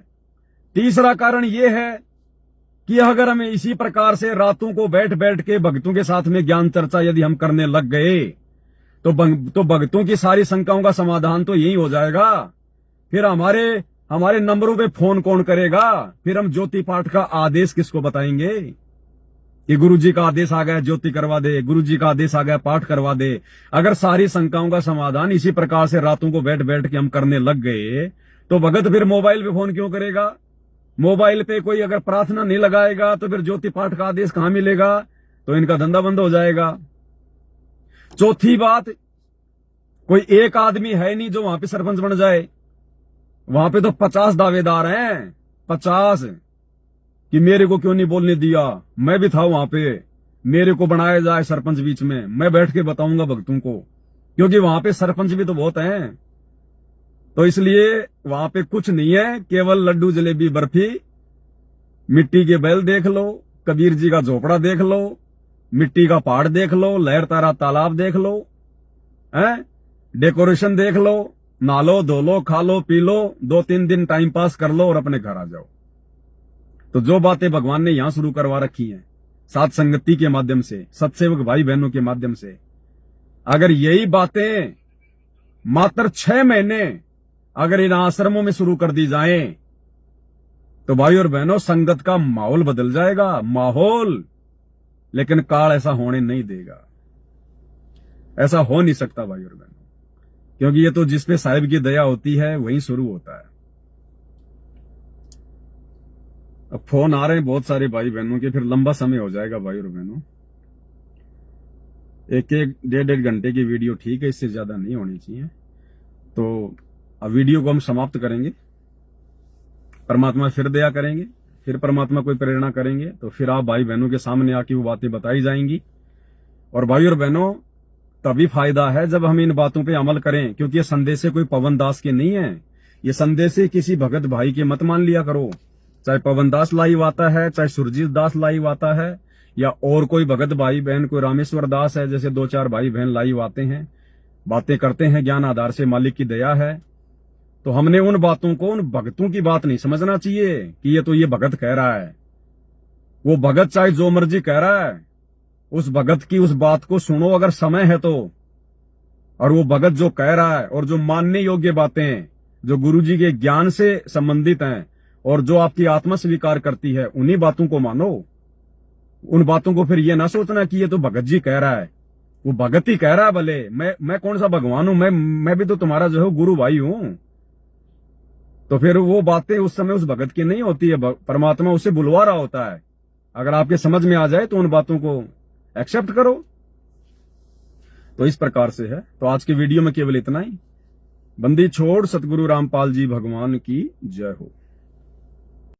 तीसरा कारण ये है कि अगर हमें इसी प्रकार से रातों को बैठ बैठ के भक्तों के साथ में ज्ञान चर्चा यदि हम करने लग गए तो भक्तों की सारी शंकाओं का समाधान तो यही हो जाएगा। फिर हमारे नंबरों पे फोन कौन करेगा? फिर हम ज्योति पाठ का आदेश किसको बताएंगे कि गुरुजी का आदेश आ गया ज्योति करवा दे, गुरुजी का आदेश आ गया पाठ करवा दे। अगर सारी शंकाओं का समाधान इसी प्रकार से रातों को बैठ बैठ के हम करने लग गए तो भगत फिर मोबाइल पे फोन क्यों करेगा? मोबाइल पे कोई अगर प्रार्थना नहीं लगाएगा तो फिर ज्योति पाठ का आदेश कहां मिलेगा? तो इनका धंधा बंद हो जाएगा। चौथी बात, कोई एक आदमी है नहीं जो वहां पे सरपंच बन जाए। वहां पे तो 50 दावेदार हैं, 50, कि मेरे को क्यों नहीं बोलने दिया, मैं भी था वहां पे, मेरे को बनाया जाए सरपंच बीच में, मैं बैठ के बताऊंगा भक्तों को, क्योंकि वहां पे सरपंच भी तो बहुत हैं। तो इसलिए वहां पे कुछ नहीं है, केवल लड्डू जलेबी बर्फी, मिट्टी के बैल देख लो, कबीर जी का झोपड़ा देख लो, मिट्टी का पहाड़ देख लो, लहर तारा तालाब देख लो, डेकोरेशन देख लो, नहा लो, धो लो, खा लो, पी लो, 2-3 दिन टाइम पास कर लो और अपने घर आ जाओ। तो जो बातें भगवान ने यहां शुरू करवा रखी हैं साथ संगति के माध्यम से, सत्सेवक भाई बहनों के माध्यम से, अगर यही बातें मात्र 6 महीने अगर इन आश्रमों में शुरू कर दी जाएं तो भाई और बहनों संगत का माहौल बदल जाएगा, माहौल। लेकिन काल ऐसा होने नहीं देगा, ऐसा हो नहीं सकता भाई और बहनों, क्योंकि ये तो जिसपे साहिब की दया होती है वहीं शुरू होता है। अब फोन आ रहे हैं बहुत सारे भाई बहनों के, फिर लंबा समय हो जाएगा भाई और बहनों। 1-1, 1.5 घंटे की वीडियो ठीक है, इससे ज्यादा नहीं होनी चाहिए। तो अब वीडियो को हम समाप्त करेंगे। परमात्मा फिर दया करेंगे, फिर परमात्मा कोई प्रेरणा करेंगे तो फिर आप भाई बहनों के सामने आके वो बातें बताई जाएंगी। और भाई और बहनों, तभी फायदा है जब हम इन बातों पे अमल करें, क्योंकि ये संदेशे कोई पवन दास के नहीं है, ये संदेशे किसी भगत भाई के मत मान लिया करो। चाहे पवन दास लाइव आता है, चाहे सुरजीत दास लाइव आता है, या और कोई भगत भाई बहन, कोई रामेश्वर दास है, जैसे 2-4 भाई बहन लाइव आते हैं, बातें करते हैं ज्ञान आधार से, मालिक की दया है। तो हमने उन बातों को उन भगतों की बात नहीं समझना चाहिए कि ये भगत कह रहा है। वो भगत चाहे जो मर्जी कह रहा है, उस भगत की उस बात को सुनो अगर समय है तो। और वो भगत जो कह रहा है और जो मानने योग्य बातें जो गुरुजी के ज्ञान से संबंधित हैं और जो आपकी आत्मा स्वीकार करती है, उन्हीं बातों को मानो। उन बातों को फिर ये ना सोचना कि ये तो भगत जी कह रहा है, वो भगत ही कह रहा है। भले मैं कौन सा भगवान हूं, मैं भी तो तुम्हारा जो है गुरु भाई हूं। तो फिर वो बातें उस समय उस भगत की नहीं होती है, परमात्मा उसे बुलवा रहा होता है। अगर आपके समझ में आ जाए तो उन बातों को एक्सेप्ट करो। तो इस प्रकार से है। तो आज के वीडियो में केवल इतना ही। बंदी छोड़ सतगुरु रामपाल जी भगवान की जय हो।